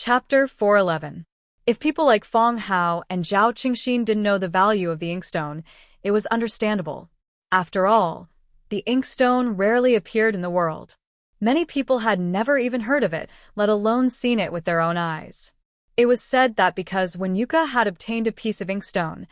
Chapter 411. If people like Fong Hao and Zhao Qingxin didn't know the value of the inkstone, it was understandable. After all, the inkstone rarely appeared in the world. Many people had never even heard of it, let alone seen it with their own eyes. It was said that because when Yuka had obtained a piece of inkstone,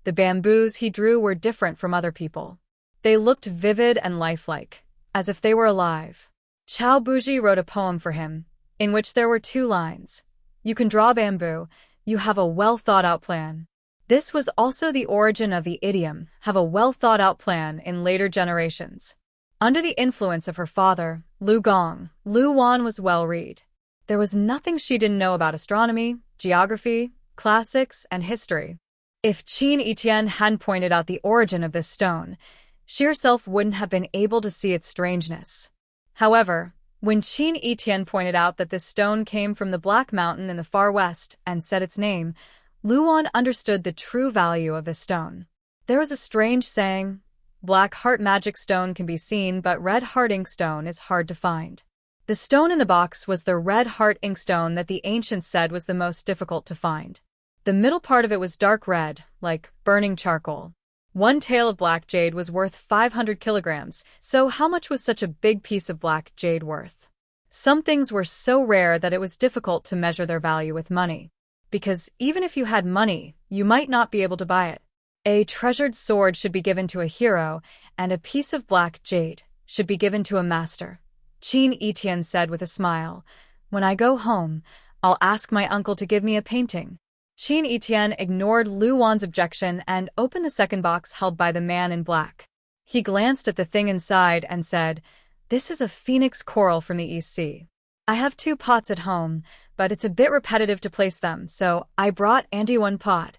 the bamboos he drew were different from other people. They looked vivid and lifelike, as if they were alive. Chao Buji wrote a poem for him, in which there were 2 lines. You can draw bamboo, you have a well-thought-out plan. This was also the origin of the idiom, have a well-thought-out plan, in later generations. Under the influence of her father, Lu Gong, Lu Wan was well-read. There was nothing she didn't know about astronomy, geography, classics, and history. If Qin Etienne hadn't pointed out the origin of this stone, she herself wouldn't have been able to see its strangeness. However, when Qin Etienne pointed out that this stone came from the Black Mountain in the far west and said its name, Lu Wan understood the true value of this stone. There was a strange saying, Black Heart Magic Stone can be seen, but Red Heart Inkstone is hard to find. The stone in the box was the Red Heart Inkstone that the ancients said was the most difficult to find. The middle part of it was dark red, like burning charcoal. 1 tael of black jade was worth 500 kilograms, so how much was such a big piece of black jade worth? Some things were so rare that it was difficult to measure their value with money. Because even if you had money, you might not be able to buy it. A treasured sword should be given to a hero, and a piece of black jade should be given to a master. Qin Etienne said with a smile, When I go home, I'll ask my uncle to give me a painting. Qin Etienne ignored Lu Wan's objection and opened the second box held by the man in black. He glanced at the thing inside and said, This is a phoenix coral from the East Sea. I have 2 pots at home, but it's a bit repetitive to place them, so I brought Auntie 1 pot.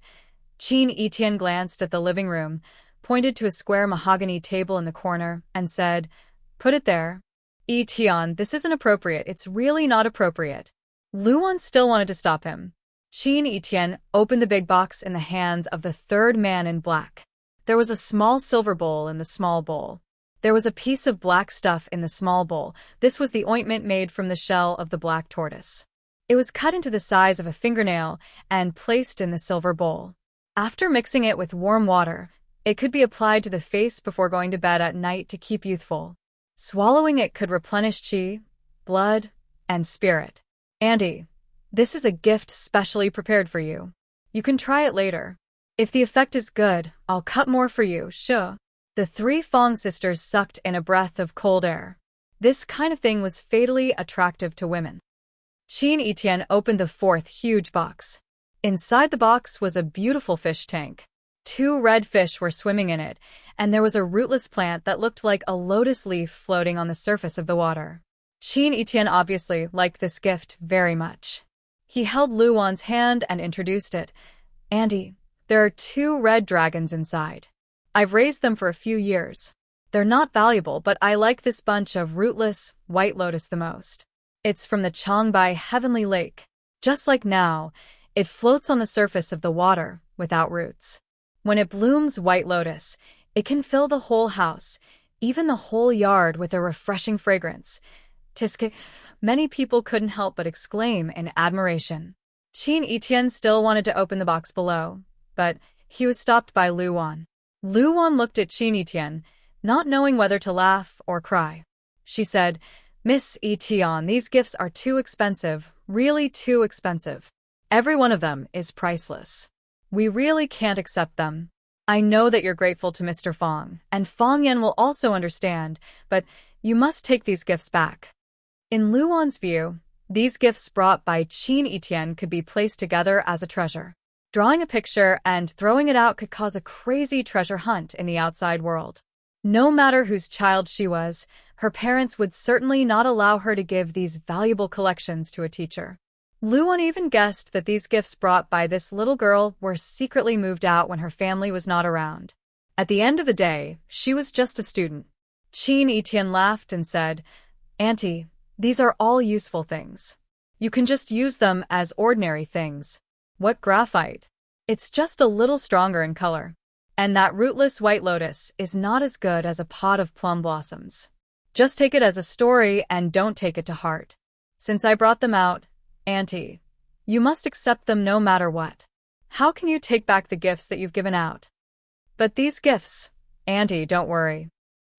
Qin Etienne glanced at the living room, pointed to a square mahogany table in the corner, and said, Put it there. Etienne, this isn't appropriate. It's really not appropriate. Lu Wan still wanted to stop him. Qin Etienne opened the big box in the hands of the third man in black. There was a small silver bowl in the small bowl. There was a piece of black stuff in the small bowl. This was the ointment made from the shell of the black tortoise. It was cut into the size of a fingernail and placed in the silver bowl. After mixing it with warm water, it could be applied to the face before going to bed at night to keep youthful. Swallowing it could replenish qi, blood, and spirit. Auntie, this is a gift specially prepared for you. You can try it later. If the effect is good, I'll cut more for you, sure. The 3 Fong sisters sucked in a breath of cold air. This kind of thing was fatally attractive to women. Qin Etienne opened the 4th huge box. Inside the box was a beautiful fish tank. 2 red fish were swimming in it, and there was a rootless plant that looked like a lotus leaf floating on the surface of the water. Qin Etienne obviously liked this gift very much. He held Lu Wan's hand and introduced it. Auntie, there are 2 red dragons inside. I've raised them for a few years. They're not valuable, but I like this bunch of rootless white lotus the most. It's from the Changbai Heavenly Lake. Just like now, it floats on the surface of the water without roots. When it blooms white lotus, it can fill the whole house, even the whole yard, with a refreshing fragrance. Tiske. Many people couldn't help but exclaim in admiration. Qin Etienne still wanted to open the box below, but he was stopped by Lu Wan. Lu Wan looked at Qin Etienne, not knowing whether to laugh or cry. She said, Miss Etienne, these gifts are too expensive, really too expensive. Every one of them is priceless. We really can't accept them. I know that you're grateful to Mr. Fong, and Fong Yan will also understand, but you must take these gifts back. In Lu Wan's view, these gifts brought by Qin Etienne could be placed together as a treasure. Drawing a picture and throwing it out could cause a crazy treasure hunt in the outside world. No matter whose child she was, her parents would certainly not allow her to give these valuable collections to a teacher. Lu Wan even guessed that these gifts brought by this little girl were secretly moved out when her family was not around. At the end of the day, she was just a student. Qin Etienne laughed and said, Auntie, these are all useful things. You can just use them as ordinary things. What graphite? It's just a little stronger in color. And that rootless white lotus is not as good as a pot of plum blossoms. Just take it as a story and don't take it to heart. Since I brought them out, Auntie, You must accept them no matter what. How can you take back the gifts that you've given out? But these gifts, Auntie, don't worry.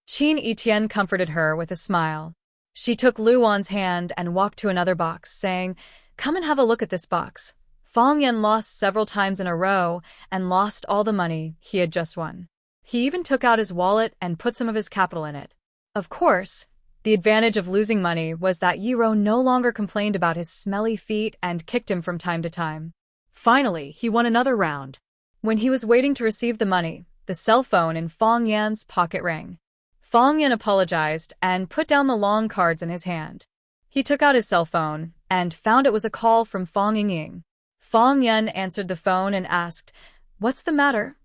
Qin Etienne comforted her with a smile. She took Luan's hand and walked to another box, saying, "Come and have a look at this box." Fong Yan lost several times in a row and lost all the money he had just won. He even took out his wallet and put some of his capital in it. Of course, the advantage of losing money was that Yiro no longer complained about his smelly feet and kicked him from time to time. Finally, he won another round. When he was waiting to receive the money, the cell phone in Fong Yan's pocket rang. Fong Yan apologized and put down the long cards in his hand. He took out his cell phone and found it was a call from Fong Yingying. Fong Yan answered the phone and asked, "What's the matter?"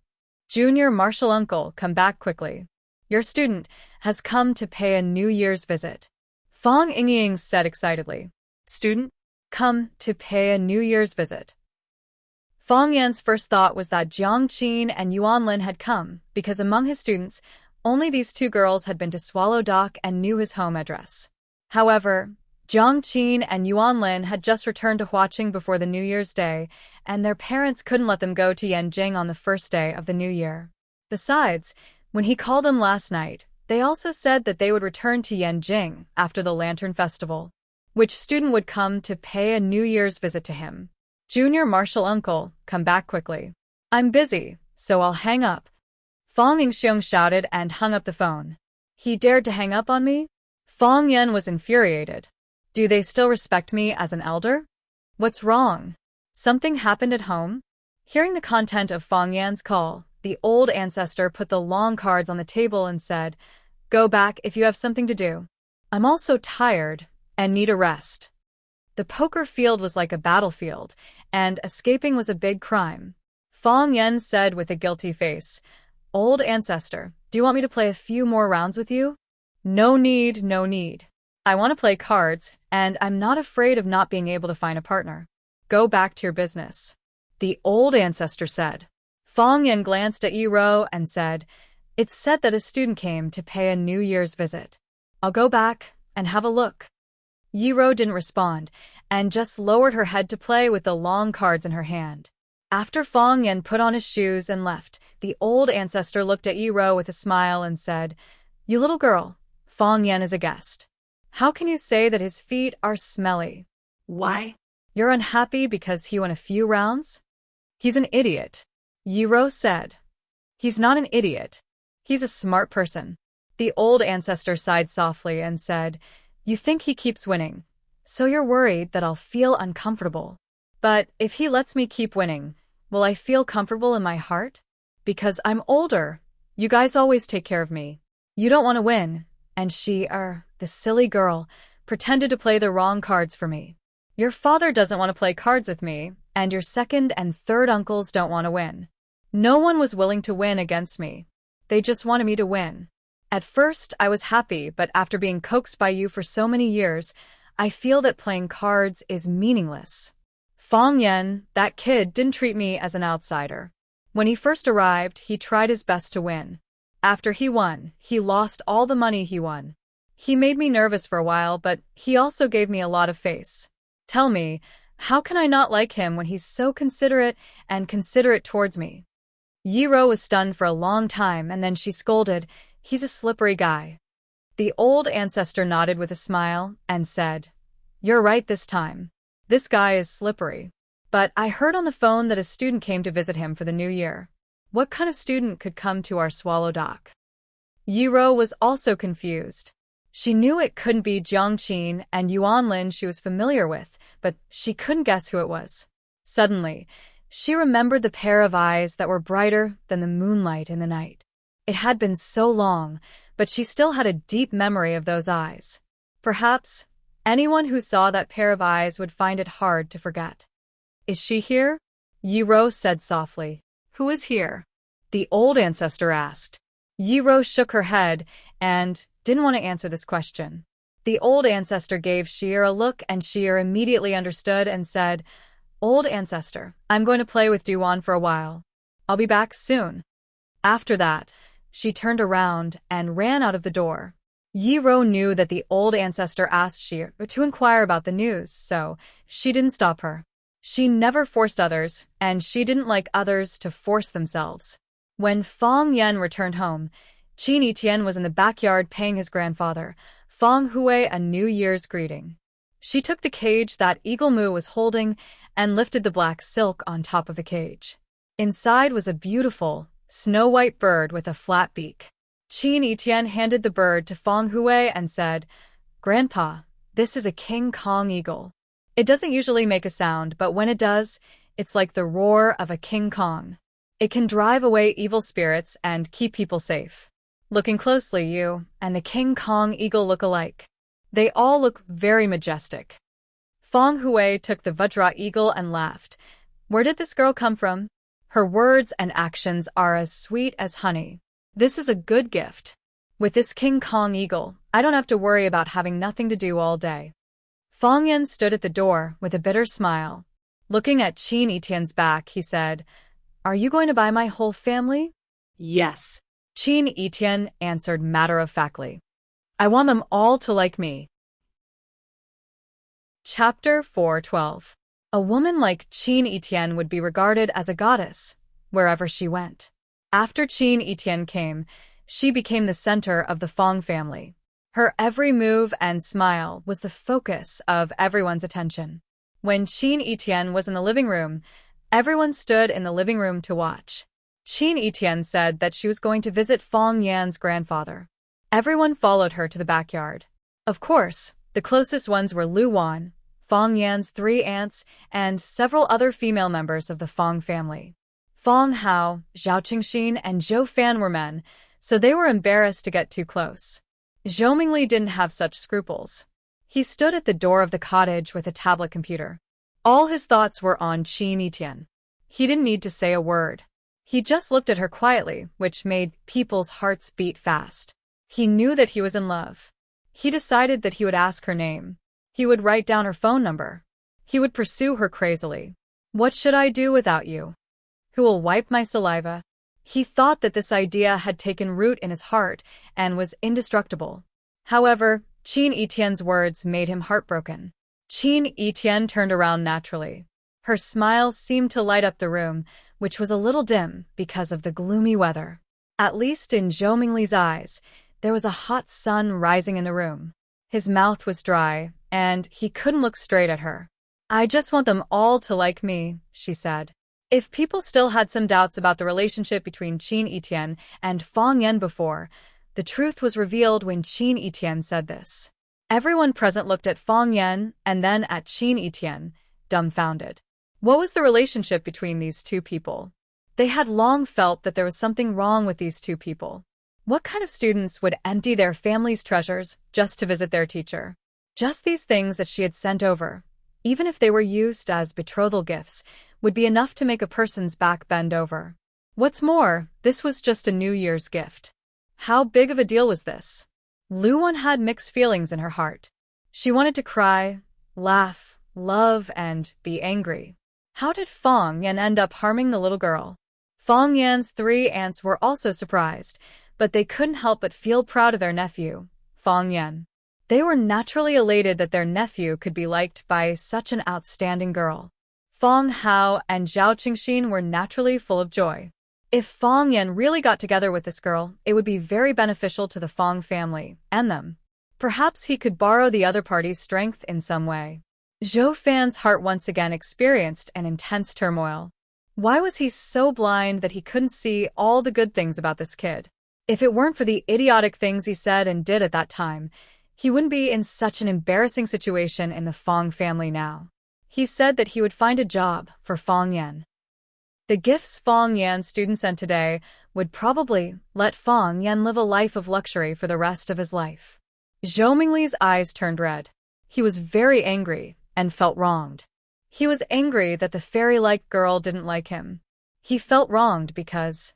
"Junior Marshal Uncle, come back quickly. Your student has come to pay a New Year's visit." Fong Yingying said excitedly. "Student? Come to pay a New Year's visit." Fong Yan's first thought was that Jiang Qin and Yuan Lin had come, because among his students, only these two girls had been to Swallow Dock and knew his home address. However, Jiang Qin and Yuan Lin had just returned to Huaqing before the New Year's Day, and their parents couldn't let them go to Yanjing on the first day of the New Year. Besides, when he called them last night, they also said that they would return to Yanjing after the Lantern Festival. Which student would come to pay a New Year's visit to him? "Junior Marshal Uncle, come back quickly. I'm busy, so I'll hang up." Fong Yingxiong shouted and hung up the phone. He dared to hang up on me? Fong Yan was infuriated. Do they still respect me as an elder? What's wrong? Something happened at home? Hearing the content of Fong Yan's call, the old ancestor put the long cards on the table and said, "Go back if you have something to do. I'm also tired and need a rest." The poker field was like a battlefield, and escaping was a big crime. Fong Yan said with a guilty face, "Old ancestor, do you want me to play a few more rounds with you?" "No need, no need. I want to play cards, and I'm not afraid of not being able to find a partner. Go back to your business," the old ancestor said. Fong Yan glanced at Yiro and said, "It's said that a student came to pay a New Year's visit. I'll go back and have a look." Yiro didn't respond, and just lowered her head to play with the long cards in her hand. After Fong Yan put on his shoes and left, the old ancestor looked at Yiro with a smile and said, "You little girl, Fong Yan is a guest. How can you say that his feet are smelly?" Why? "You're unhappy because he won a few rounds?" "He's an idiot," Yiro said. "He's not an idiot. He's a smart person." The old ancestor sighed softly and said, "You think he keeps winning, so you're worried that I'll feel uncomfortable. But if he lets me keep winning, will I feel comfortable in my heart? Because I'm older. You guys always take care of me. You don't want to win, and the silly girl, pretended to play the wrong cards for me. Your father doesn't want to play cards with me, and your second and third uncles don't want to win. No one was willing to win against me. They just wanted me to win. At first, I was happy, but after being coaxed by you for so many years, I feel that playing cards is meaningless. Fong Yan, that kid, didn't treat me as an outsider. When he first arrived, he tried his best to win. After he won, he lost all the money he won. He made me nervous for a while, but he also gave me a lot of face. Tell me, how can I not like him when he's so considerate towards me?" Yiro was stunned for a long time, and then she scolded, "He's a slippery guy." The old ancestor nodded with a smile and said, "You're right this time. This guy is slippery. But I heard on the phone that a student came to visit him for the new year. What kind of student could come to our Swallow Dock?" Yiro was also confused. She knew it couldn't be Jiang Qin and Yuan Lin she was familiar with, but she couldn't guess who it was. Suddenly, she remembered the pair of eyes that were brighter than the moonlight in the night. It had been so long, but she still had a deep memory of those eyes. Perhaps anyone who saw that pair of eyes would find it hard to forget. "Is she here?" Yiro said softly. "Who is here?" the old ancestor asked. Yiro shook her head and didn't want to answer this question. The old ancestor gave Sheer a look, and Sheer immediately understood and said, "Old ancestor, I'm going to play with Duan for a while. I'll be back soon." After that, she turned around and ran out of the door. Yiro knew that the old ancestor asked Sheer to inquire about the news, so she didn't stop her. She never forced others, and she didn't like others to force themselves. When Fong Yan returned home, Qin Etienne was in the backyard paying his grandfather, Fong Hui, a New Year's greeting. She took the cage that Eagle Mu was holding and lifted the black silk on top of the cage. Inside was a beautiful, snow-white bird with a flat beak. Qin Etienne handed the bird to Fong Hui and said, "Grandpa, this is a King Kong eagle. It doesn't usually make a sound, but when it does, it's like the roar of a King Kong. It can drive away evil spirits and keep people safe. Looking closely, you and the King Kong eagle look alike. They all look very majestic." Fong Hui took the Vajra eagle and laughed. "Where did this girl come from? Her words and actions are as sweet as honey. This is a good gift. With this King Kong eagle, I don't have to worry about having nothing to do all day." Fong Yan stood at the door with a bitter smile. Looking at Qin Etienne's back, he said, "Are you going to buy my whole family?" "Yes," Qin Etienne answered matter-of-factly. "I want them all to like me." Chapter 4:12. A woman like Qin Etienne would be regarded as a goddess wherever she went. After Qin Etienne came, she became the center of the Fong family. Her every move and smile was the focus of everyone's attention. When Qin Etienne was in the living room, everyone stood in the living room to watch. Qin Etienne said that she was going to visit Fong Yan's grandfather. Everyone followed her to the backyard. Of course, the closest ones were Lu Wan, Fong Yan's 3 aunts, and several other female members of the Fong family. Fong Hao, Zhao Qingxin, and Zhou Fan were men, so they were embarrassed to get too close. Zhou Mingli didn't have such scruples. He stood at the door of the cottage with a tablet computer. All his thoughts were on Qin Etienne. He didn't need to say a word. He just looked at her quietly, which made people's hearts beat fast. He knew that he was in love. He decided that he would ask her name. He would write down her phone number. He would pursue her crazily. "What should I do without you? Who will wipe my saliva?" He thought that this idea had taken root in his heart and was indestructible. However, Qin Etienne's words made him heartbroken. Qin Etienne turned around naturally. Her smile seemed to light up the room, which was a little dim because of the gloomy weather. At least in Zhou Mingli's eyes, there was a hot sun rising in the room. His mouth was dry, and he couldn't look straight at her. "I just want them all to like me," she said. If people still had some doubts about the relationship between Qin Etienne and Fong Yan before, the truth was revealed when Qin Etienne said this. Everyone present looked at Fong Yan and then at Qin Etienne, dumbfounded. What was the relationship between these two people? They had long felt that there was something wrong with these two people. What kind of students would empty their family's treasures just to visit their teacher? Just these things that she had sent over, even if they were used as betrothal gifts, would be enough to make a person's back bend over. What's more, this was just a New Year's gift. How big of a deal was this? Lu Wan had mixed feelings in her heart. She wanted to cry, laugh, love, and be angry. How did Fong Yan end up harming the little girl? Fong Yan's 3 aunts were also surprised, but they couldn't help but feel proud of their nephew, Fong Yan. They were naturally elated that their nephew could be liked by such an outstanding girl. Fong Hao and Zhao Qingxin were naturally full of joy. If Fong Yan really got together with this girl, it would be very beneficial to the Fong family and them. Perhaps he could borrow the other party's strength in some way. Zhou Fan's heart once again experienced an intense turmoil. Why was he so blind that he couldn't see all the good things about this kid? If it weren't for the idiotic things he said and did at that time, he wouldn't be in such an embarrassing situation in the Fong family now. He said that he would find a job for Fong Yan. The gifts Fong Yan's students sent today would probably let Fong Yan live a life of luxury for the rest of his life. Zhou Mingli's eyes turned red. He was very angry and felt wronged. He was angry that the fairy-like girl didn't like him. He felt wronged because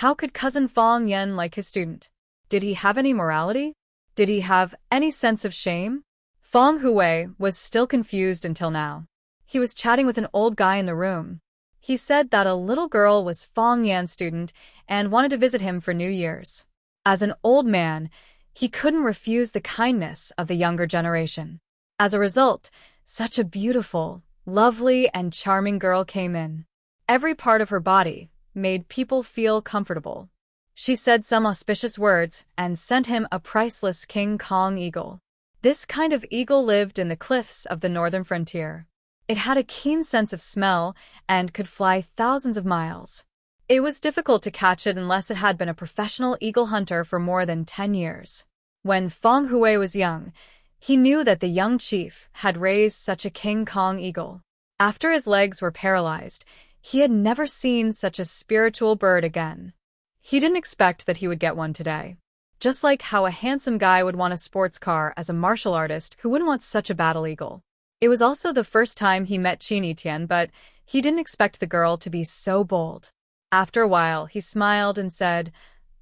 how could cousin Fong Yan like his student? Did he have any morality? Did he have any sense of shame? Fong Hui was still confused until now. He was chatting with an old guy in the room. He said that a little girl was Fong Yan's student and wanted to visit him for New Year's. As an old man, he couldn't refuse the kindness of the younger generation. As a result, such a beautiful, lovely and charming girl came in. Every part of her body made people feel comfortable. She said some auspicious words and sent him a priceless King Kong eagle. This kind of eagle lived in the cliffs of the northern frontier. It had a keen sense of smell and could fly thousands of miles. It was difficult to catch it unless it had been a professional eagle hunter for more than 10 years. When Feng Hui was young, he knew that the young chief had raised such a King Kong eagle. After his legs were paralyzed, he had never seen such a spiritual bird again. He didn't expect that he would get one today. Just like how a handsome guy would want a sports car as a martial artist who wouldn't want such a battle eagle. It was also the first time he met Qin Yitian, but he didn't expect the girl to be so bold. After a while, he smiled and said,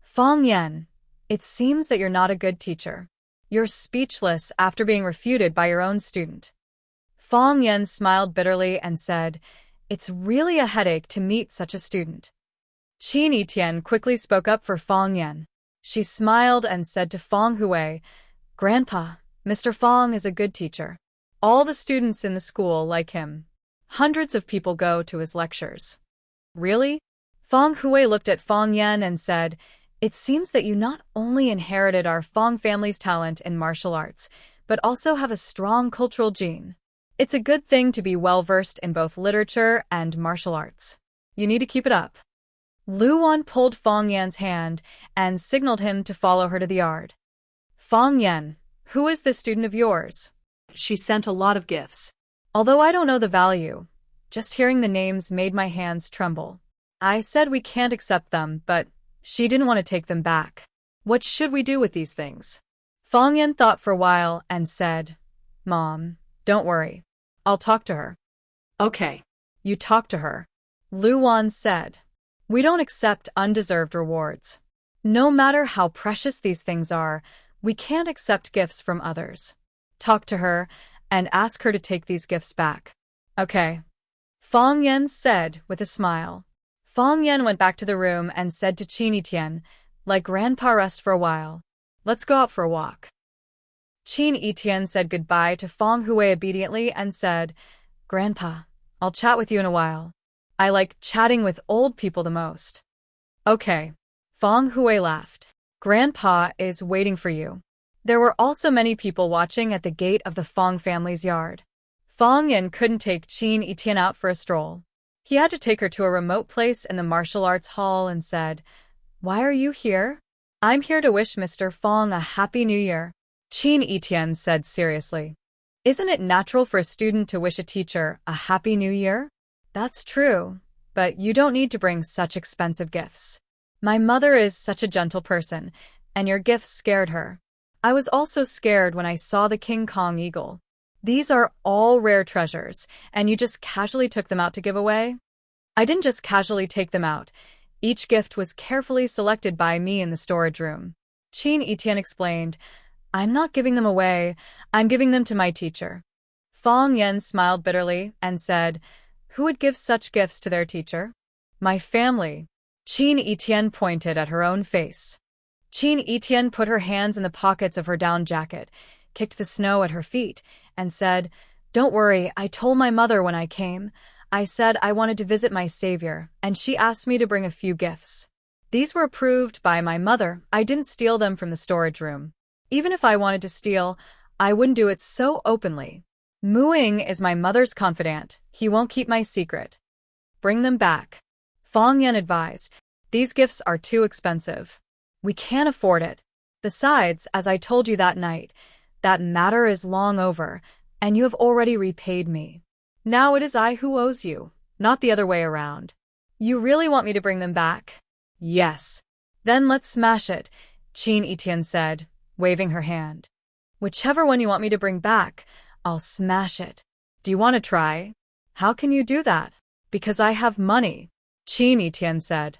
"Feng Yan, it seems that you're not a good teacher. You're speechless after being refuted by your own student." Feng Yan smiled bitterly and said, "It's really a headache to meet such a student." Qin Yitian quickly spoke up for Feng Yan. She smiled and said to Feng Hui, "Grandpa, Mr. Feng is a good teacher. All the students in the school like him. Hundreds of people go to his lectures." "Really?" Feng Hui looked at Feng Yan and said, "It seems that you not only inherited our Feng family's talent in martial arts, but also have a strong cultural gene. It's a good thing to be well-versed in both literature and martial arts. You need to keep it up." Lu Wan pulled Feng Yan's hand and signaled him to follow her to the yard. "Feng Yan, who is this student of yours? She sent a lot of gifts. Although I don't know the value, just hearing the names made my hands tremble. I said we can't accept them, but she didn't want to take them back. What should we do with these things?" Feng Yan thought for a while and said, "Mom, don't worry. I'll talk to her." "Okay. You talk to her," Lu Wan said. "We don't accept undeserved rewards. No matter how precious these things are, we can't accept gifts from others. Talk to her and ask her to take these gifts back." "Okay," Feng Yan said with a smile. Feng Yan went back to the room and said to Qin Yitian, "Let Grandpa rest for a while. Let's go out for a walk." Qin Yitian said goodbye to Feng Hui obediently and said, "Grandpa, I'll chat with you in a while. I like chatting with old people the most." "Okay." Feng Hui laughed. "Grandpa is waiting for you." There were also many people watching at the gate of the Feng family's yard. Feng Yan couldn't take Qin Yitian out for a stroll. He had to take her to a remote place in the martial arts hall and said, "Why are you here?" "I'm here to wish Mr. Feng a happy new year," Qin Yitian said seriously. "Isn't it natural for a student to wish a teacher a happy new year?" "That's true, but you don't need to bring such expensive gifts. My mother is such a gentle person, and your gifts scared her. I was also scared when I saw the King Kong eagle. These are all rare treasures, and you just casually took them out to give away?" "I didn't just casually take them out. Each gift was carefully selected by me in the storage room," Qin Yitian explained. "I'm not giving them away, I'm giving them to my teacher." Feng Yan smiled bitterly and said, "Who would give such gifts to their teacher?" "My family." Qin Yitian pointed at her own face. Qin Yitian put her hands in the pockets of her down jacket, kicked the snow at her feet, and said, "Don't worry, I told my mother when I came. I said I wanted to visit my savior, and she asked me to bring a few gifts. These were approved by my mother. I didn't steal them from the storage room. Even if I wanted to steal, I wouldn't do it so openly. Muing is my mother's confidant. He won't keep my secret." "Bring them back," Feng Yan advised. "These gifts are too expensive. We can't afford it. Besides, as I told you that night, that matter is long over, and you have already repaid me. Now it is I who owes you, not the other way around. You really want me to bring them back?" "Yes." "Then let's smash it," Qin Yitian said, waving her hand. "Whichever one you want me to bring back, I'll smash it. Do you want to try?" "How can you do that?" "Because I have money," Qin Yitian said.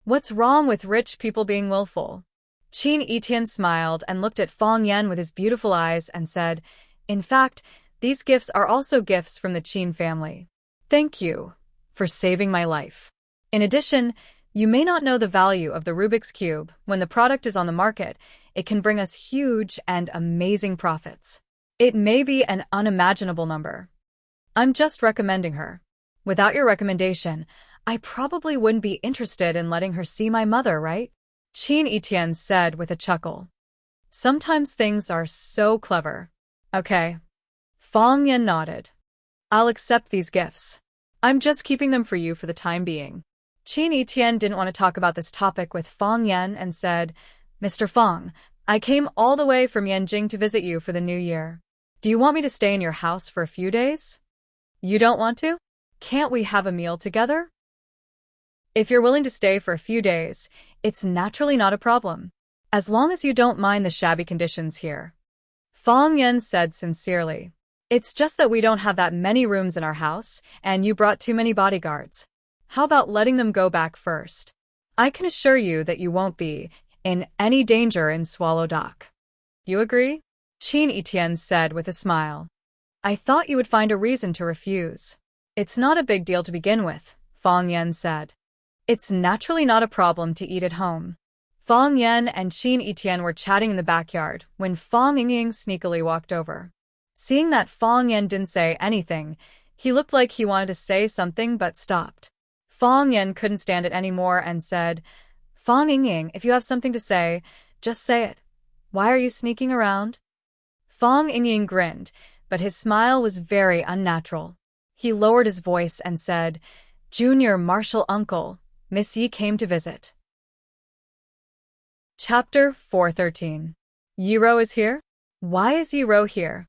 "What's wrong with rich people being willful?" Qin Yitian smiled and looked at Feng Yan with his beautiful eyes and said, "In fact, these gifts are also gifts from the Qin family. Thank you for saving my life. In addition, you may not know the value of the Rubik's Cube. When the product is on the market, it can bring us huge and amazing profits. It may be an unimaginable number." I'm just recommending her. Without your recommendation, I probably wouldn't be interested in letting her see my mother, right? Qin Etienne said with a chuckle. Sometimes things are so clever. Okay. Fang Yan nodded. I'll accept these gifts. I'm just keeping them for you for the time being. Qin Etienne didn't want to talk about this topic with Fang Yan and said, Mr. Fang, I came all the way from Yanjing to visit you for the new year. Do you want me to stay in your house for a few days? You don't want to? Can't we have a meal together? If you're willing to stay for a few days, it's naturally not a problem. As long as you don't mind the shabby conditions here. Fang Yan said sincerely. It's just that we don't have that many rooms in our house, and you brought too many bodyguards. How about letting them go back first? I can assure you that you won't be in any danger in Swallow Dock. You agree? Qin Etienne said with a smile. I thought you would find a reason to refuse. It's not a big deal to begin with, Fang Yan said. It's naturally not a problem to eat at home. Fang Yan and Qin Etienne were chatting in the backyard when Fang Yingying sneakily walked over. Seeing that Fang Yan didn't say anything, he looked like he wanted to say something but stopped. Fang Yan couldn't stand it anymore and said, Fang Yingying, if you have something to say, just say it. Why are you sneaking around? Fang Yingying grinned, but his smile was very unnatural. He lowered his voice and said, Junior Martial Uncle, Miss Yi came to visit. Chapter 413. Yiro is here? Why is Yiro here?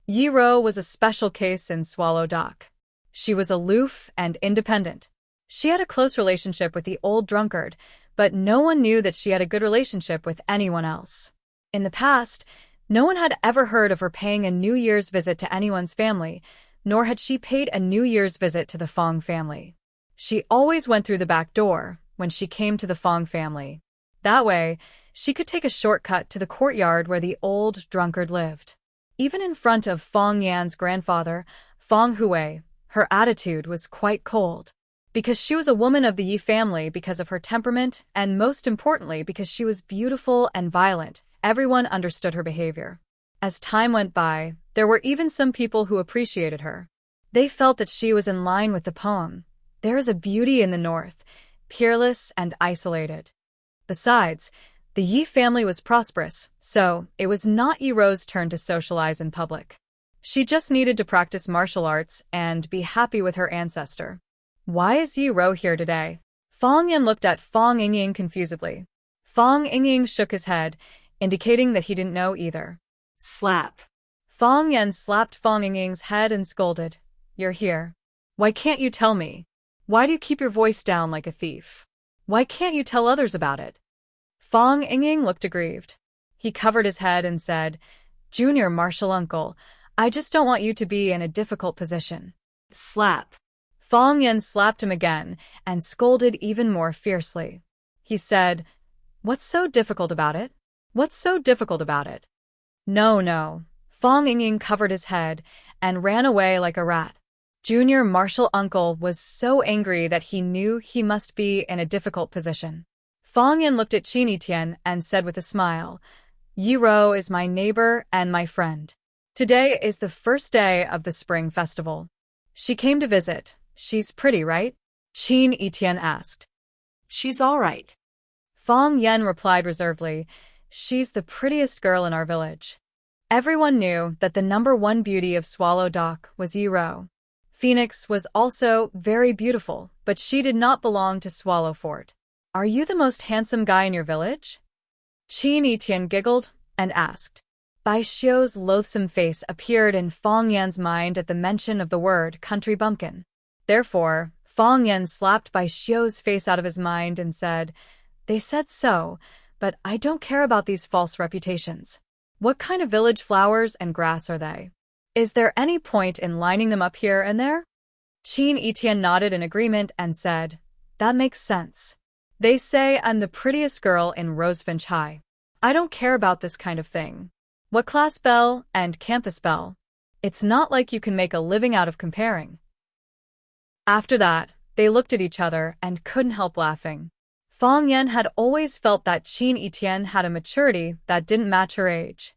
Yiro was a special case in Swallow Dock. She was aloof and independent. She had a close relationship with the old drunkard, but no one knew that she had a good relationship with anyone else. In the past, no one had ever heard of her paying a New Year's visit to anyone's family, nor had she paid a New Year's visit to the Fang family. She always went through the back door when she came to the Fang family. That way, she could take a shortcut to the courtyard where the old drunkard lived. Even in front of Fang Yan's grandfather, Fang Hui, her attitude was quite cold. Because she was a woman of the Yi family because of her temperament, and most importantly because she was beautiful and violent, everyone understood her behavior. As time went by, there were even some people who appreciated her. They felt that she was in line with the poem, There is a beauty in the north, peerless and isolated. Besides, the Yi family was prosperous, so it was not Yiro's turn to socialize in public. She just needed to practice martial arts and be happy with her ancestor. Why is Yiro here today? Fang Yan looked at Fang Yingying confusedly. Fang Yingying shook his head, indicating that he didn't know either. Slap. Fang Yan slapped Fang Yingying's head and scolded. You're here. Why can't you tell me? Why do you keep your voice down like a thief? Why can't you tell others about it? Fang Yingying looked aggrieved. He covered his head and said, Junior Martial Uncle, I just don't want you to be in a difficult position. Slap. Fang Yan slapped him again and scolded even more fiercely. He said, What's so difficult about it? What's so difficult about it? No. Fang Yingying covered his head and ran away like a rat. Junior Martial Uncle was so angry that he knew he must be in a difficult position. Fang Yan looked at Qin Etienne and said with a smile, Yiro is my neighbor and my friend. Today is the first day of the Spring Festival. She came to visit. She's pretty, right? Qin Etienne asked. She's all right. Fang Yan replied reservedly, She's the prettiest girl in our village. Everyone knew that the #1 beauty of Swallow Dock was Yiro. Phoenix was also very beautiful, but she did not belong to Swallow Fort. Are you the most handsome guy in your village? Qin Etienne giggled and asked. Bai Xiu's loathsome face appeared in Fang Yan's mind at the mention of the word country bumpkin. Therefore, Fang Yan slapped Bai Xiu's face out of his mind and said, They said so, but I don't care about these false reputations. What kind of village flowers and grass are they? Is there any point in lining them up here and there? Qin Etienne nodded in agreement and said, That makes sense. They say I'm the prettiest girl in Rosefinch High. I don't care about this kind of thing. What class belle and campus belle? It's not like you can make a living out of comparing. After that, they looked at each other and couldn't help laughing. Fang Yan had always felt that Qin Etienne had a maturity that didn't match her age.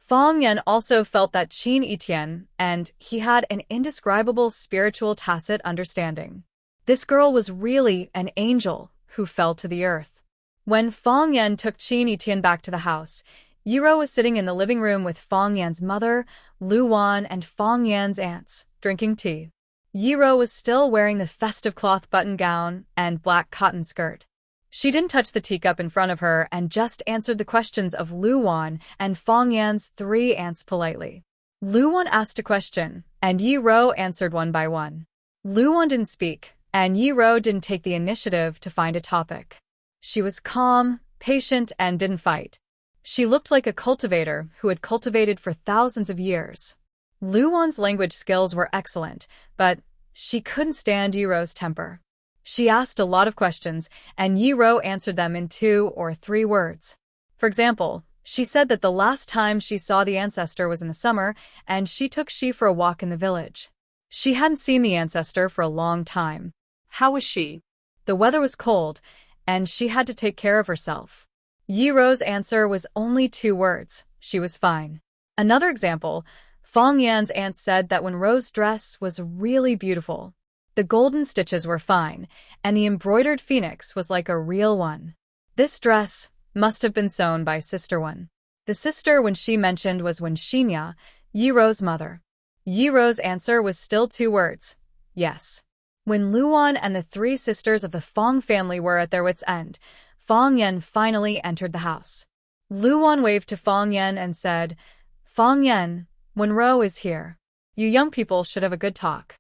Fong Yan also felt that Qin Etienne and he had an indescribable spiritual tacit understanding. This girl was really an angel who fell to the earth. When Fong Yan took Qin Etienne back to the house, Yiro was sitting in the living room with Fong Yan's mother, Lu Wan, and Fong Yan's aunts, drinking tea. Yiro was still wearing the festive cloth button gown and black cotton skirt. She didn't touch the teacup in front of her and just answered the questions of Lu Wan and Fong Yan's 3 aunts politely. Lu Wan asked a question, and Yiro answered one by one. Lu Wan didn't speak, and Yiro didn't take the initiative to find a topic. She was calm, patient, and didn't fight. She looked like a cultivator who had cultivated for thousands of years. Lu Wan's language skills were excellent, but she couldn't stand Yiro's temper. She asked a lot of questions, and Yiro answered them in 2 or 3 words. For example, she said that the last time she saw the ancestor was in the summer, and she took she for a walk in the village. She hadn't seen the ancestor for a long time. How was she? The weather was cold, and she had to take care of herself. Yiro's answer was only 2 words. She was fine. Another example, Fong Yan's aunt said that when Rose's dress was really beautiful. The golden stitches were fine, and the embroidered phoenix was like a real one. This dress must have been sewn by Sister One. The sister when she mentioned was Shinya, Yiro's mother. Yiro's answer was still 2 words. Yes. When Luan and the 3 sisters of the Fong family were at their wits' end, Fong Yan finally entered the house. Luan waved to Fong Yan and said, "Fong Yan, when Ro is here, you young people should have a good talk."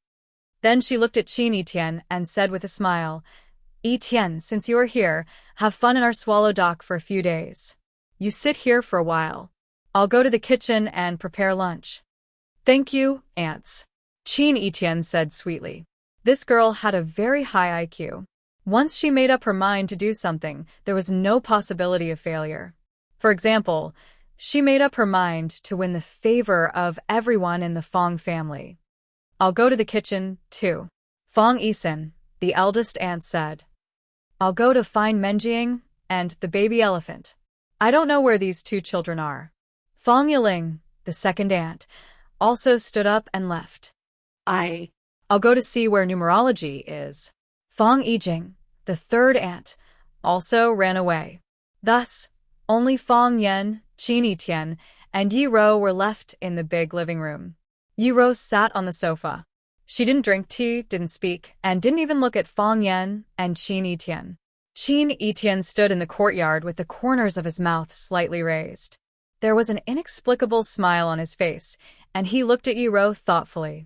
Then she looked at Qin Etienne and said with a smile, "Etienne, since you are here, have fun in our swallow dock for a few days. You sit here for a while. I'll go to the kitchen and prepare lunch." "Thank you, aunts," Qin Etienne said sweetly. This girl had a very high IQ. Once she made up her mind to do something, there was no possibility of failure. For example, she made up her mind to win the favor of everyone in the Fong family. "I'll go to the kitchen, too," Fong Yisan, the eldest aunt, said. "I'll go to find Menjiang and the baby elephant. I don't know where these 2 children are." Fong Yiling, the second aunt, also stood up and left. I'll go to see where numerology is." Fong Yijing, the third aunt, also ran away. Thus, only Fong Yan, Qin Etienne, and Yi Ro were left in the big living room. Yi Ro sat on the sofa. She didn't drink tea, didn't speak, and didn't even look at Fong Yan and Qin Etienne. Qin Etienne stood in the courtyard with the corners of his mouth slightly raised. There was an inexplicable smile on his face, and he looked at Yi Ro thoughtfully.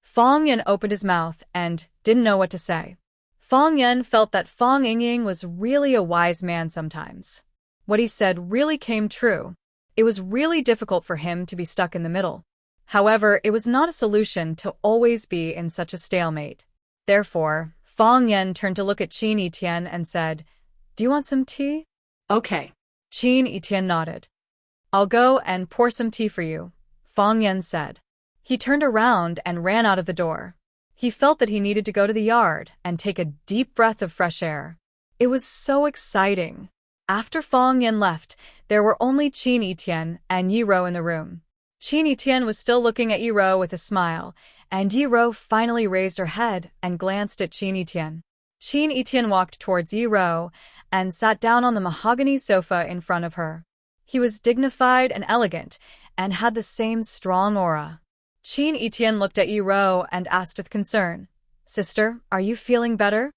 Fong Yan opened his mouth and didn't know what to say. Fong Yan felt that Fong Yingying was really a wise man sometimes. What he said really came true. It was really difficult for him to be stuck in the middle. However, it was not a solution to always be in such a stalemate. Therefore, Fong Yan turned to look at Qin Etienne and said, "Do you want some tea?" "Okay." Qin Etienne nodded. "I'll go and pour some tea for you," Fong Yan said. He turned around and ran out of the door. He felt that he needed to go to the yard and take a deep breath of fresh air. It was so exciting. After Fong Yan left, there were only Qin Etienne and Yi Ro in the room. Qin Etienne was still looking at Yi Ro with a smile, and Yi Ro finally raised her head and glanced at Qin Etienne. Qin Etienne walked towards Yi Ro and sat down on the mahogany sofa in front of her. He was dignified and elegant and had the same strong aura. Qin Etienne looked at Yi Ro and asked with concern, "Sister, are you feeling better?"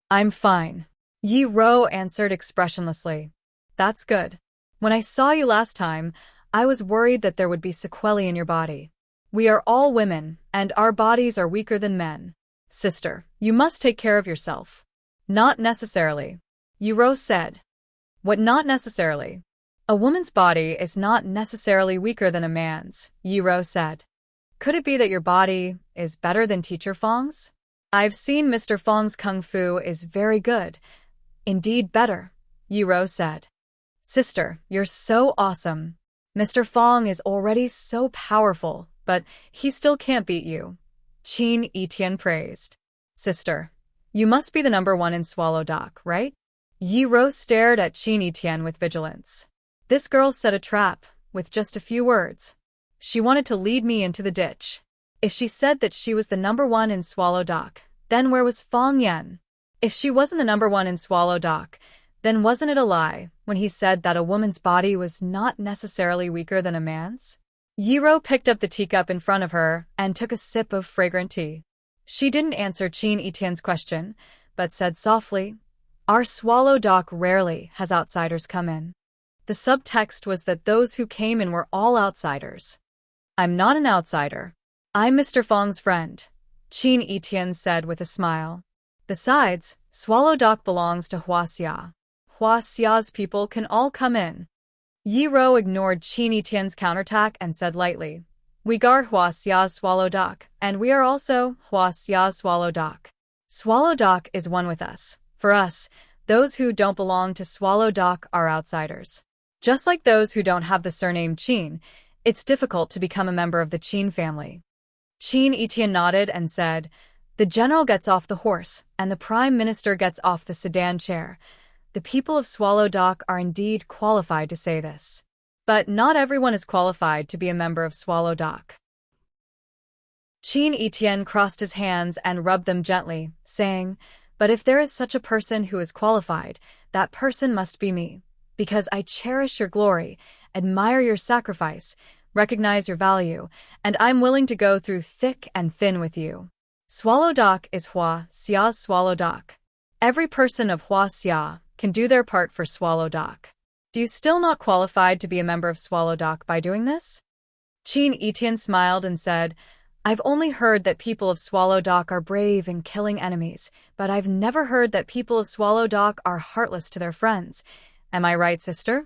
"I'm fine," Yi Ro answered expressionlessly. "That's good. When I saw you last time, I was worried that there would be sequelae in your body. We are all women, and our bodies are weaker than men. Sister, you must take care of yourself." "Not necessarily," Yi Ro said. "What not necessarily?" "A woman's body is not necessarily weaker than a man's," Yi Ro said. "Could it be that your body is better than Teacher Fong's?" "I've seen Mr. Fong's kung fu is very good. Indeed better," Yi Ro said. "Sister, you're so awesome. Mr. Fong is already so powerful, but he still can't beat you," Qin Etienne praised. "Sister, you must be the #1 in Swallow Dock, right?" Yi Ro stared at Qin Etienne with vigilance. This girl set a trap, with just a few words. She wanted to lead me into the ditch. If she said that she was the number one in Swallow Dock, then where was Fong Yen? If she wasn't the number one in Swallow Dock, then wasn't it a lie when he said that a woman's body was not necessarily weaker than a man's? Yiro picked up the teacup in front of her and took a sip of fragrant tea. She didn't answer Qin Etienne's question, but said softly, "Our Swallow Dock rarely has outsiders come in." The subtext was that those who came in were all outsiders. "I'm not an outsider. I'm Mr. Fong's friend," Qin Etienne said with a smile. "Besides, Swallow Dock belongs to Huaxia. Huaxia's people can all come in." Yiro ignored Qin Etienne's counterattack and said lightly, "We guard Huaxia's Swallow Dock, and we are also Huaxia's Swallow Dock. Swallow Dock is one with us. For us, those who don't belong to Swallow Dock are outsiders. Just like those who don't have the surname Qin, it's difficult to become a member of the Qin family." Qin Etienne nodded and said, "The general gets off the horse, and the prime minister gets off the sedan chair. The people of Swallow Dock are indeed qualified to say this. But not everyone is qualified to be a member of Swallow Dock." Qin Etienne crossed his hands and rubbed them gently, saying, "But if there is such a person who is qualified, that person must be me. Because I cherish your glory, admire your sacrifice, recognize your value, and I'm willing to go through thick and thin with you. Swallow Dock is Huaxia's Swallow Dock. Every person of Huaxia can do their part for Swallow Dock. Do you still not qualified to be a member of Swallow Dock by doing this?" Qin Etienne smiled and said, "I've only heard that people of Swallow Dock are brave in killing enemies, but I've never heard that people of Swallow Dock are heartless to their friends. Am I right, sister?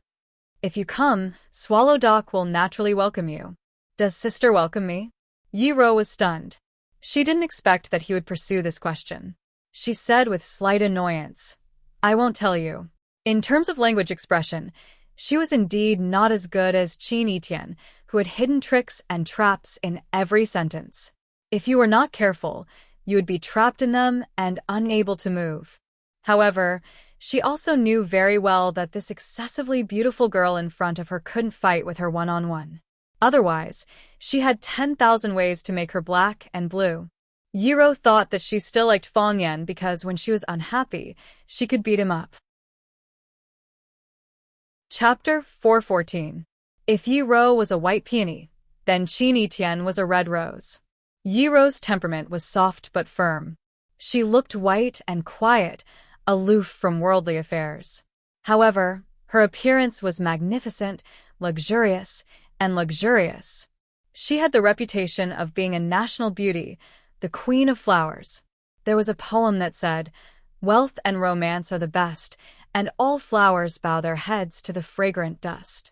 If you come, Swallow Dock will naturally welcome you. Does sister welcome me?" Yiro was stunned. She didn't expect that he would pursue this question. She said with slight annoyance, "I won't tell you." In terms of language expression, she was indeed not as good as Qin Etienne, who had hidden tricks and traps in every sentence. If you were not careful, you would be trapped in them and unable to move. However, she also knew very well that this excessively beautiful girl in front of her couldn't fight with her one-on-one. Otherwise, she had 10,000 ways to make her black and blue. Yiro thought that she still liked Fong Yen because when she was unhappy, she could beat him up. Chapter 414. If Yiro was a white peony, then Qin Etienne was a red rose. Yiro's temperament was soft but firm. She looked white and quiet, aloof from worldly affairs. However, her appearance was magnificent, luxurious, and luxurious. She had the reputation of being a national beauty, the queen of flowers. There was a poem that said, "Wealth and romance are the best, and all flowers bow their heads to the fragrant dust."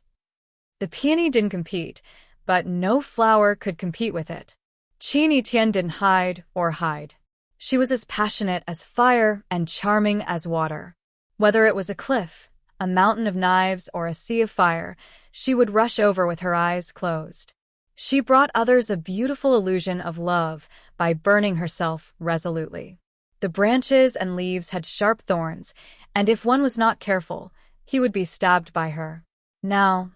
The peony didn't compete, but no flower could compete with it. Qin Etienne didn't hide or hide. She was as passionate as fire and charming as water. Whether it was a cliff, a mountain of knives, or a sea of fire, she would rush over with her eyes closed. She brought others a beautiful illusion of love by burning herself resolutely. The branches and leaves had sharp thorns, and if one was not careful, he would be stabbed by her. Now,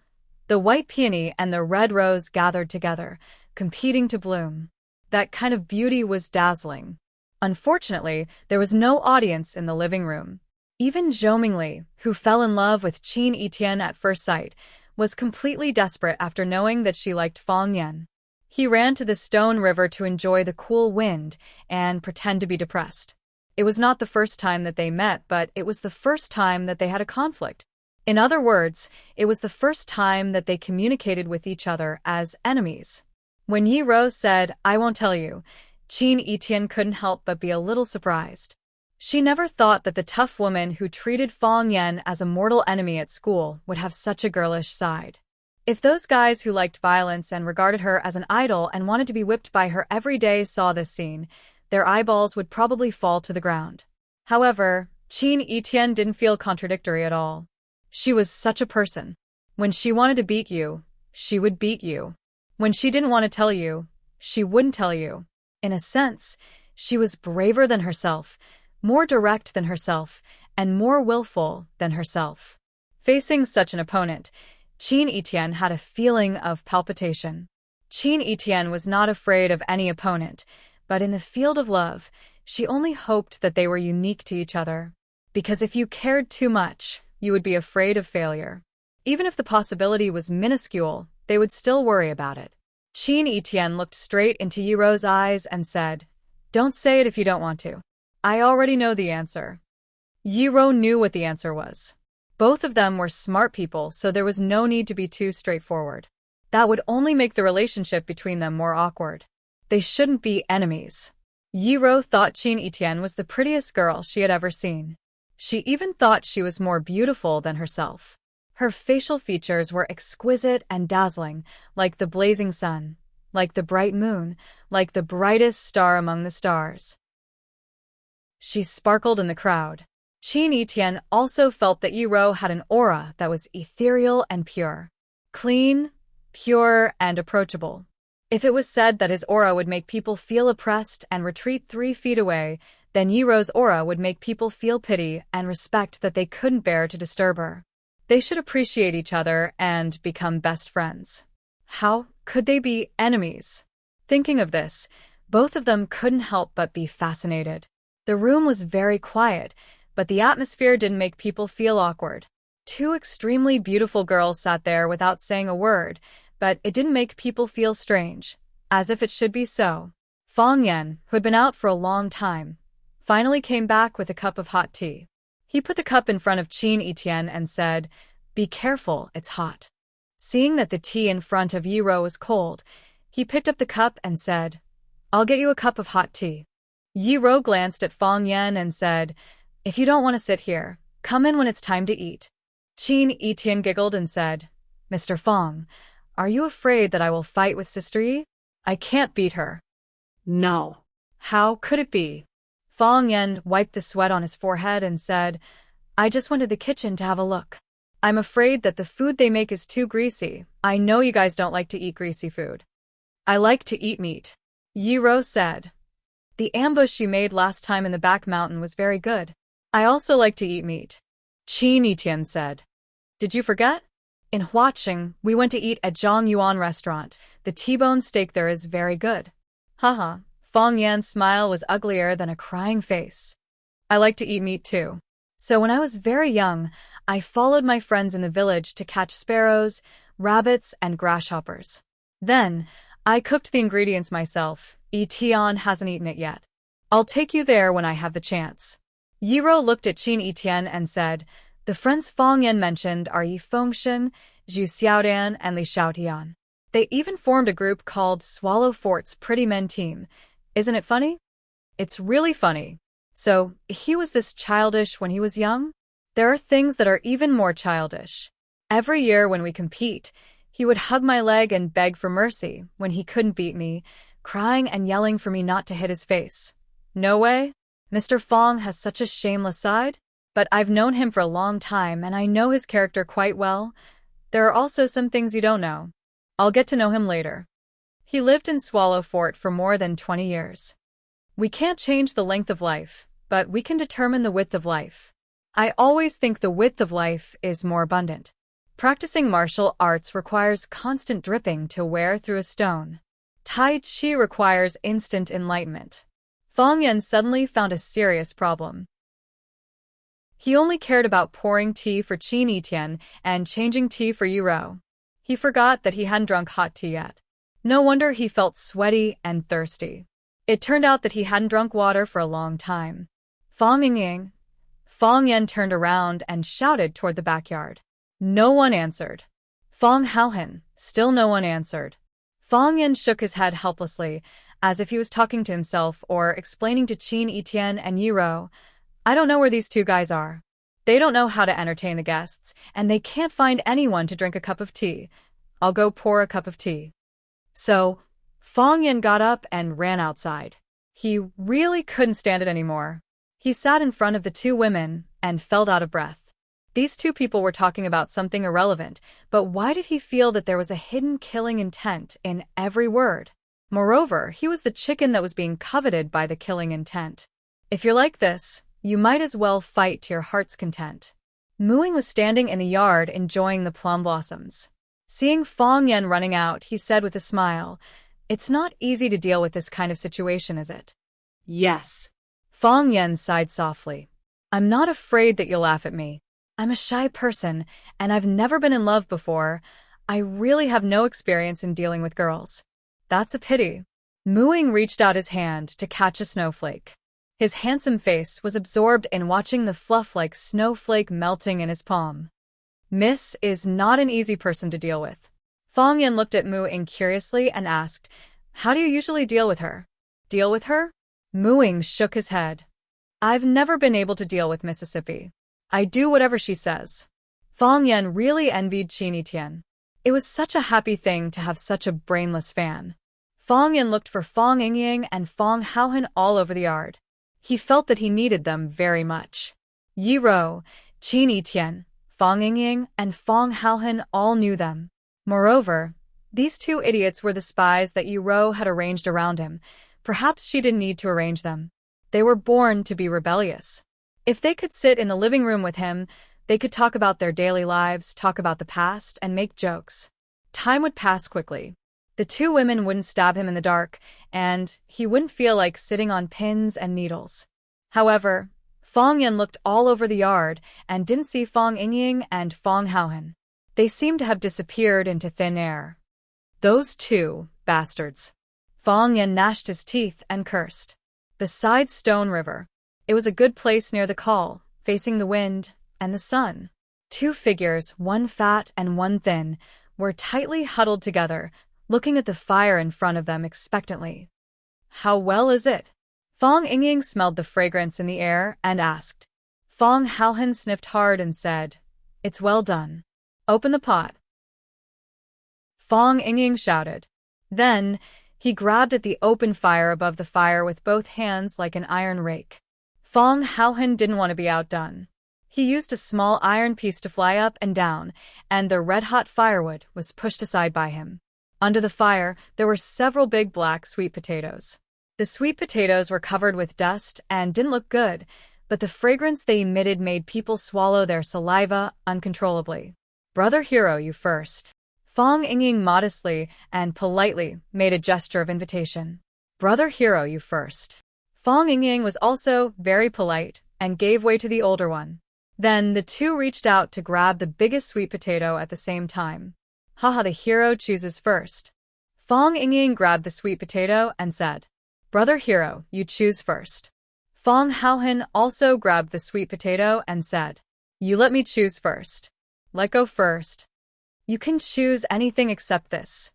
the white peony and the red rose gathered together, competing to bloom. That kind of beauty was dazzling. Unfortunately, there was no audience in the living room. Even Zhou Mingli, who fell in love with Qin Etienne at first sight, was completely desperate after knowing that she liked Fong Yen. He ran to the stone river to enjoy the cool wind and pretend to be depressed. It was not the first time that they met, but it was the first time that they had a conflict. In other words, it was the first time that they communicated with each other as enemies. When Yiro said, "I won't tell you," Qin Etienne couldn't help but be a little surprised. She never thought that the tough woman who treated Fong Yen as a mortal enemy at school would have such a girlish side. If those guys who liked violence and regarded her as an idol and wanted to be whipped by her every day saw this scene, their eyeballs would probably fall to the ground. However, Qin Etienne didn't feel contradictory at all. She was such a person. When she wanted to beat you, she would beat you. When she didn't want to tell you, she wouldn't tell you. In a sense, she was braver than herself, more direct than herself, and more willful than herself. Facing such an opponent, Qin Etienne had a feeling of palpitation. Qin Etienne was not afraid of any opponent, but in the field of love, she only hoped that they were unique to each other. Because if you cared too much, you would be afraid of failure. Even if the possibility was minuscule, they would still worry about it. Qin Etienne looked straight into Yiro's eyes and said, "Don't say it if you don't want to. I already know the answer." Yiro knew what the answer was. Both of them were smart people, so there was no need to be too straightforward. That would only make the relationship between them more awkward. They shouldn't be enemies. Yiro thought Qin Etienne was the prettiest girl she had ever seen. She even thought she was more beautiful than herself. Her facial features were exquisite and dazzling, like the blazing sun, like the bright moon, like the brightest star among the stars. She sparkled in the crowd. Qin Etienne also felt that Yiro had an aura that was ethereal and pure. Clean, pure, and approachable. If it was said that his aura would make people feel oppressed and retreat 3 feet away, then Yiro's aura would make people feel pity and respect that they couldn't bear to disturb her. They should appreciate each other and become best friends. How could they be enemies? Thinking of this, both of them couldn't help but be fascinated. The room was very quiet, but the atmosphere didn't make people feel awkward. 2 extremely beautiful girls sat there without saying a word, but it didn't make people feel strange, as if it should be so. Fong Yan, who had been out for a long time, finally came back with a cup of hot tea. He put the cup in front of Qin Etienne and said, "Be careful, it's hot." Seeing that the tea in front of Yiro was cold, he picked up the cup and said, "I'll get you a cup of hot tea." Yiro glanced at Fong Yan and said, "If you don't want to sit here, come in when it's time to eat." Qin Etienne giggled and said, "Mr. Fong, are you afraid that I will fight with Sister Yi? I can't beat her." No. How could it be? Fong Yan wiped the sweat on his forehead and said, "I just went to the kitchen to have a look. I'm afraid that the food they make is too greasy. I know you guys don't like to eat greasy food." "I like to eat meat," Yiro said. "The ambush you made last time in the back mountain was very good. I also like to eat meat," Qin Etienne said. "Did you forget? In Huaqing, we went to eat at Zhang Yuan restaurant. The T-bone steak there is very good." Haha, Fong Yan's smile was uglier than a crying face. "I like to eat meat too. So when I was very young, I followed my friends in the village to catch sparrows, rabbits, and grasshoppers. Then, I cooked the ingredients myself. Etienne hasn't eaten it yet. I'll take you there when I have the chance." Yiro looked at Qin Etienne and said, "The friends Fong Yan mentioned are Yi Fengshen, Zhu Xiaodan, and Li Xiaotian. They even formed a group called Swallow Fort's Pretty Men Team. Isn't it funny?" "It's really funny. So, he was this childish when he was young? There are things that are even more childish. Every year when we compete, he would hug my leg and beg for mercy when he couldn't beat me, crying and yelling for me not to hit his face. No way. Mr. Fong has such a shameless side. But I've known him for a long time and I know his character quite well. There are also some things you don't know. I'll get to know him later." He lived in Swallow Fort for more than 20 years. We can't change the length of life, but we can determine the width of life. I always think the width of life is more abundant. Practicing martial arts requires constant dripping to wear through a stone. Tai Chi requires instant enlightenment. Fong Yan suddenly found a serious problem. He only cared about pouring tea for Qin Etienne and changing tea for Yiro. He forgot that he hadn't drunk hot tea yet. No wonder he felt sweaty and thirsty. It turned out that he hadn't drunk water for a long time. "Fong Ying." Fong Yan turned around and shouted toward the backyard. No one answered. "Fong Haohan." Still no one answered. Fong Yan shook his head helplessly, as if he was talking to himself or explaining to Qin Etienne and Yiro, "I don't know where these 2 guys are. They don't know how to entertain the guests, and they can't find anyone to drink a cup of tea. I'll go pour a cup of tea." So, Fong Yan got up and ran outside. He really couldn't stand it anymore. He sat in front of the 2 women and felt out of breath. These 2 people were talking about something irrelevant, but why did he feel that there was a hidden killing intent in every word? Moreover, he was the chicken that was being coveted by the killing intent. If you're like this, you might as well fight to your heart's content. Muing was standing in the yard enjoying the plum blossoms. Seeing Fong Yan running out, he said with a smile, "It's not easy to deal with this kind of situation, is it?" Yes. Fong Yan sighed softly. "I'm not afraid that you'll laugh at me. I'm a shy person, and I've never been in love before. I really have no experience in dealing with girls." "That's a pity." Muing reached out his hand to catch a snowflake. His handsome face was absorbed in watching the fluff-like snowflake melting in his palm. "Miss is not an easy person to deal with." Fong Yan looked at Muing curiously and asked, "How do you usually deal with her?" "Deal with her?" Muing shook his head. "I've never been able to deal with Mississippi. I do whatever she says." Fong Yan really envied Qin Tian. It was such a happy thing to have such a brainless fan. Fong Yan looked for Fong Yingying and Fong Haohan all over the yard. He felt that he needed them very much. Yi Rou, Qin Tian, Fong Yingying, and Fong Haohan all knew them. Moreover, these two idiots were the spies that Yi Rou had arranged around him. Perhaps she didn't need to arrange them. They were born to be rebellious. If they could sit in the living room with him, they could talk about their daily lives, talk about the past, and make jokes. Time would pass quickly. The two women wouldn't stab him in the dark, and he wouldn't feel like sitting on pins and needles. However, Fong Yan looked all over the yard and didn't see Fong Yingying and Fong Haohan. They seemed to have disappeared into thin air. "Those two bastards." Fong Yan gnashed his teeth and cursed. Beside Stone River, it was a good place near the call, facing the wind and the sun. Two figures, one fat and one thin, were tightly huddled together, looking at the fire in front of them expectantly. "How well is it?" Fong Yingying smelled the fragrance in the air and asked. Fong Haohan sniffed hard and said, "It's well done. Open the pot." Fong Yingying shouted. Then, he grabbed at the open fire above the fire with both hands like an iron rake. Fong Haohan didn't want to be outdone. He used a small iron piece to fly up and down, and the red-hot firewood was pushed aside by him. Under the fire, there were several big black sweet potatoes. The sweet potatoes were covered with dust and didn't look good, but the fragrance they emitted made people swallow their saliva uncontrollably. "Brother Hero, you first." Fong Yingying modestly and politely made a gesture of invitation. "Brother Hero, you first." Fong Yingying was also very polite and gave way to the older one. Then the two reached out to grab the biggest sweet potato at the same time. "Haha, the hero chooses first." Fong Yingying grabbed the sweet potato and said, "Brother Hero, you choose first." Fong Haohan also grabbed the sweet potato and said, "You let me choose first." "Let go first." "You can choose anything except this."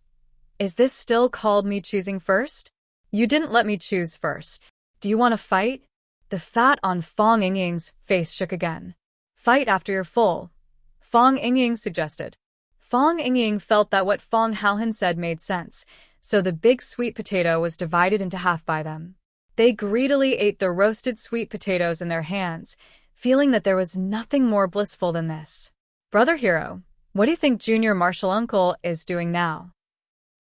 "Is this still called me choosing first?" "You didn't let me choose first. Do you want to fight?" The fat on Fong Yingying's face shook again. "Fight after you're full," Fong Yingying suggested. Fong Yingying felt that what Fong Haohan said made sense, so the big sweet potato was divided into half by them. They greedily ate the roasted sweet potatoes in their hands, feeling that there was nothing more blissful than this. "Brother Hero, what do you think Junior Martial Uncle is doing now?"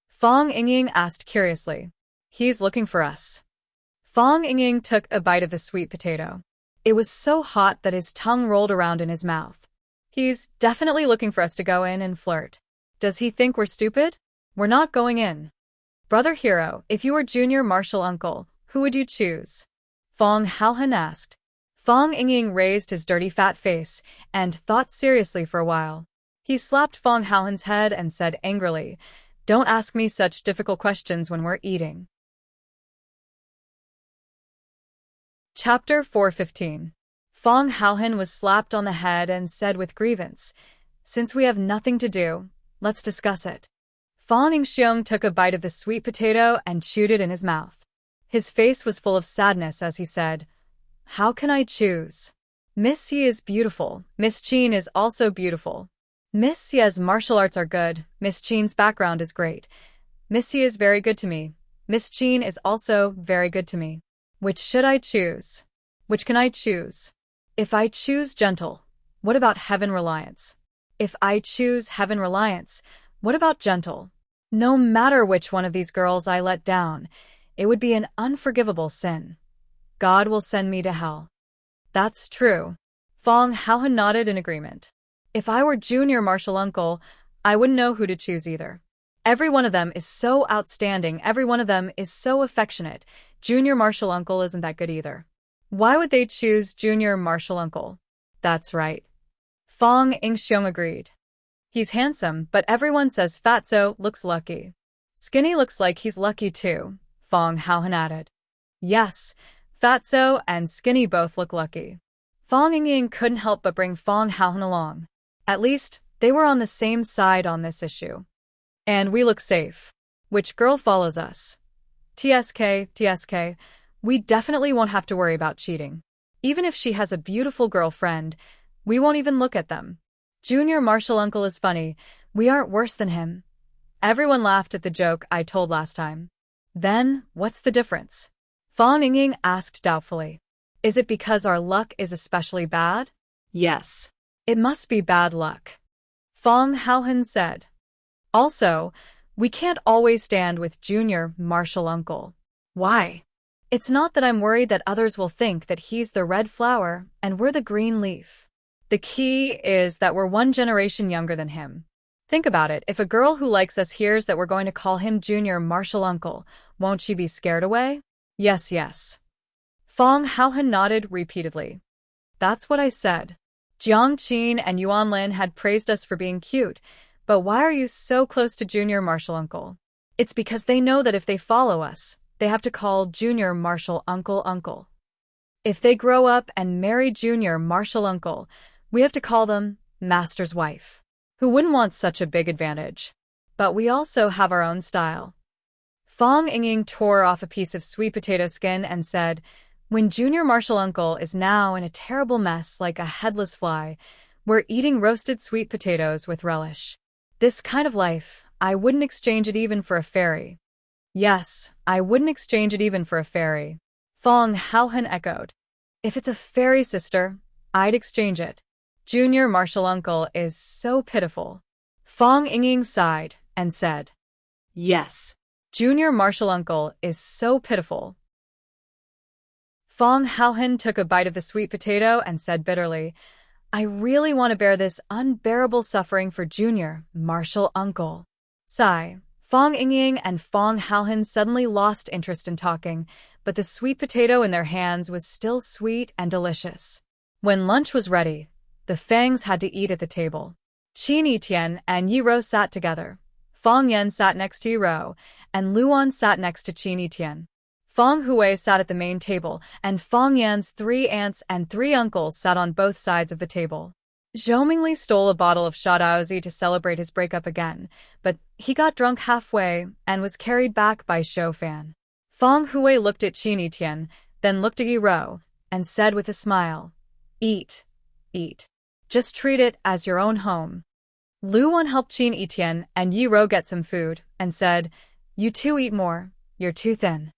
Fong Yingying asked curiously. "He's looking for us." Fong Yingying took a bite of the sweet potato. It was so hot that his tongue rolled around in his mouth. "He's definitely looking for us to go in and flirt. Does he think we're stupid? We're not going in." "Brother Hero, if you were Junior Martial Uncle, who would you choose?" Fong Haohan asked. Fong Yingying raised his dirty fat face and thought seriously for a while. He slapped Fong Haohan's head and said angrily, "Don't ask me such difficult questions when we're eating." Chapter 415. Fong Haohan was slapped on the head and said with grievance, "Since we have nothing to do, let's discuss it." Fong Yingxiong took a bite of the sweet potato and chewed it in his mouth. His face was full of sadness as he said, "How can I choose? Miss Yi is beautiful, Miss Qin is also beautiful. Miss Yi's martial arts are good, Miss Qin's background is great. Miss Yi is very good to me, Miss Qin is also very good to me. Which should I choose? Which can I choose? If I choose gentle, what about heaven reliance? If I choose heaven reliance, what about gentle? No matter which one of these girls I let down, it would be an unforgivable sin. God will send me to hell." "That's true." Fong Haohan nodded in agreement. If I were junior martial uncle, I wouldn't know who to choose either. Every one of them is so outstanding, every one of them is so affectionate. Junior martial uncle isn't that good either. Why would they choose junior martial uncle? That's right. Fong Ingxiong agreed. He's handsome, but everyone says Fatso looks lucky. Skinny looks like he's lucky too, Fong Haohan added. Yes, Fatso and Skinny both look lucky. Fong Yingying couldn't help but bring Fong Haohan along. At least, they were on the same side on this issue. And we look safe. Which girl follows us? TSK, we definitely won't have to worry about cheating. Even if she has a beautiful girlfriend, we won't even look at them. Junior martial uncle is funny. We aren't worse than him. Everyone laughed at the joke I told last time. Then, what's the difference? Fong Yingying asked doubtfully. Is it because our luck is especially bad? Yes. It must be bad luck. Fong Haohan said. Also, we can't always stand with junior martial uncle. Why? It's not that I'm worried that others will think that he's the red flower and we're the green leaf. The key is that we're one generation younger than him. Think about it, if a girl who likes us hears that we're going to call him junior martial uncle, won't she be scared away? Yes. Fong Haohan nodded repeatedly. That's what I said. Jiang Qin and Yuan Lin had praised us for being cute, but why are you so close to junior martial uncle? It's because they know that if they follow us, they have to call junior martial uncle. If they grow up and marry junior martial uncle, we have to call them master's wife. Who wouldn't want such a big advantage? But we also have our own style. Fong Yingying tore off a piece of sweet potato skin and said, when junior martial uncle is now in a terrible mess like a headless fly, we're eating roasted sweet potatoes with relish. This kind of life, I wouldn't exchange it even for a fairy. Yes, I wouldn't exchange it even for a fairy. Fong Haohan echoed. If it's a fairy sister, I'd exchange it. Junior martial uncle is so pitiful. Fong Yingying sighed and said, Yes. Junior martial uncle is so pitiful. Fong Haohan took a bite of the sweet potato and said bitterly, I really want to bear this unbearable suffering for junior martial uncle. Sigh. Fong Yingying and Fong Haohan suddenly lost interest in talking, but the sweet potato in their hands was still sweet and delicious. When lunch was ready, the Fangs had to eat at the table. Qin Yitian and Yi Rou sat together. Fong Yan sat next to Yi Rou, and Luan sat next to Qin Yitian. Fong Hui sat at the main table, and Fong Yan's 3 aunts and 3 uncles sat on both sides of the table. Zhou Mingli stole a bottle of Shadaozi to celebrate his breakup again, but he got drunk halfway and was carried back by Shou Fan. Fong Hui looked at Qin Yitian, then looked at Yi Rou, and said with a smile, Eat. Just treat it as your own home. Luan helped Qin Yitian and Yi Rou get some food, and said, You two eat more, you're too thin.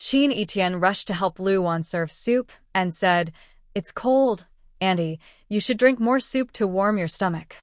Qin Yitian rushed to help Luan serve soup, and said, It's cold, Andy, you should drink more soup to warm your stomach.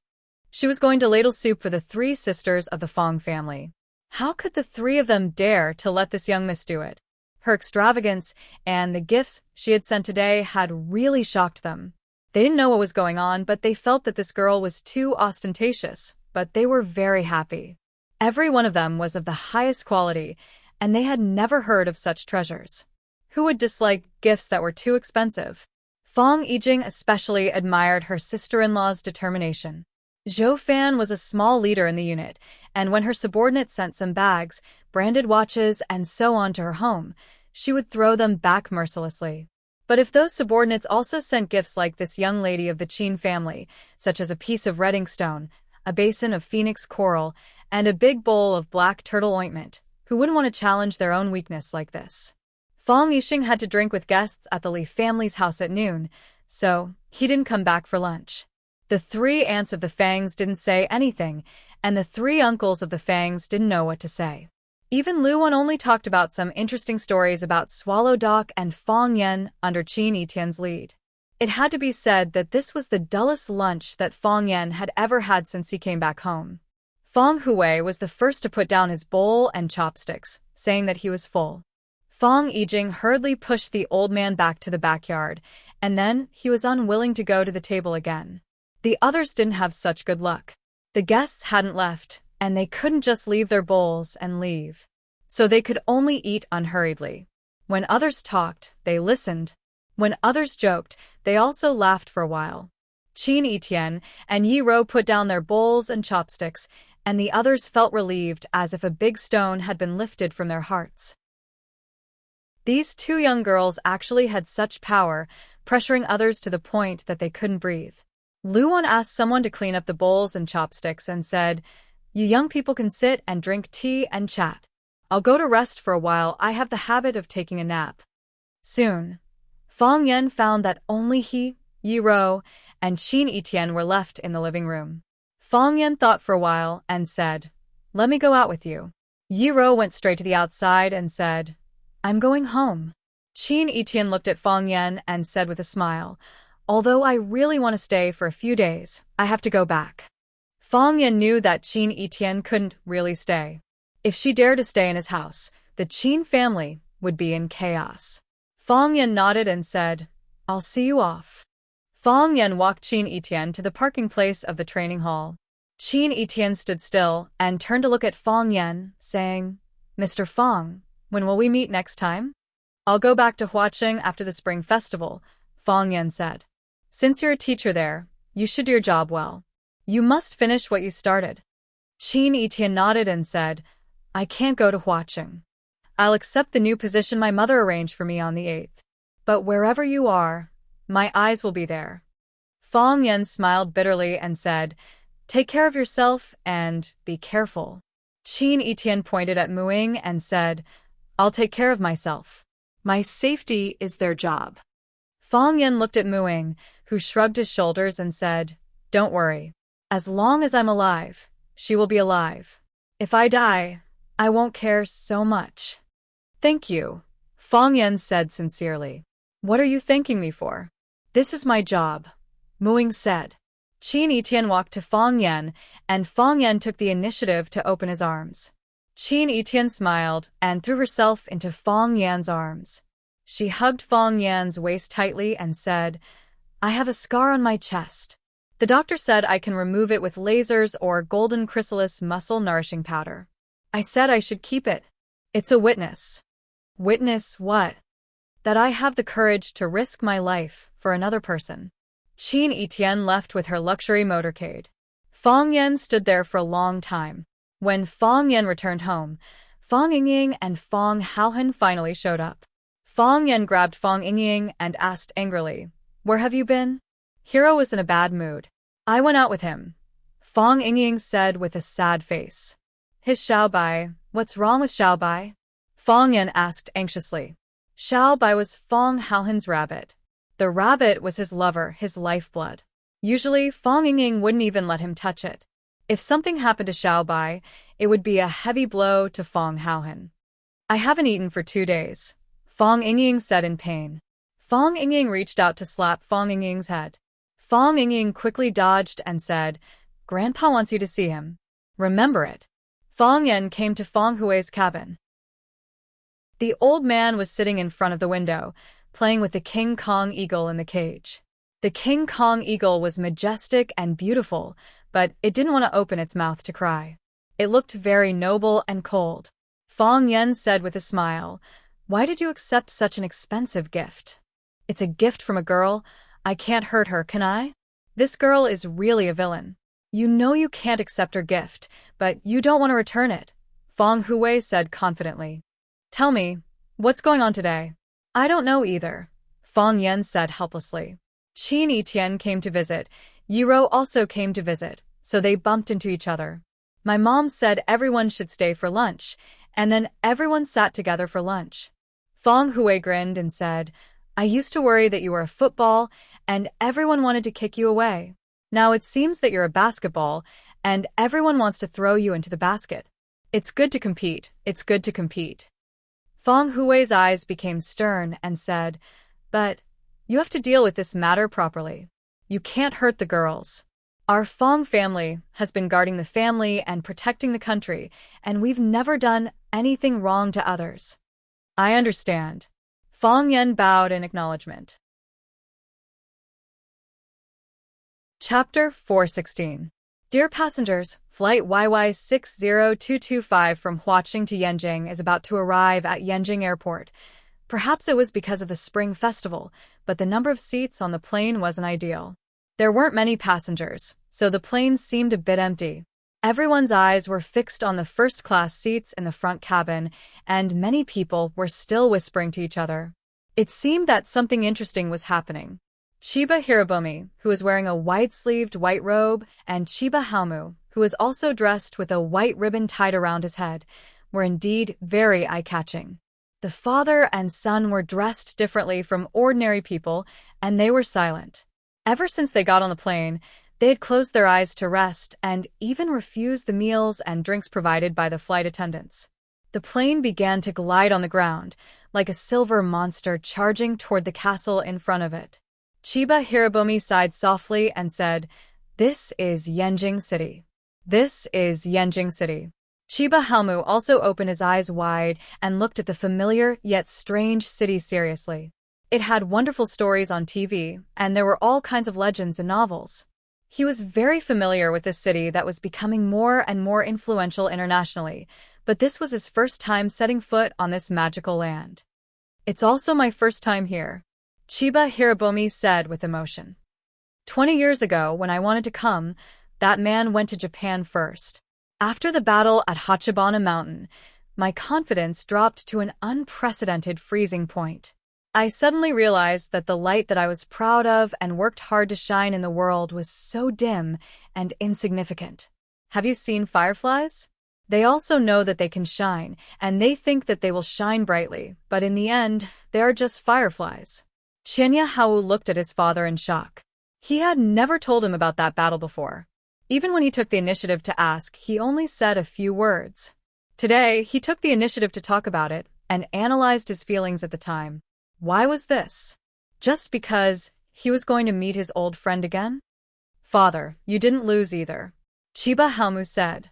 She was going to ladle soup for the 3 sisters of the Fong family. How could the 3 of them dare to let this young miss do it? Her extravagance and the gifts she had sent today had really shocked them. They didn't know what was going on, but they felt that this girl was too ostentatious, but they were very happy. Every one of them was of the highest quality, and they had never heard of such treasures. Who would dislike gifts that were too expensive? Fong Yijing especially admired her sister-in-law's determination. Zhou Fan was a small leader in the unit, and when her subordinates sent some bags, branded watches, and so on to her home, she would throw them back mercilessly. But if those subordinates also sent gifts like this young lady of the Qin family, such as a piece of red inkstone, a basin of phoenix coral, and a big bowl of black turtle ointment, who wouldn't want to challenge their own weakness like this? Fong Yixing had to drink with guests at the Li family's house at noon, so he didn't come back for lunch. The 3 aunts of the Fangs didn't say anything, and the 3 uncles of the Fangs didn't know what to say. Even Luan only talked about some interesting stories about Swallow Dock and Fong Yan under Qin Yitian's lead. It had to be said that this was the dullest lunch that Fong Yan had ever had since he came back home. Fong Hui was the first to put down his bowl and chopsticks, saying that he was full. Fong Yijing hurriedly pushed the old man back to the backyard, and then he was unwilling to go to the table again. The others didn't have such good luck. The guests hadn't left, and they couldn't just leave their bowls and leave. So they could only eat unhurriedly. When others talked, they listened. When others joked, they also laughed for a while. Qin Etienne and Yi Ro put down their bowls and chopsticks, and the others felt relieved as if a big stone had been lifted from their hearts. These two young girls actually had such power, pressuring others to the point that they couldn't breathe. Luan asked someone to clean up the bowls and chopsticks and said, "You young people can sit and drink tea and chat. I'll go to rest for a while. I have the habit of taking a nap." Soon, Fong Yen found that only he, Yi Ro, and Qin Etienne were left in the living room. Fong Yen thought for a while and said, "Let me go out with you." Yi Ro went straight to the outside and said, "I'm going home." Qin Etienne looked at Fong Yen and said with a smile, "Although I really want to stay for a few days, I have to go back." Fong Yen knew that Qin Etienne couldn't really stay. If she dared to stay in his house, the Qin family would be in chaos. Fong Yen nodded and said, "I'll see you off." Fong Yen walked Qin Etienne to the parking place of the training hall. Qin Etienne stood still and turned to look at Fong Yen, saying, "Mr. Fong, when will we meet next time?" "I'll go back to Huaqing after the Spring Festival," Fong Yen said. "Since you're a teacher there, you should do your job well. You must finish what you started." Qin Etienne nodded and said, "I can't go to Huaqing. I'll accept the new position my mother arranged for me on the 8th. But wherever you are, my eyes will be there." Fong Yen smiled bitterly and said, "Take care of yourself and be careful." Qin Etienne pointed at Muing and said, "I'll take care of myself. My safety is their job." Fong Yen looked at Muing, who shrugged his shoulders and said, "Don't worry. As long as I'm alive, she will be alive. If I die, I won't care so much." "Thank you," Fong Yen said sincerely. "What are you thanking me for?" "This is my job," Muing said. Qin Etienne walked to Fong Yen, and Fong Yen took the initiative to open his arms. Qin Etienne smiled and threw herself into Fong Yan's arms. She hugged Fong Yan's waist tightly and said, "I have a scar on my chest. The doctor said I can remove it with lasers or golden chrysalis muscle nourishing powder. I said I should keep it. It's a witness." "Witness what?" "That I have the courage to risk my life for another person." Qin Etienne left with her luxury motorcade. Fong Yen stood there for a long time. When Fong Yen returned home, Fong Yingying and Fong Haohan finally showed up. Fong Yen grabbed Fong Yingying and asked angrily, "Where have you been?" Hero was in a bad mood. "I went out with him," Fong Yingying said with a sad face. "His Xiaobai, what's wrong with Xiaobai?" Fong Yen asked anxiously. Xiaobai was Fong Haohan's rabbit. The rabbit was his lover, his lifeblood. Usually, Fong Yingying wouldn't even let him touch it. If something happened to Xiaobai, it would be a heavy blow to Fong Haohan. "I haven't eaten for 2 days," Fong Yingying said in pain. Fong Yingying reached out to slap Fong Yingying's head. Fong Yingying quickly dodged and said, "Grandpa wants you to see him. Remember it." Fong Yen came to Fong Hui's cabin. The old man was sitting in front of the window, playing with the King Kong eagle in the cage. The King Kong eagle was majestic and beautiful, but it didn't want to open its mouth to cry. It looked very noble and cold. Fong Yen said with a smile, "Why did you accept such an expensive gift?" "It's a gift from a girl. I can't hurt her, can I? This girl is really a villain. You know you can't accept her gift, but you don't want to return it," Fong Hui said confidently. "Tell me, what's going on today?" "I don't know either," Fong Yen said helplessly. Qin Etienne came to visit. Yi Ro also came to visit, so they bumped into each other. "My mom said everyone should stay for lunch, and then everyone sat together for lunch." Fong Hui grinned and said, "I used to worry that you were a football, and everyone wanted to kick you away. Now it seems that you're a basketball, and everyone wants to throw you into the basket. It's good to compete, it's good to compete." Fong Hui's eyes became stern and said, "But you have to deal with this matter properly. You can't hurt the girls. Our Fong family has been guarding the family and protecting the country, and we've never done anything wrong to others." I understand. Fang Yan bowed in acknowledgement. Chapter 416. Dear passengers, Flight YY60225 from Huaqing to Yanjing is about to arrive at Yanjing Airport. Perhaps it was because of the Spring Festival, but the number of seats on the plane wasn't ideal. There weren't many passengers, so the plane seemed a bit empty. Everyone's eyes were fixed on the first-class seats in the front cabin, and many people were still whispering to each other. It seemed that something interesting was happening. Chiba Hirabomi, who was wearing a white-sleeved white robe, and Chiba Halmu, who was also dressed with a white ribbon tied around his head, were indeed very eye-catching. The father and son were dressed differently from ordinary people, and they were silent. Ever since they got on the plane, they had closed their eyes to rest and even refused the meals and drinks provided by the flight attendants. The plane began to glide on the ground, like a silver monster charging toward the castle in front of it. Chiba Hirabomi sighed softly and said, "This is Yanjing City. This is Yanjing City." Chiba Halmu also opened his eyes wide and looked at the familiar yet strange city seriously. It had wonderful stories on TV, and there were all kinds of legends and novels. He was very familiar with this city that was becoming more and more influential internationally, but this was his first time setting foot on this magical land. "It's also my first time here," Chiba Hirabomi said with emotion. 20 years ago, when I wanted to come, that man went to Japan first. After the battle at Hachibana Mountain, my confidence dropped to an unprecedented freezing point. I suddenly realized that the light that I was proud of and worked hard to shine in the world was so dim and insignificant. Have you seen fireflies? They also know that they can shine, and they think that they will shine brightly, but in the end, they are just fireflies. Chinya Hao looked at his father in shock. He had never told him about that battle before. Even when he took the initiative to ask, he only said a few words. Today, he took the initiative to talk about it and analyzed his feelings at the time. Why was this? Just because he was going to meet his old friend again? "Father, you didn't lose either," Chiba Halmu said.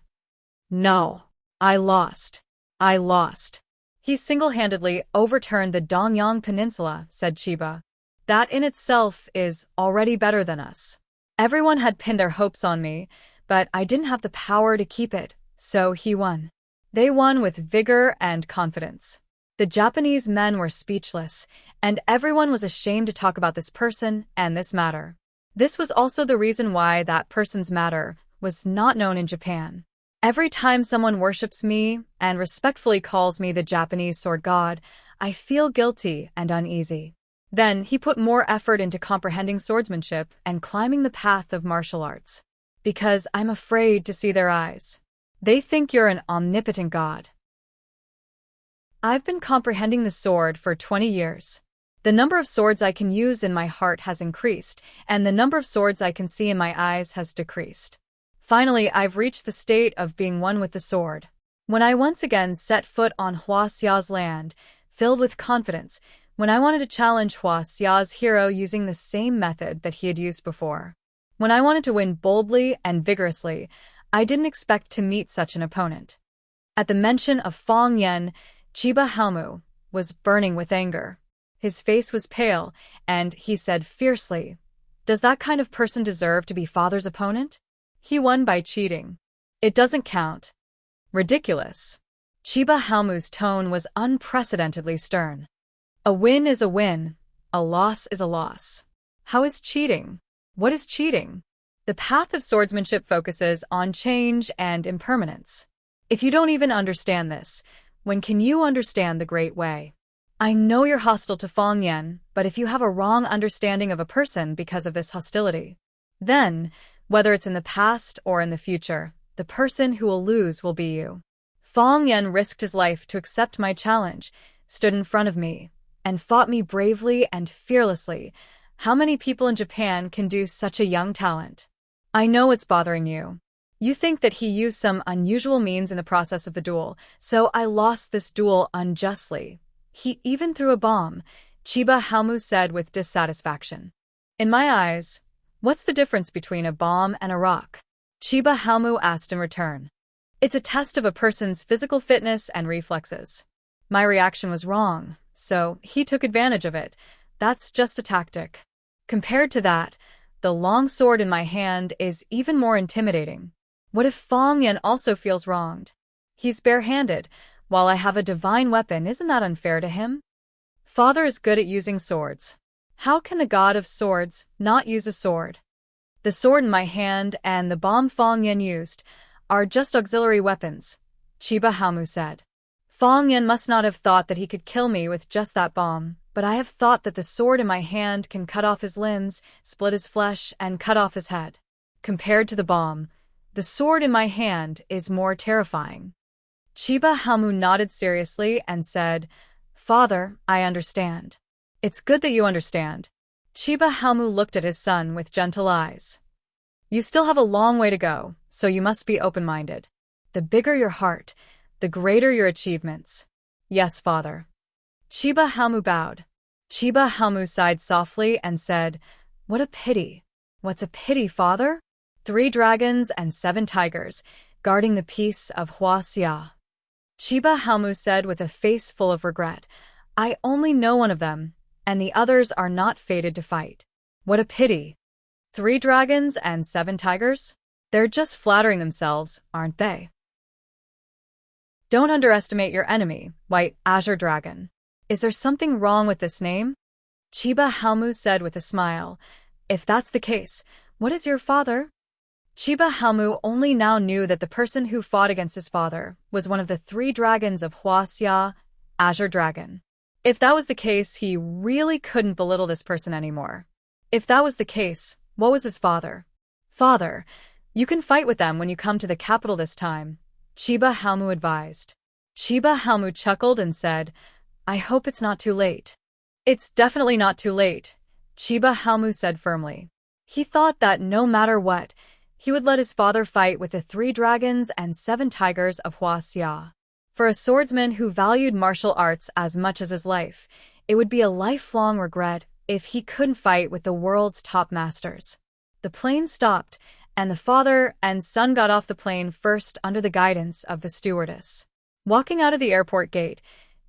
"No, I lost. I lost. He single-handedly overturned the Dongyang Peninsula," said Chiba. "That in itself is already better than us. Everyone had pinned their hopes on me, but I didn't have the power to keep it, so he won." They won with vigor and confidence. The Japanese men were speechless, and everyone was ashamed to talk about this person and this matter. This was also the reason why that person's matter was not known in Japan. Every time someone worships me and respectfully calls me the Japanese sword god, I feel guilty and uneasy. Then he put more effort into comprehending swordsmanship and climbing the path of martial arts. Because I'm afraid to see their eyes. They think you're an omnipotent god. I've been comprehending the sword for 20 years. The number of swords I can use in my heart has increased, and the number of swords I can see in my eyes has decreased. Finally, I've reached the state of being one with the sword. When I once again set foot on Hua Xia's land, filled with confidence, when I wanted to challenge Hua Xia's hero using the same method that he had used before. When I wanted to win boldly and vigorously, I didn't expect to meet such an opponent. At the mention of Fang Yan, Chiba Halmu was burning with anger. His face was pale, and he said fiercely, "Does that kind of person deserve to be father's opponent? He won by cheating. It doesn't count." Ridiculous. Chiba Halmu's tone was unprecedentedly stern. A win is a win. A loss is a loss. How is cheating? What is cheating? The path of swordsmanship focuses on change and impermanence. If you don't even understand this, when can you understand the Great Way? I know you're hostile to Fang Yan, but if you have a wrong understanding of a person because of this hostility, then, whether it's in the past or in the future, the person who will lose will be you. Fang Yan risked his life to accept my challenge, stood in front of me, and fought me bravely and fearlessly. How many people in Japan can do such a young talent? I know it's bothering you. You think that he used some unusual means in the process of the duel, so I lost this duel unjustly. He even threw a bomb, Chiba Halmu said with dissatisfaction. In my eyes, what's the difference between a bomb and a rock? Chiba Halmu asked in return. It's a test of a person's physical fitness and reflexes. My reaction was wrong, so he took advantage of it. That's just a tactic. Compared to that, the long sword in my hand is even more intimidating. What if Fong Yan also feels wronged? He's barehanded, while I have a divine weapon. Isn't that unfair to him? Father is good at using swords. How can the god of swords not use a sword? The sword in my hand and the bomb Fong Yan used are just auxiliary weapons, Chiba Hamu said. Fong Yan must not have thought that he could kill me with just that bomb, but I have thought that the sword in my hand can cut off his limbs, split his flesh, and cut off his head. Compared to the bomb, the sword in my hand is more terrifying. Chiba Hamu nodded seriously and said, Father, I understand. It's good that you understand. Chiba Hamu looked at his son with gentle eyes. You still have a long way to go, so you must be open-minded. The bigger your heart, the greater your achievements. Yes, father. Chiba Hamu bowed. Chiba Hamu sighed softly and said, What a pity. What's a pity, father? 3 dragons and 7 tigers, guarding the peace of Huaxia. Chiba Hamu said with a face full of regret, I only know one of them, and the others are not fated to fight. What a pity. 3 dragons and 7 tigers? They're just flattering themselves, aren't they? Don't underestimate your enemy, White Azure Dragon. Is there something wrong with this name? Chiba Hamu said with a smile. If that's the case, what is your father? Chiba Hamu only now knew that the person who fought against his father was one of the 3 dragons of Huaxia, Azure Dragon. If that was the case, he really couldn't belittle this person anymore. If that was the case, what was his father? Father, you can fight with them when you come to the capital this time, Chiba Hamu advised. Chiba Hamu chuckled and said, I hope it's not too late. It's definitely not too late, Chiba Hamu said firmly. He thought that no matter what, he would let his father fight with the 3 dragons and 7 tigers of Huaxia. For a swordsman who valued martial arts as much as his life, it would be a lifelong regret if he couldn't fight with the world's top masters. The plane stopped, and the father and son got off the plane first under the guidance of the stewardess. Walking out of the airport gate,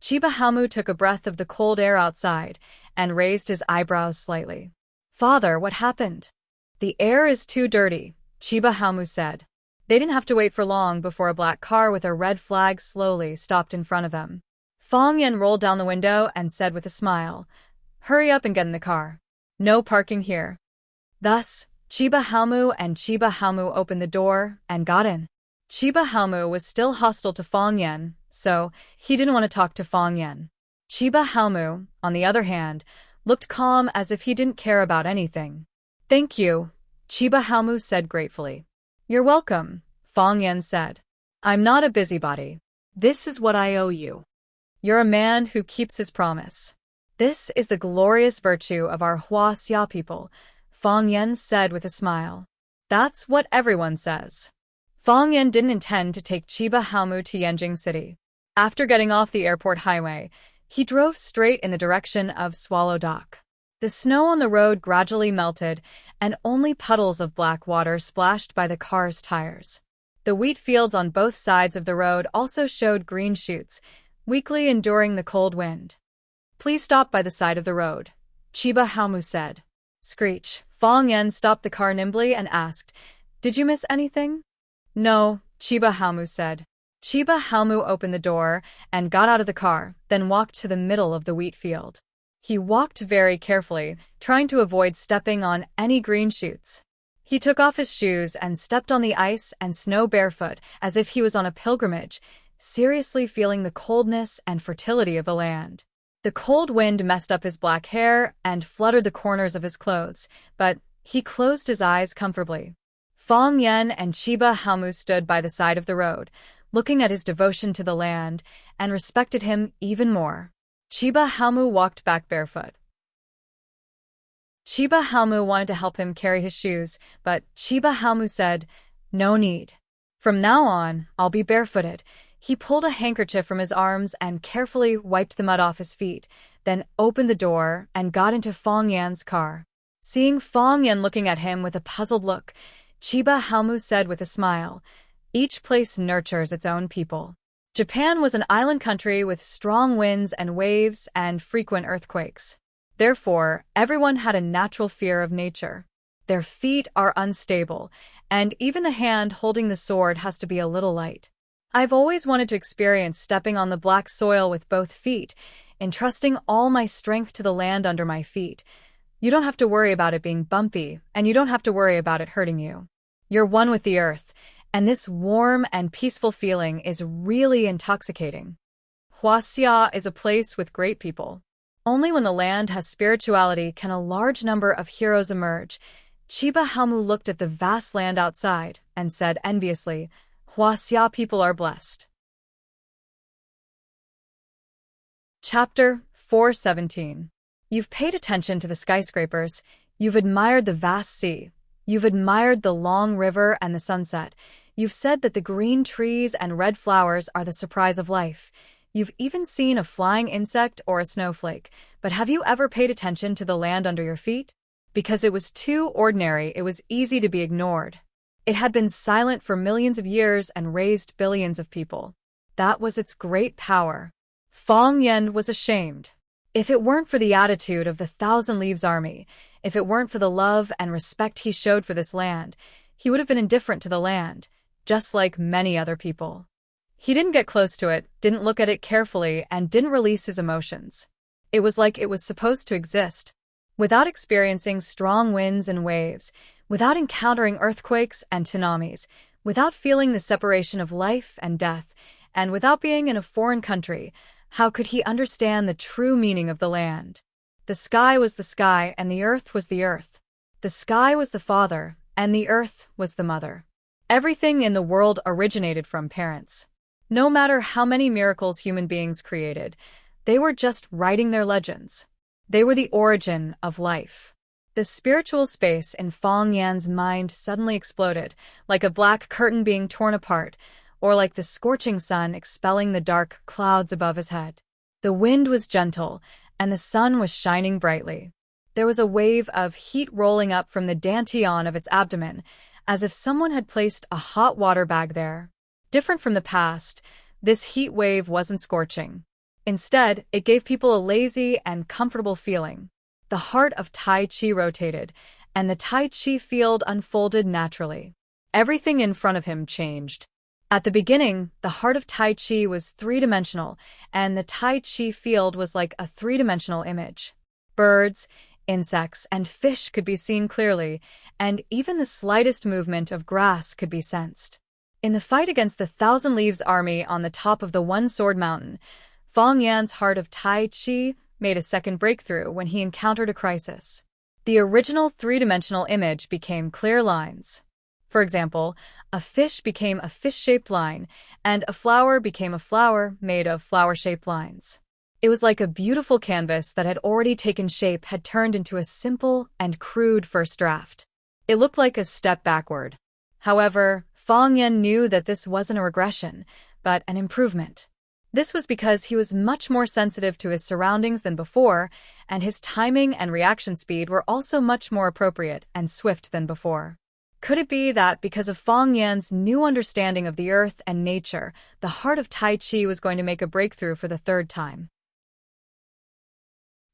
Chiba Hamu took a breath of the cold air outside and raised his eyebrows slightly. Father, what happened? The air is too dirty, Chiba Hamu said. They didn't have to wait for long before a black car with a red flag slowly stopped in front of them. Fong Yan rolled down the window and said with a smile, Hurry up and get in the car. No parking here. Thus, Chiba Hamu and Chiba Hamu opened the door and got in. Chiba Hamu was still hostile to Fong Yan, so he didn't want to talk to Fong Yan. Chiba Hamu, on the other hand, looked calm as if he didn't care about anything. Thank you, Chiba Hamu said gratefully. You're welcome, Fong Yan said. I'm not a busybody. This is what I owe you. You're a man who keeps his promise. This is the glorious virtue of our Huaxia people, Fong Yan said with a smile. That's what everyone says. Fong Yan didn't intend to take Chiba Hamu to Yanjing City. After getting off the airport highway, he drove straight in the direction of Swallow Dock. The snow on the road gradually melted, and only puddles of black water splashed by the car's tires. The wheat fields on both sides of the road also showed green shoots, weakly enduring the cold wind. Please stop by the side of the road, Chiba Hamu said. Screech. Fong Yan stopped the car nimbly and asked, Did you miss anything? No, Chiba Hamu said. Chiba Hamu opened the door and got out of the car, then walked to the middle of the wheat field. He walked very carefully, trying to avoid stepping on any green shoots. He took off his shoes and stepped on the ice and snow barefoot as if he was on a pilgrimage, seriously feeling the coldness and fertility of the land. The cold wind messed up his black hair and fluttered the corners of his clothes, but he closed his eyes comfortably. Fong Yan and Chiba Hamu stood by the side of the road, looking at his devotion to the land, and respected him even more. Chiba Hamu walked back barefoot. Chiba Hamu wanted to help him carry his shoes, but Chiba Hamu said, No need. From now on, I'll be barefooted. He pulled a handkerchief from his arms and carefully wiped the mud off his feet, then opened the door and got into Fong Yan's car. Seeing Fong Yan looking at him with a puzzled look, Chiba Hamu said with a smile, Each place nurtures its own people. Japan was an island country with strong winds and waves and frequent earthquakes. Therefore, everyone had a natural fear of nature. Their feet are unstable, and even the hand holding the sword has to be a little light. I've always wanted to experience stepping on the black soil with both feet, entrusting all my strength to the land under my feet. You don't have to worry about it being bumpy, and you don't have to worry about it hurting you. You're one with the earth, and this warm and peaceful feeling is really intoxicating. Huaxia is a place with great people. Only when the land has spirituality can a large number of heroes emerge. Chiba Haomu looked at the vast land outside and said enviously, Huaxia people are blessed. Chapter 417. You've paid attention to the skyscrapers, you've admired the vast sea, you've admired the long river and the sunset, you've said that the green trees and red flowers are the surprise of life, you've even seen a flying insect or a snowflake, but have you ever paid attention to the land under your feet? Because it was too ordinary, it was easy to be ignored. It had been silent for millions of years and raised billions of people. That was its great power. Fang Yen was ashamed. If it weren't for the attitude of the Thousand Leaves Army, if it weren't for the love and respect he showed for this land, he would have been indifferent to the land, just like many other people. He didn't get close to it, didn't look at it carefully, and didn't release his emotions. It was like it was supposed to exist. Without experiencing strong winds and waves, without encountering earthquakes and tsunamis, without feeling the separation of life and death, and without being in a foreign country, how could he understand the true meaning of the land? The sky was the sky and the earth was the earth. The sky was the father and the earth was the mother. Everything in the world originated from parents. No matter how many miracles human beings created, they were just writing their legends. They were the origin of life. The spiritual space in Fang Yan's mind suddenly exploded, like a black curtain being torn apart, or like the scorching sun expelling the dark clouds above his head. The wind was gentle, and the sun was shining brightly. There was a wave of heat rolling up from the dantian of its abdomen, as if someone had placed a hot water bag there. Different from the past, this heat wave wasn't scorching. Instead, it gave people a lazy and comfortable feeling. The heart of Tai Chi rotated, and the Tai Chi field unfolded naturally. Everything in front of him changed. At the beginning, the heart of Tai Chi was three-dimensional, and the Tai Chi field was like a three-dimensional image. Birds, insects, and fish could be seen clearly, and even the slightest movement of grass could be sensed. In the fight against the Thousand Leaves Army on the top of the One Sword Mountain, Fang Yan's heart of Tai Chi made a second breakthrough when he encountered a crisis. The original three-dimensional image became clear lines. For example, a fish became a fish-shaped line, and a flower became a flower made of flower-shaped lines. It was like a beautiful canvas that had already taken shape had turned into a simple and crude first draft. It looked like a step backward. However, Fang Yan knew that this wasn't a regression, but an improvement. This was because he was much more sensitive to his surroundings than before, and his timing and reaction speed were also much more appropriate and swift than before. Could it be that because of Fang Yan's new understanding of the earth and nature, the heart of Tai Chi was going to make a breakthrough for the third time?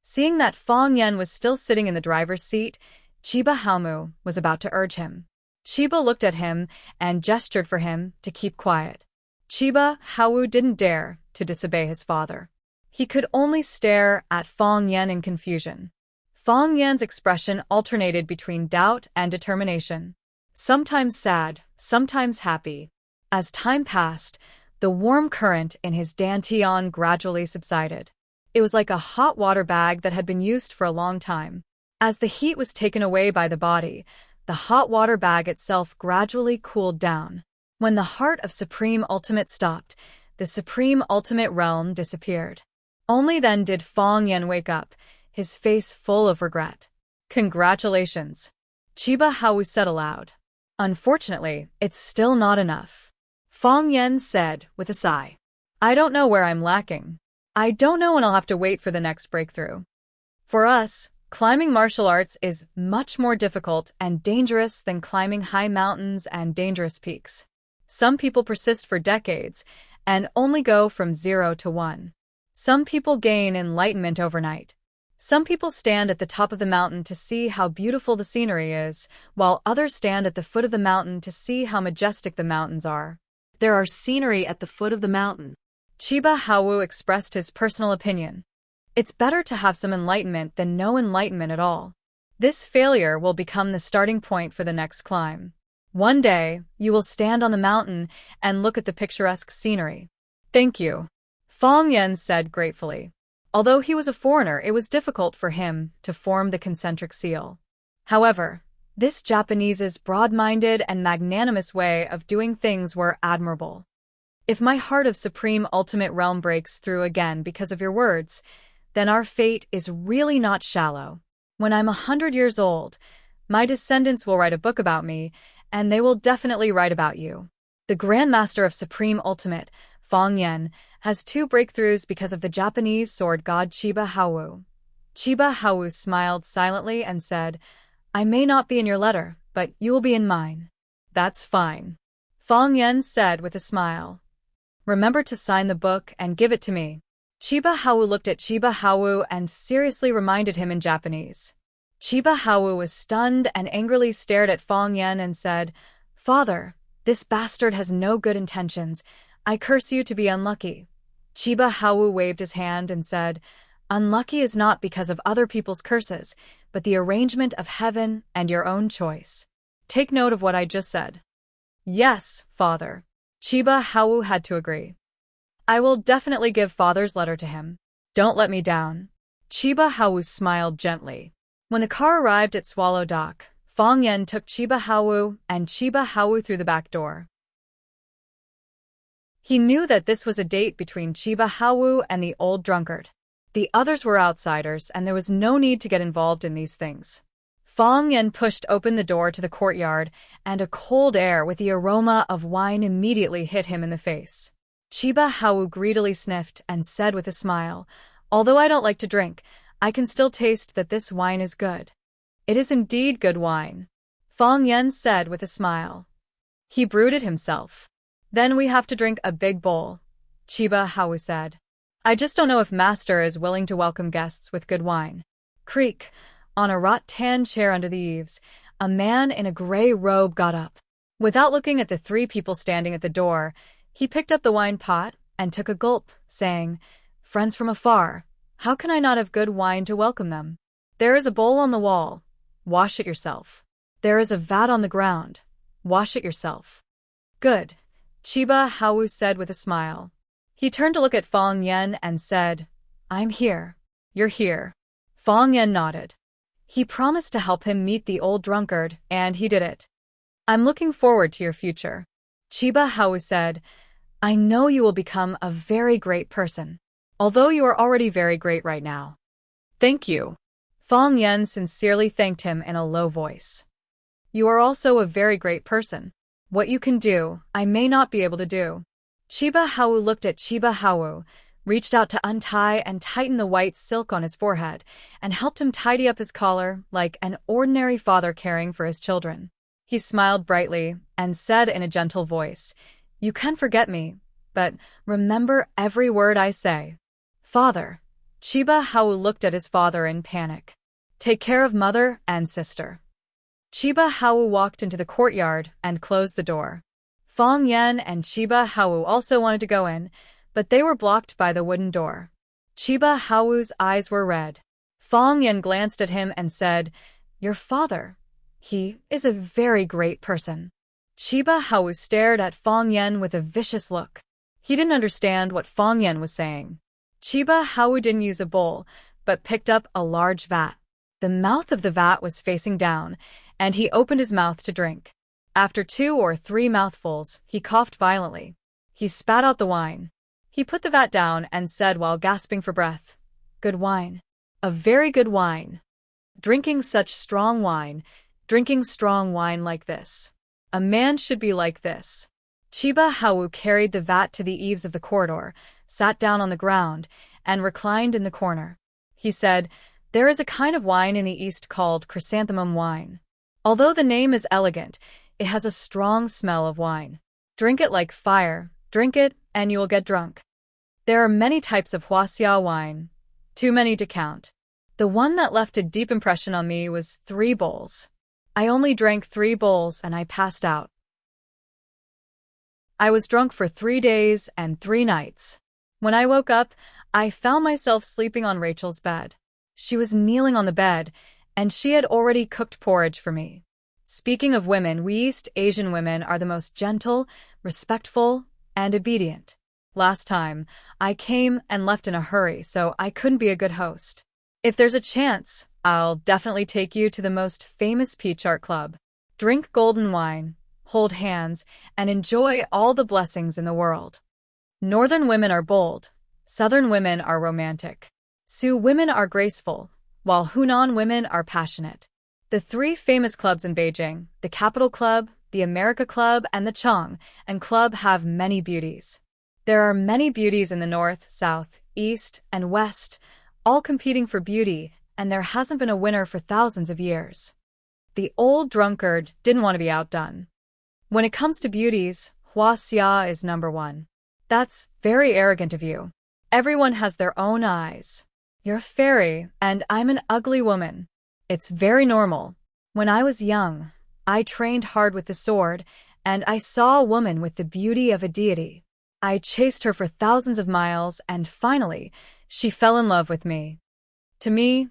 Seeing that Fang Yan was still sitting in the driver's seat, Chiba Haomu was about to urge him. Chiba looked at him and gestured for him to keep quiet. Chiba Haomu didn't dare to disobey his father. He could only stare at Fang Yan in confusion. Fang Yan's expression alternated between doubt and determination. Sometimes sad, sometimes happy. As time passed, the warm current in his dantian gradually subsided. It was like a hot water bag that had been used for a long time. As the heat was taken away by the body, the hot water bag itself gradually cooled down. When the heart of Supreme Ultimate stopped, the Supreme Ultimate realm disappeared. Only then did Fang Yan wake up, his face full of regret. Congratulations, Chiba Haomu said aloud. Unfortunately, it's still not enough. Fang Yan said with a sigh. I don't know where I'm lacking. I don't know when I'll have to wait for the next breakthrough. For us, climbing martial arts is much more difficult and dangerous than climbing high mountains and dangerous peaks. Some people persist for decades, and only go from 0 to 1. Some people gain enlightenment overnight. Some people stand at the top of the mountain to see how beautiful the scenery is, while others stand at the foot of the mountain to see how majestic the mountains are. There are scenery at the foot of the mountain. Chiba Hawu expressed his personal opinion. It's better to have some enlightenment than no enlightenment at all. This failure will become the starting point for the next climb. One day, you will stand on the mountain and look at the picturesque scenery. Thank you, Fong Yan said gratefully. Although he was a foreigner, it was difficult for him to form the concentric seal. However, this Japanese's broad-minded and magnanimous way of doing things were admirable. If my heart of supreme ultimate realm breaks through again because of your words, then our fate is really not shallow. When I'm 100 years old, my descendants will write a book about me, and they will definitely write about you. The Grandmaster of Supreme Ultimate, Fong Yan, has 2 breakthroughs because of the Japanese sword god Chiba Hawu. Chiba Hawu smiled silently and said, I may not be in your letter, but you will be in mine. That's fine, Fong Yan said with a smile. Remember to sign the book and give it to me. Chiba Hawu looked at Chiba Hawu and seriously reminded him in Japanese. Chiba Hawu was stunned and angrily stared at Fong Yan and said, Father, this bastard has no good intentions. I curse you to be unlucky. Chiba Hawu waved his hand and said, Unlucky is not because of other people's curses, but the arrangement of heaven and your own choice. Take note of what I just said. Yes, Father. Chiba Hawu had to agree. I will definitely give Father's letter to him. Don't let me down. Chiba Hawu smiled gently. When the car arrived at Swallow Dock, Fong Yan took Chiba Hawu and Chiba Hawu through the back door. He knew that this was a date between Chiba Hawu and the old drunkard. The others were outsiders, and there was no need to get involved in these things. Fong Yan pushed open the door to the courtyard, and a cold air with the aroma of wine immediately hit him in the face. Chiba Hawu greedily sniffed and said with a smile, Although I don't like to drink, I can still taste that this wine is good. It is indeed good wine, Fong Yan said with a smile. He brewed it himself. Then we have to drink a big bowl, Chiba Hawu said. I just don't know if Master is willing to welcome guests with good wine. Creak. On a rattan chair under the eaves, a man in a gray robe got up. Without looking at the 3 people standing at the door, he picked up the wine pot and took a gulp, saying, Friends from afar, how can I not have good wine to welcome them? There is a bowl on the wall. Wash it yourself. There is a vat on the ground. Wash it yourself. Good, Chiba Hawu said with a smile. He turned to look at Fong Yan and said, I'm here. You're here. Fong Yan nodded. He promised to help him meet the old drunkard, and he did it. I'm looking forward to your future. Chiba Hawu said, I know you will become a very great person, although you are already very great right now. Thank you. Fong Yan sincerely thanked him in a low voice. You are also a very great person. What you can do, I may not be able to do. Chiba Hawu looked at Chiba Hawu, reached out to untie and tighten the white silk on his forehead, and helped him tidy up his collar like an ordinary father caring for his children. He smiled brightly and said in a gentle voice, You can forget me, but remember every word I say. Father. Chiba Hawu looked at his father in panic. Take care of mother and sister. Chiba Hawu walked into the courtyard and closed the door. Fong Yan and Chiba Hawu also wanted to go in, but they were blocked by the wooden door. Chiba Hawu's eyes were red. Fong Yan glanced at him and said, Your father. He is a very great person. Chiba Hawu stared at Fong Yan with a vicious look. He didn't understand what Fong Yan was saying. Chiba Hawu didn't use a bowl, but picked up a large vat. The mouth of the vat was facing down, and he opened his mouth to drink. After 2 or 3 mouthfuls, he coughed violently. He spat out the wine. He put the vat down and said while gasping for breath, Good wine. A very good wine. Drinking such strong wine, drinking strong wine like this. A man should be like this. Chiba Hawu carried the vat to the eaves of the corridor, sat down on the ground, and reclined in the corner. He said, There is a kind of wine in the East called chrysanthemum wine. Although the name is elegant, it has a strong smell of wine. Drink it like fire, drink it and you will get drunk. There are many types of Huaxia wine, too many to count. The one that left a deep impression on me was 3 bowls. I only drank 3 bowls and I passed out. I was drunk for 3 days and 3 nights. When I woke up, I found myself sleeping on Rachel's bed. She was kneeling on the bed, and she had already cooked porridge for me. Speaking of women, we East Asian women are the most gentle, respectful, and obedient. Last time, I came and left in a hurry, so I couldn't be a good host. If there's a chance, I'll definitely take you to the most famous peach art club. Drink golden wine, hold hands, and enjoy all the blessings in the world. Northern women are bold, Southern women are romantic. Sioux women are graceful, while Hunan women are passionate. The 3 famous clubs in Beijing, the Capital Club, the America Club, and the Chong and Club have many beauties. There are many beauties in the north, south, east, and west, all competing for beauty, and there hasn't been a winner for thousands of years. The old drunkard didn't want to be outdone. When it comes to beauties, Huaxia is number 1. That's very arrogant of you. Everyone has their own eyes. You're a fairy, and I'm an ugly woman. It's very normal. When I was young, I trained hard with the sword, and I saw a woman with the beauty of a deity. I chased her for thousands of miles, and finally, she fell in love with me. To me,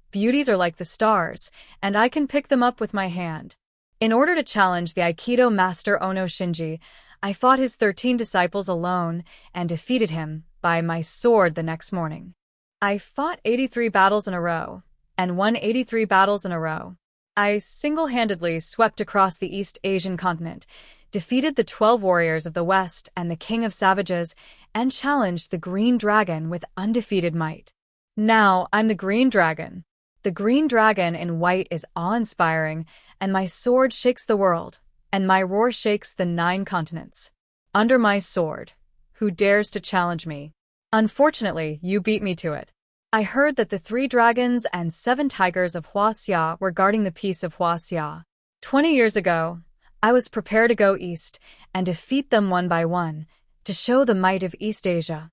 beauties are like the stars, and I can pick them up with my hand. In order to challenge the Aikido master Ono Shinji, I fought his 13 disciples alone and defeated him by my sword the next morning. I fought 83 battles in a row, and won 83 battles in a row. I single-handedly swept across the East Asian continent, defeated the 12 warriors of the West and the King of Savages, and challenged the Green Dragon with undefeated might. Now I'm the Green Dragon. The Green Dragon in white is awe-inspiring, and my sword shakes the world, and my roar shakes the 9 continents. Under my sword, who dares to challenge me? Unfortunately, you beat me to it. I heard that the 3 dragons and 7 tigers of Huaxia were guarding the peace of Huaxia. 20 years ago, I was prepared to go east and defeat them one by one, to show the might of East Asia.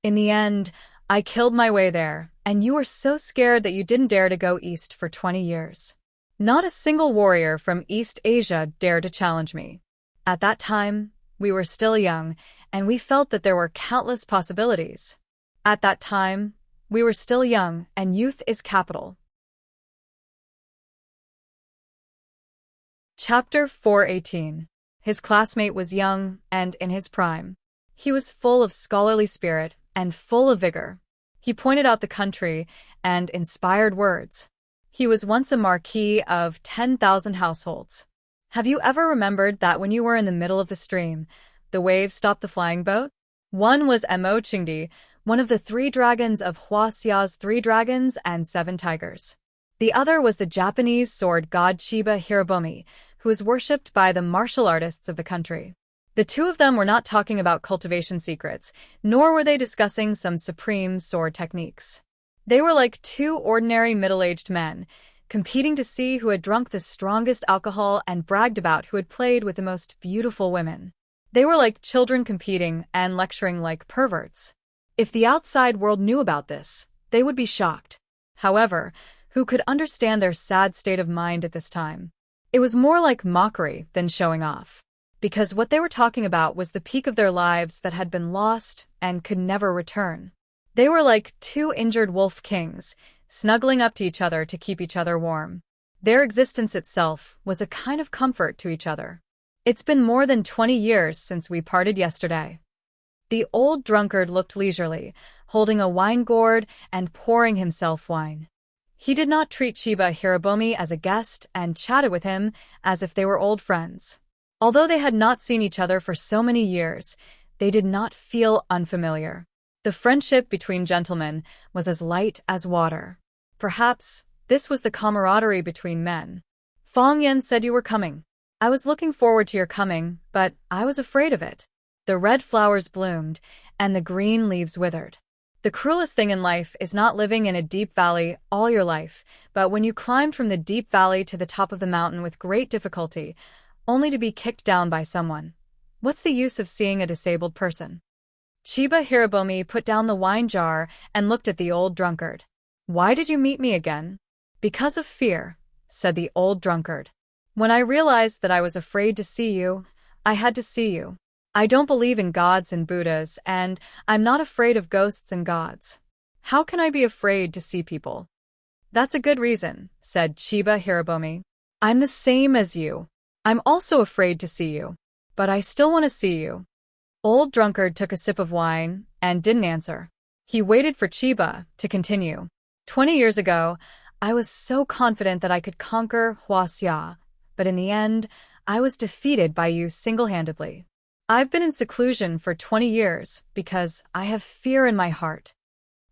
In the end, I killed my way there, and you were so scared that you didn't dare to go east for 20 years. Not a single warrior from East Asia dared to challenge me. At that time, we were still young, and we felt that there were countless possibilities. At that time, we were still young, and youth is capital. Chapter 418. His classmate was young and in his prime. He was full of scholarly spirit and full of vigor. He pointed out the country and inspired words. He was once a marquis of 10,000 households. Have you ever remembered that when you were in the middle of the stream, the waves stopped the flying boat? One was Mo Qingdi, one of the 3 dragons of Huaxia's 3 dragons and 7 tigers. The other was the Japanese sword god Chiba Hirabomi, who was worshipped by the martial artists of the country. The 2 of them were not talking about cultivation secrets, nor were they discussing some supreme sword techniques. They were like 2 ordinary middle-aged men, competing to see who had drunk the strongest alcohol and bragged about who had played with the most beautiful women. They were like children competing and lecturing like perverts. If the outside world knew about this, they would be shocked. However, who could understand their sad state of mind at this time? It was more like mockery than showing off, because what they were talking about was the peak of their lives that had been lost and could never return. They were like 2 injured wolf kings, snuggling up to each other to keep each other warm. Their existence itself was a kind of comfort to each other. It's been more than 20 years since we parted yesterday. The old drunkard looked leisurely, holding a wine gourd and pouring himself wine. He did not treat Chiba Hirabomi as a guest and chatted with him as if they were old friends. Although they had not seen each other for so many years, they did not feel unfamiliar. The friendship between gentlemen was as light as water. Perhaps this was the camaraderie between men. Fong Yan said you were coming. I was looking forward to your coming, but I was afraid of it. The red flowers bloomed, and the green leaves withered. The cruelest thing in life is not living in a deep valley all your life, but when you climbed from the deep valley to the top of the mountain with great difficulty, only to be kicked down by someone. What's the use of seeing a disabled person? Chiba Hirabomi put down the wine jar and looked at the old drunkard. Why did you meet me again? Because of fear, said the old drunkard. When I realized that I was afraid to see you, I had to see you. I don't believe in gods and Buddhas, and I'm not afraid of ghosts and gods. How can I be afraid to see people? That's a good reason, said Chiba Hirabomi. I'm the same as you. I'm also afraid to see you. But I still want to see you. Old drunkard took a sip of wine and didn't answer. He waited for Chiba to continue. 20 years ago, I was so confident that I could conquer Huaxia, but in the end, I was defeated by you single-handedly. I've been in seclusion for 20 years because I have fear in my heart.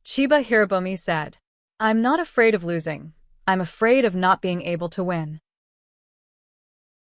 Chiba Hirabomi said, I'm not afraid of losing. I'm afraid of not being able to win.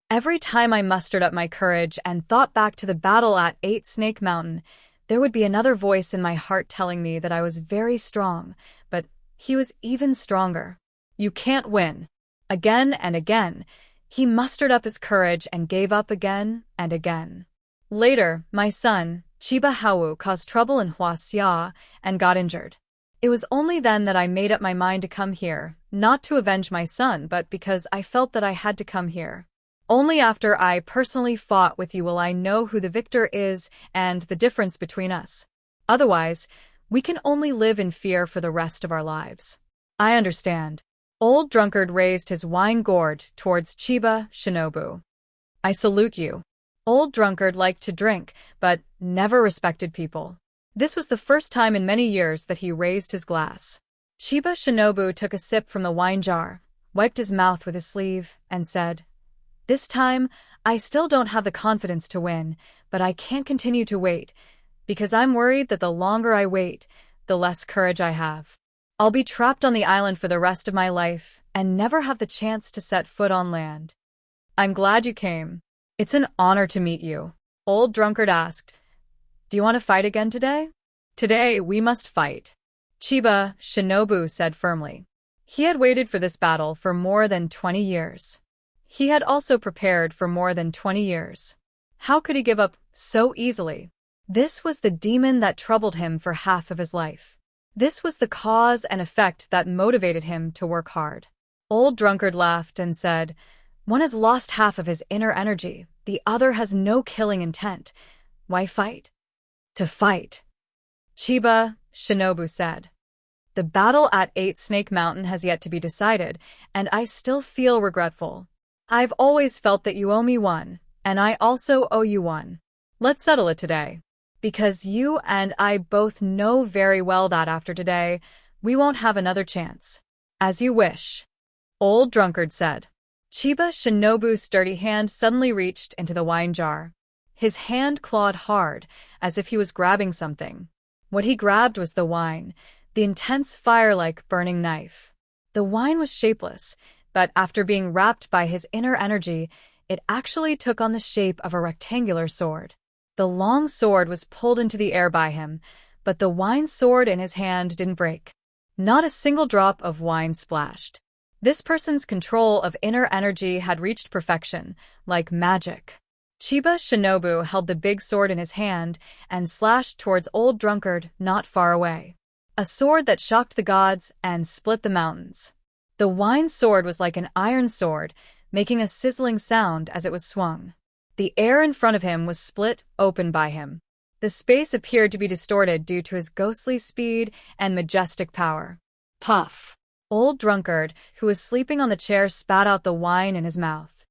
Every time I mustered up my courage and thought back to the battle at 8 Snake Mountain, there would be another voice in my heart telling me that I was very strong, but he was even stronger. You can't win. Again and again, he mustered up his courage and gave up again and again. Later, my son, Chiba Hawu, caused trouble in Huaxia and got injured. It was only then that I made up my mind to come here, not to avenge my son, but because I felt that I had to come here. Only after I personally fought with you will I know who the victor is and the difference between us. Otherwise, we can only live in fear for the rest of our lives. I understand. Old drunkard raised his wine gourd towards Chiba Shinobu. I salute you. Old drunkard liked to drink, but never respected people. This was the first time in many years that he raised his glass. Chiba Shinobu took a sip from the wine jar, wiped his mouth with his sleeve, and said, This time, I still don't have the confidence to win, but I can't continue to wait, because I'm worried that the longer I wait, the less courage I have. I'll be trapped on the island for the rest of my life and never have the chance to set foot on land. I'm glad you came. It's an honor to meet you. Old drunkard asked, Do you want to fight again today? Today, we must fight. Chiba Shinobu said firmly. He had waited for this battle for more than 20 years. He had also prepared for more than 20 years. How could he give up so easily? This was the demon that troubled him for half of his life. This was the cause and effect that motivated him to work hard. Old drunkard laughed and said, One has lost half of his inner energy. The other has no killing intent. Why fight? To fight. Chiba Shinobu said. The battle at 8 Snake Mountain has yet to be decided, and I still feel regretful. I've always felt that you owe me one, and I also owe you one. Let's settle it today. Because you and I both know very well that after today, we won't have another chance. As you wish. Old drunkard said. Chiba Shinobu's sturdy hand suddenly reached into the wine jar. His hand clawed hard, as if he was grabbing something. What he grabbed was the wine, the intense fire-like burning knife. The wine was shapeless, but after being wrapped by his inner energy, it actually took on the shape of a rectangular sword. The long sword was pulled into the air by him, but the wine sword in his hand didn't break. Not a single drop of wine splashed. This person's control of inner energy had reached perfection, like magic. Chiba Shinobu held the big sword in his hand and slashed towards old drunkard not far away. A sword that shocked the gods and split the mountains. The wine sword was like an iron sword, making a sizzling sound as it was swung. The air in front of him was split open by him. The space appeared to be distorted due to his ghostly speed and majestic power. Puff! Old drunkard, who was sleeping on the chair, spat out the wine in his mouth.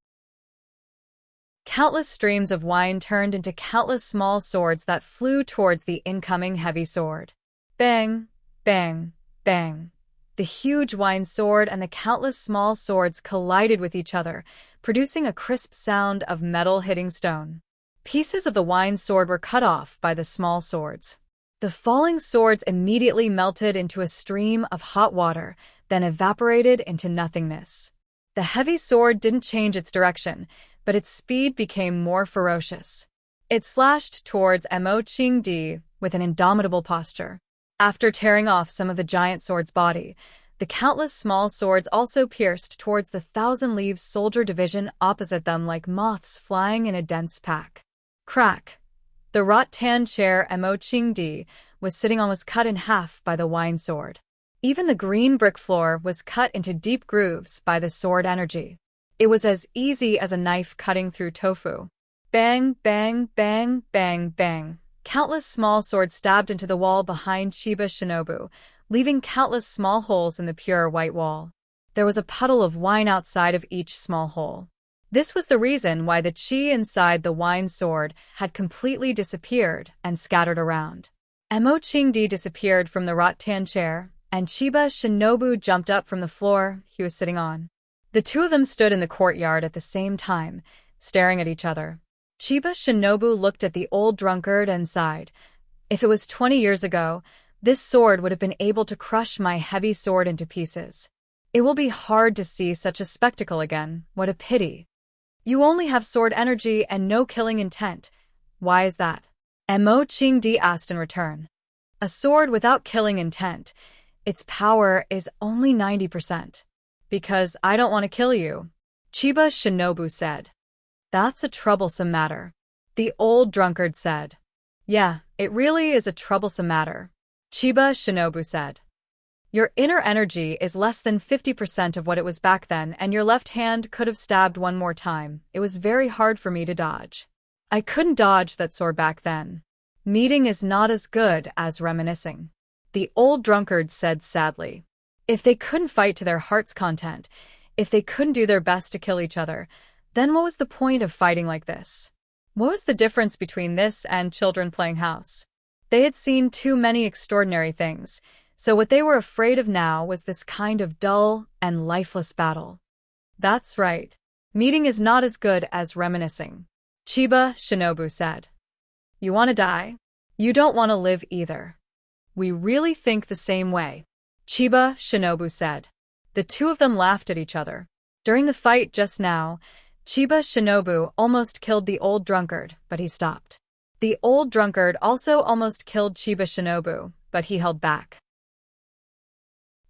Countless streams of wine turned into countless small swords that flew towards the incoming heavy sword. Bang! Bang! Bang! The huge wine sword and the countless small swords collided with each other, producing a crisp sound of metal hitting stone. Pieces of the wine sword were cut off by the small swords. The falling swords immediately melted into a stream of hot water, then evaporated into nothingness. The heavy sword didn't change its direction, but its speed became more ferocious. It slashed towards Mo Qingdi with an indomitable posture. After tearing off some of the giant sword's body, the countless small swords also pierced towards the 1,000 Leaves soldier division opposite them like moths flying in a dense pack. Crack! The rattan chair Mo Qingdi was sitting on was cut in half by the wine sword. Even the green brick floor was cut into deep grooves by the sword energy. It was as easy as a knife cutting through tofu. Bang, bang, bang, bang, bang. Countless small swords stabbed into the wall behind Chiba Shinobu, leaving countless small holes in the pure white wall. There was a puddle of wine outside of each small hole. This was the reason why the chi inside the wine sword had completely disappeared and scattered around. Mo Qingdi disappeared from the rattan chair, and Chiba Shinobu jumped up from the floor he was sitting on. The two of them stood in the courtyard at the same time, staring at each other. Chiba Shinobu looked at the old drunkard and sighed. If it was 20 years ago, this sword would have been able to crush my heavy sword into pieces. It will be hard to see such a spectacle again. What a pity. You only have sword energy and no killing intent. Why is that? Mo Qingdi asked in return. A sword without killing intent. Its power is only 90%. Because I don't want to kill you, Chiba Shinobu said. That's a troublesome matter. The old drunkard said. Yeah, it really is a troublesome matter, Chiba Shinobu said. Your inner energy is less than 50% of what it was back then, and your left hand could have stabbed one more time. It was very hard for me to dodge. I couldn't dodge that sword back then. Meeting is not as good as reminiscing, the old drunkard said sadly. If they couldn't fight to their heart's content, if they couldn't do their best to kill each other, then what was the point of fighting like this? What was the difference between this and children playing house? They had seen too many extraordinary things, so what they were afraid of now was this kind of dull and lifeless battle. That's right. Meeting is not as good as reminiscing, Chiba Shinobu said. You want to die? You don't want to live either. We really think the same way, Chiba Shinobu said. The two of them laughed at each other. During the fight just now, Chiba Shinobu almost killed the old drunkard, but he stopped. The old drunkard also almost killed Chiba Shinobu, but he held back.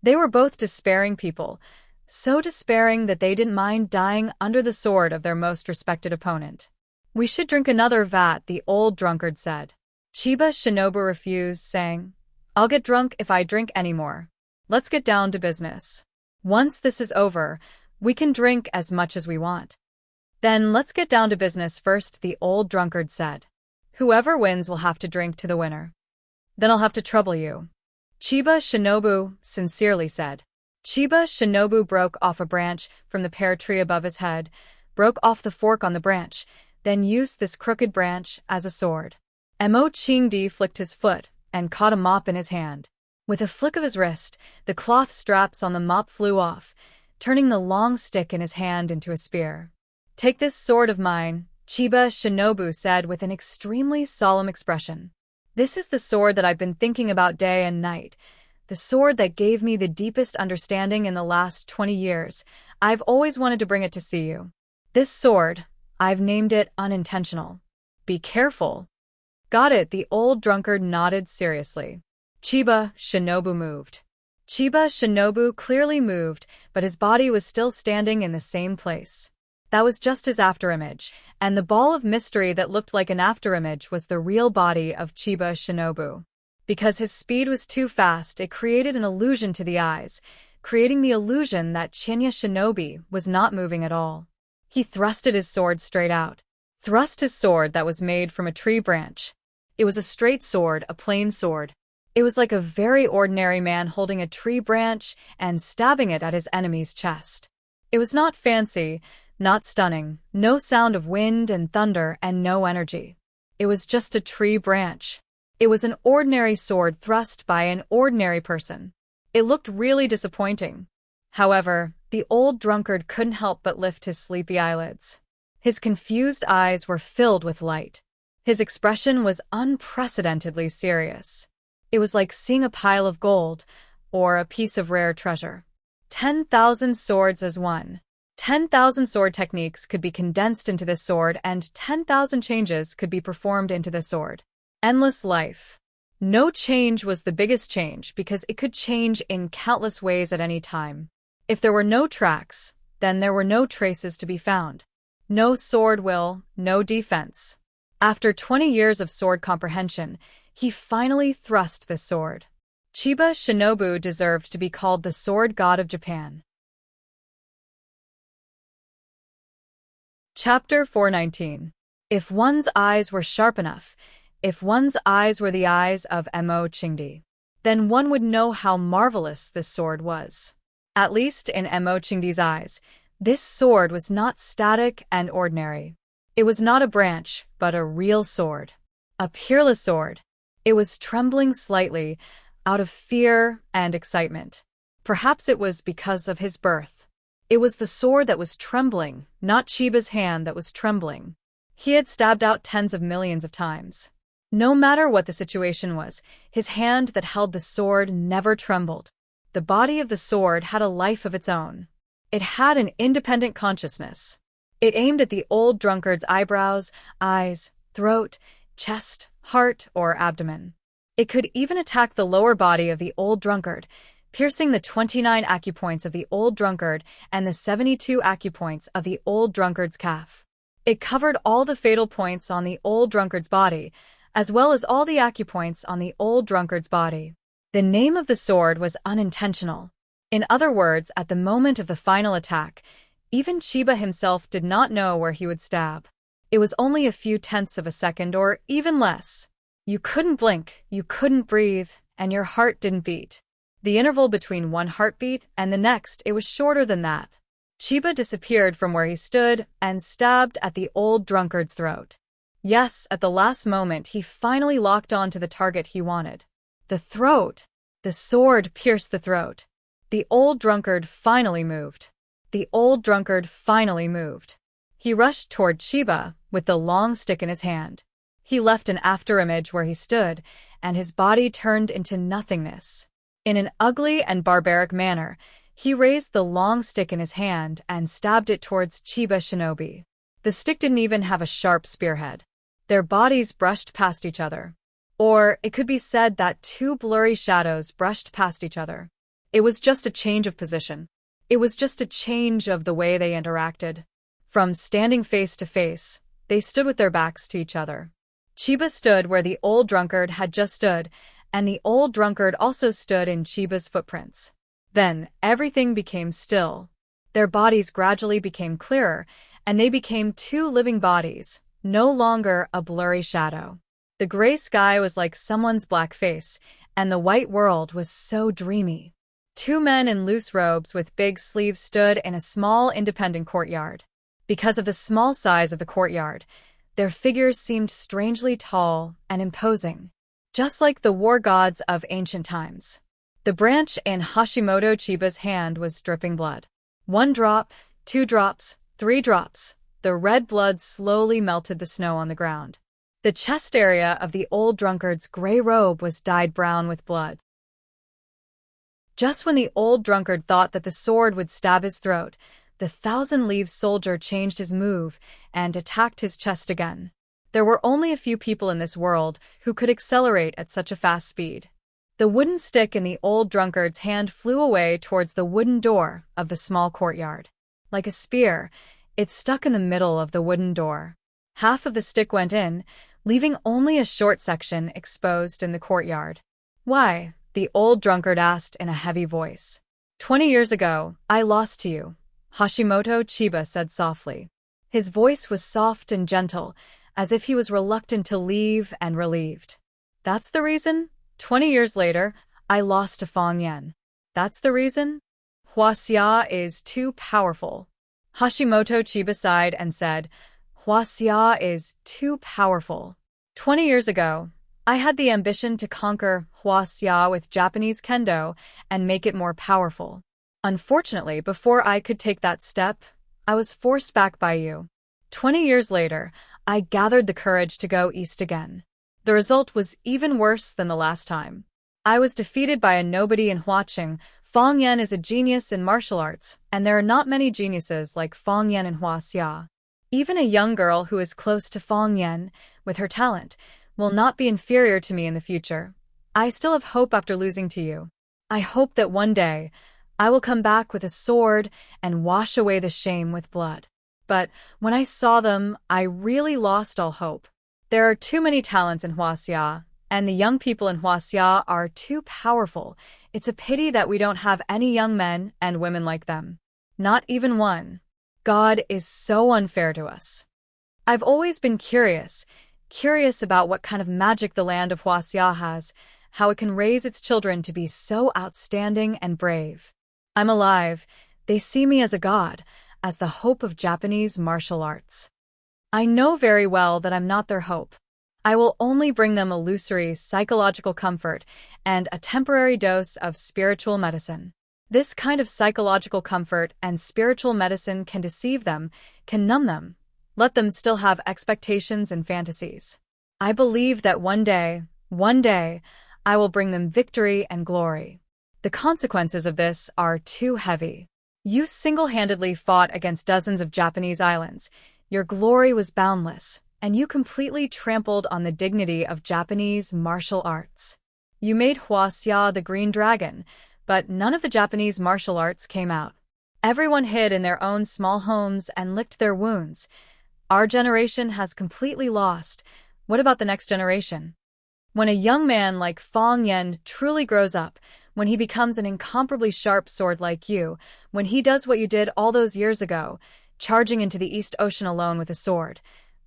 They were both despairing people, so despairing that they didn't mind dying under the sword of their most respected opponent. We should drink another vat, the old drunkard said. Chiba Shinobu refused, saying, I'll get drunk if I drink any more. Let's get down to business. Once this is over, we can drink as much as we want. Then let's get down to business first, the old drunkard said. Whoever wins will have to drink to the winner. Then I'll have to trouble you, Chiba Shinobu sincerely said. Chiba Shinobu broke off a branch from the pear tree above his head, broke off the fork on the branch, then used this crooked branch as a sword. Mo Qingdi flicked his foot and caught a mop in his hand. With a flick of his wrist, the cloth straps on the mop flew off, turning the long stick in his hand into a spear. Take this sword of mine, Chiba Shinobu said with an extremely solemn expression. This is the sword that I've been thinking about day and night, the sword that gave me the deepest understanding in the last 20 years. I've always wanted to bring it to see you. This sword, I've named it Unintentional. Be careful. Got it, the old drunkard nodded seriously. Chiba Shinobu moved. Chiba Shinobu clearly moved, but his body was still standing in the same place. That was just his afterimage, and the ball of mystery that looked like an afterimage was the real body of Chiba Shinobu. Because his speed was too fast, it created an illusion to the eyes, creating the illusion that Chinya Shinobi was not moving at all. He thrusted his sword straight out. Thrust his sword that was made from a tree branch. It was a straight sword, a plain sword. It was like a very ordinary man holding a tree branch and stabbing it at his enemy's chest. It was not fancy, not stunning, no sound of wind and thunder and no energy. It was just a tree branch. It was an ordinary sword thrust by an ordinary person. It looked really disappointing. However, the old drunkard couldn't help but lift his sleepy eyelids. His confused eyes were filled with light. His expression was unprecedentedly serious. It was like seeing a pile of gold or a piece of rare treasure. 10,000 swords as one. 10,000 sword techniques could be condensed into this sword, and 10,000 changes could be performed into the sword. Endless life. No change was the biggest change because it could change in countless ways at any time. If there were no tracks, then there were no traces to be found. No sword will, no defense. After 20 years of sword comprehension, he finally thrust this sword. Chiba Shinobu deserved to be called the sword god of Japan. Chapter 419. If one's eyes were sharp enough, if one's eyes were the eyes of Mo Chingdi, then one would know how marvelous this sword was. At least in Mo Chingdi's eyes, this sword was not static and ordinary. It was not a branch, but a real sword. A peerless sword. It was trembling slightly, out of fear and excitement. Perhaps it was because of his birth. It was the sword that was trembling, not Chiba's hand that was trembling. He had stabbed out tens of millions of times. No matter what the situation was, his hand that held the sword never trembled. The body of the sword had a life of its own. It had an independent consciousness. It aimed at the old drunkard's eyebrows, eyes, throat, chest, heart, or abdomen. It could even attack the lower body of the old drunkard, piercing the 29 acupoints of the old drunkard and the 72 acupoints of the old drunkard's calf. It covered all the fatal points on the old drunkard's body, as well as all the acupoints on the old drunkard's body. The name of the sword was unintentional. In other words, at the moment of the final attack, even Chiba himself did not know where he would stab. It was only a few tenths of a second or even less. You couldn't blink, you couldn't breathe, and your heart didn't beat. The interval between one heartbeat and the next, it was shorter than that. Chiba disappeared from where he stood and stabbed at the old drunkard's throat. Yes, at the last moment, he finally locked on to the target he wanted. The throat. The sword pierced the throat. The old drunkard finally moved. The old drunkard finally moved. He rushed toward Chiba with the long stick in his hand. He left an afterimage where he stood, and his body turned into nothingness. In an ugly and barbaric manner, he raised the long stick in his hand and stabbed it towards Chiba Shinobi. The stick didn't even have a sharp spearhead. Their bodies brushed past each other. Or it could be said that two blurry shadows brushed past each other. It was just a change of position. It was just a change of the way they interacted. From standing face to face, they stood with their backs to each other. Chiba stood where the old drunkard had just stood, and the old drunkard also stood in Chiba's footprints. Then, everything became still. Their bodies gradually became clearer, and they became two living bodies, no longer a blurry shadow. The gray sky was like someone's black face, and the white world was so dreamy. Two men in loose robes with big sleeves stood in a small independent courtyard. Because of the small size of the courtyard, their figures seemed strangely tall and imposing, just like the war gods of ancient times. The branch in Hashimoto Chiba's hand was dripping blood. 1 drop, 2 drops, 3 drops. The red blood slowly melted the snow on the ground. The chest area of the old drunkard's gray robe was dyed brown with blood. Just when the old drunkard thought that the sword would stab his throat, the thousand-leaves soldier changed his move and attacked his chest again. There were only a few people in this world who could accelerate at such a fast speed. The wooden stick in the old drunkard's hand flew away towards the wooden door of the small courtyard. Like a spear, it stuck in the middle of the wooden door. Half of the stick went in, leaving only a short section exposed in the courtyard. "Why?" the old drunkard asked in a heavy voice. 20 years ago, I lost to you," Hashimoto Chiba said softly. His voice was soft and gentle, as if he was reluctant to leave and relieved. "That's the reason? 20 years later, I lost to Fong Yan. That's the reason? Huaxia is too powerful." Hashimoto Chiba sighed and said, "Huaxia is too powerful. 20 years ago, I had the ambition to conquer Huaxia with Japanese kendo and make it more powerful. Unfortunately, before I could take that step, I was forced back by you. 20 years later, I gathered the courage to go east again. The result was even worse than the last time. I was defeated by a nobody in Huaqing. Fong Yan is a genius in martial arts, and there are not many geniuses like Fong Yan in Huaxia. Even a young girl who is close to Fong Yan, with her talent, will not be inferior to me in the future. I still have hope after losing to you. I hope that one day, I will come back with a sword and wash away the shame with blood. But when I saw them, I really lost all hope. There are too many talents in Huaxia, and the young people in Huaxia are too powerful. It's a pity that we don't have any young men and women like them. Not even one. God is so unfair to us. I've always been curious about what kind of magic the land of Huaxia has, how it can raise its children to be so outstanding and brave. I'm alive. They see me as a god, as the hope of Japanese martial arts. I know very well that I'm not their hope. I will only bring them illusory psychological comfort and a temporary dose of spiritual medicine. This kind of psychological comfort and spiritual medicine can deceive them, can numb them, let them still have expectations and fantasies. I believe that one day, I will bring them victory and glory. The consequences of this are too heavy. You single-handedly fought against dozens of Japanese islands. Your glory was boundless, and you completely trampled on the dignity of Japanese martial arts. You made Huaxia the Green Dragon, but none of the Japanese martial arts came out. Everyone hid in their own small homes and licked their wounds. Our generation has completely lost. What about the next generation? When a young man like Fang Yan truly grows up, when he becomes an incomparably sharp sword like you, when he does what you did all those years ago, charging into the East Ocean alone with a sword,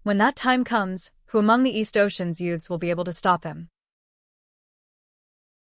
when that time comes, who among the East Ocean's youths will be able to stop him?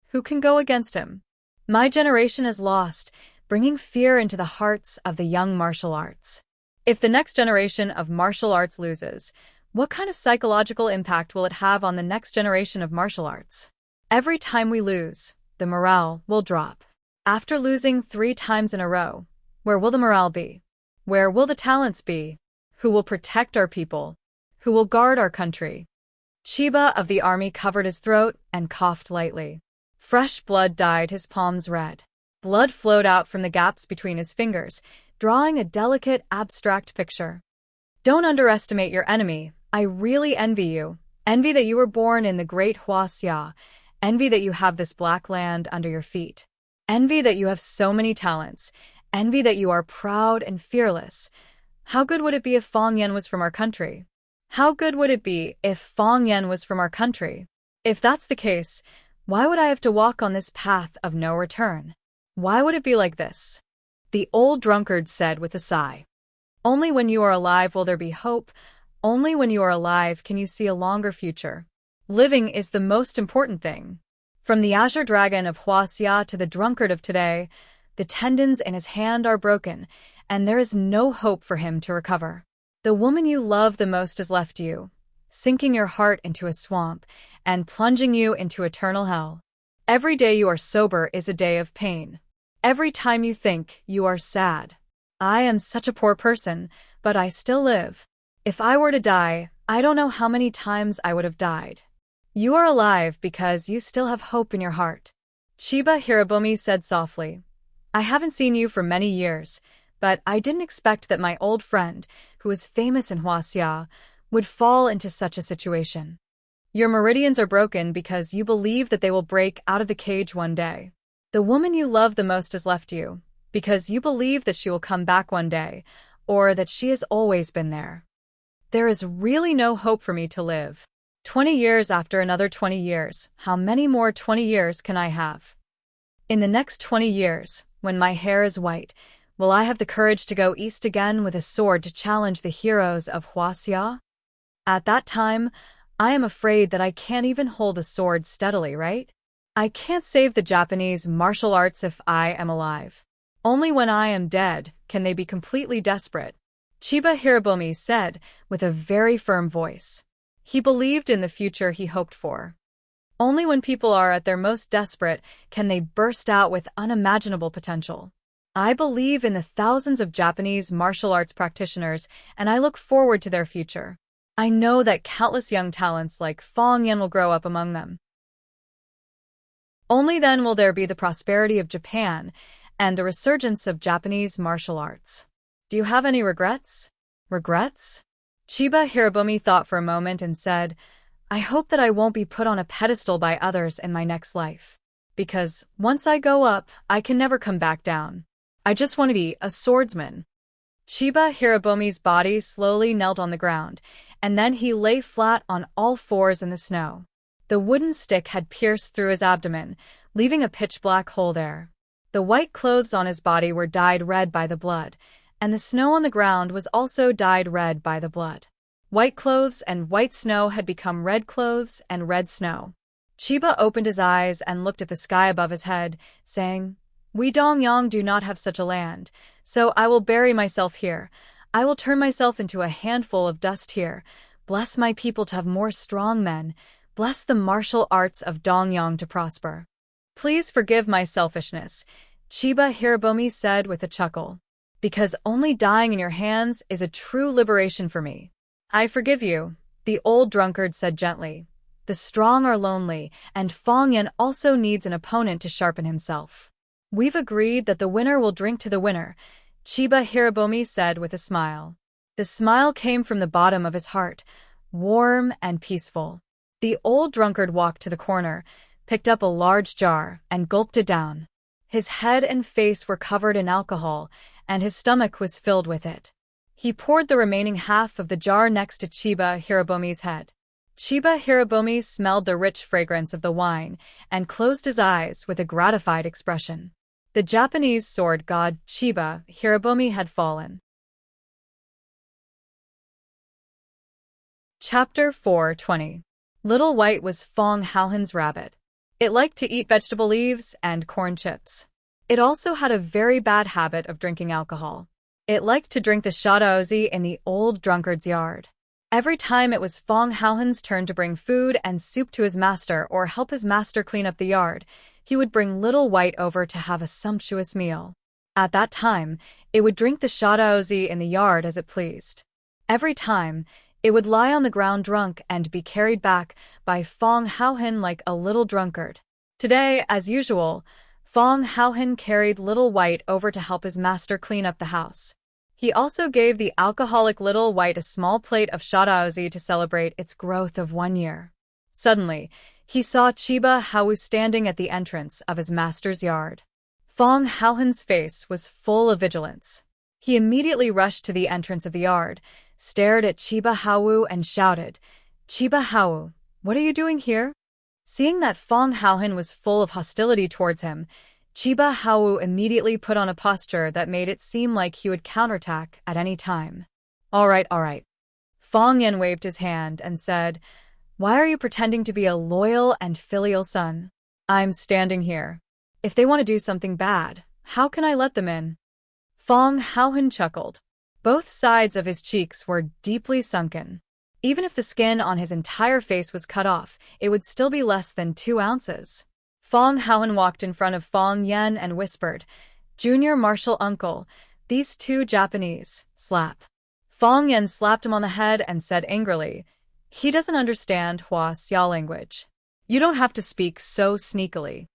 Who can go against him? My generation is lost, bringing fear into the hearts of the young martial arts. If the next generation of martial arts loses, what kind of psychological impact will it have on the next generation of martial arts? Every time we lose, the morale will drop. After losing 3 times in a row, where will the morale be? Where will the talents be? Who will protect our people? Who will guard our country? Chiba of the army covered his throat and coughed lightly. Fresh blood dyed his palms red. Blood flowed out from the gaps between his fingers, drawing a delicate, abstract picture. Don't underestimate your enemy. I really envy you. Envy that you were born in the great Huaxia. Envy that you have this black land under your feet. Envy that you have so many talents. Envy that you are proud and fearless. How good would it be if Fang Yan was from our country? How good would it be if Fang Yan was from our country? If that's the case, why would I have to walk on this path of no return? Why would it be like this? The old drunkard said with a sigh. Only when you are alive will there be hope. Only when you are alive can you see a longer future. Living is the most important thing. From the azure dragon of Huaxia to the drunkard of today, the tendons in his hand are broken, and there is no hope for him to recover. The woman you love the most has left you, sinking your heart into a swamp and plunging you into eternal hell. Every day you are sober is a day of pain. Every time you think, you are sad. I am such a poor person, but I still live. If I were to die, I don't know how many times I would have died. You are alive because you still have hope in your heart. Chiba Hirabomi said softly. I haven't seen you for many years, but I didn't expect that my old friend, who is famous in Huaxia, would fall into such a situation. Your meridians are broken because you believe that they will break out of the cage one day. The woman you love the most has left you, because you believe that she will come back one day, or that she has always been there. There is really no hope for me to live. 20 years after another 20 years, how many more 20 years can I have? In the next 20 years, when my hair is white, will I have the courage to go east again with a sword to challenge the heroes of Huaxia? At that time, I am afraid that I can't even hold a sword steadily, right? I can't save the Japanese martial arts if I am alive. Only when I am dead can they be completely desperate. Chiba Hirabomi said with a very firm voice. He believed in the future he hoped for. Only when people are at their most desperate can they burst out with unimaginable potential. I believe in the thousands of Japanese martial arts practitioners, and I look forward to their future. I know that countless young talents like Fang Yan will grow up among them. Only then will there be the prosperity of Japan and the resurgence of Japanese martial arts. Do you have any regrets? Regrets? Chiba Hirabomi thought for a moment and said, I hope that I won't be put on a pedestal by others in my next life. Because once I go up, I can never come back down. I just want to be a swordsman. Chiba Hirabomi's body slowly knelt on the ground, and then he lay flat on all fours in the snow. The wooden stick had pierced through his abdomen, leaving a pitch-black hole there. The white clothes on his body were dyed red by the blood, and the snow on the ground was also dyed red by the blood. White clothes and white snow had become red clothes and red snow. Chiba opened his eyes and looked at the sky above his head, saying, "We Dongyang do not have such a land, so I will bury myself here. I will turn myself into a handful of dust here. Bless my people to have more strong men. Bless the martial arts of Dongyang to prosper. Please forgive my selfishness," Chiba Hirabomi said with a chuckle. "Because only dying in your hands is a true liberation for me." "I forgive you," the old drunkard said gently. "The strong are lonely, and Fong Yan also needs an opponent to sharpen himself. We've agreed that the winner will drink to the winner," Chiba Hirabomi said with a smile. The smile came from the bottom of his heart, warm and peaceful. The old drunkard walked to the corner, picked up a large jar, and gulped it down. His head and face were covered in alcohol, and his stomach was filled with it. He poured the remaining half of the jar next to Chiba Hirabomi's head. Chiba Hirabomi smelled the rich fragrance of the wine and closed his eyes with a gratified expression. The Japanese sword god Chiba Hirabomi had fallen. Chapter 420. Little White was Fong Haohen's rabbit. It liked to eat vegetable leaves and corn chips. It also had a very bad habit of drinking alcohol. It liked to drink the shadaozi in the old drunkard's yard. Every time it was Fong Haohen's turn to bring food and soup to his master or help his master clean up the yard, he would bring Little White over to have a sumptuous meal. At that time, it would drink the shadaozi in the yard as it pleased. Every time, it would lie on the ground drunk and be carried back by Fong Haohen like a little drunkard. Today, as usual, Fong Haohen carried Little White over to help his master clean up the house. He also gave the alcoholic Little White a small plate of shadaozi to celebrate its growth of 1 year. Suddenly, he saw Chiba Hao standing at the entrance of his master's yard. Fong Haohen's face was full of vigilance. He immediately rushed to the entrance of the yard, stared at Chiba Hao and shouted, "Chiba Hao, what are you doing here?" Seeing that Fong Haohen was full of hostility towards him, Chiba Hao immediately put on a posture that made it seem like he would counterattack at any time. All right. Fong Yan waved his hand and said, "Why are you pretending to be a loyal and filial son? I'm standing here. If they want to do something bad, how can I let them in?" Fong Haohen chuckled. Both sides of his cheeks were deeply sunken. Even if the skin on his entire face was cut off, it would still be less than 2 ounces. Fong Haohen walked in front of Fong Yan and whispered, "Junior martial uncle, these 2 Japanese, slap." Fong Yan slapped him on the head and said angrily, "He doesn't understand Hua Xia language. You don't have to speak so sneakily."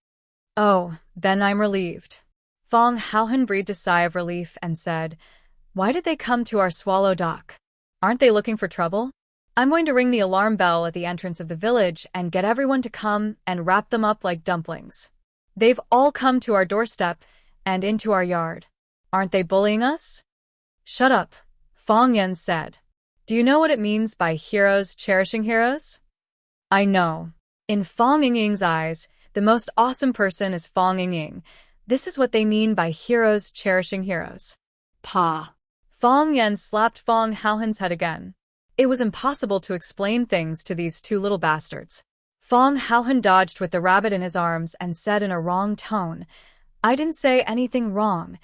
"Oh, then I'm relieved." Fong Haohen breathed a sigh of relief and said, "Why did they come to our swallow dock? Aren't they looking for trouble? I'm going to ring the alarm bell at the entrance of the village and get everyone to come and wrap them up like dumplings. They've all come to our doorstep and into our yard. Aren't they bullying us?" "Shut up," Fong Yan said. "Do you know what it means by heroes cherishing heroes?" "I know. In Fong Yingying's eyes, the most awesome person is Fong Yingying. This is what they mean by heroes cherishing heroes." Pa. Fong Yan slapped Fong Haohen's head again. It was impossible to explain things to these 2 little bastards. Fong Haohen dodged with the rabbit in his arms and said in a wrong tone, "I didn't say anything wrong.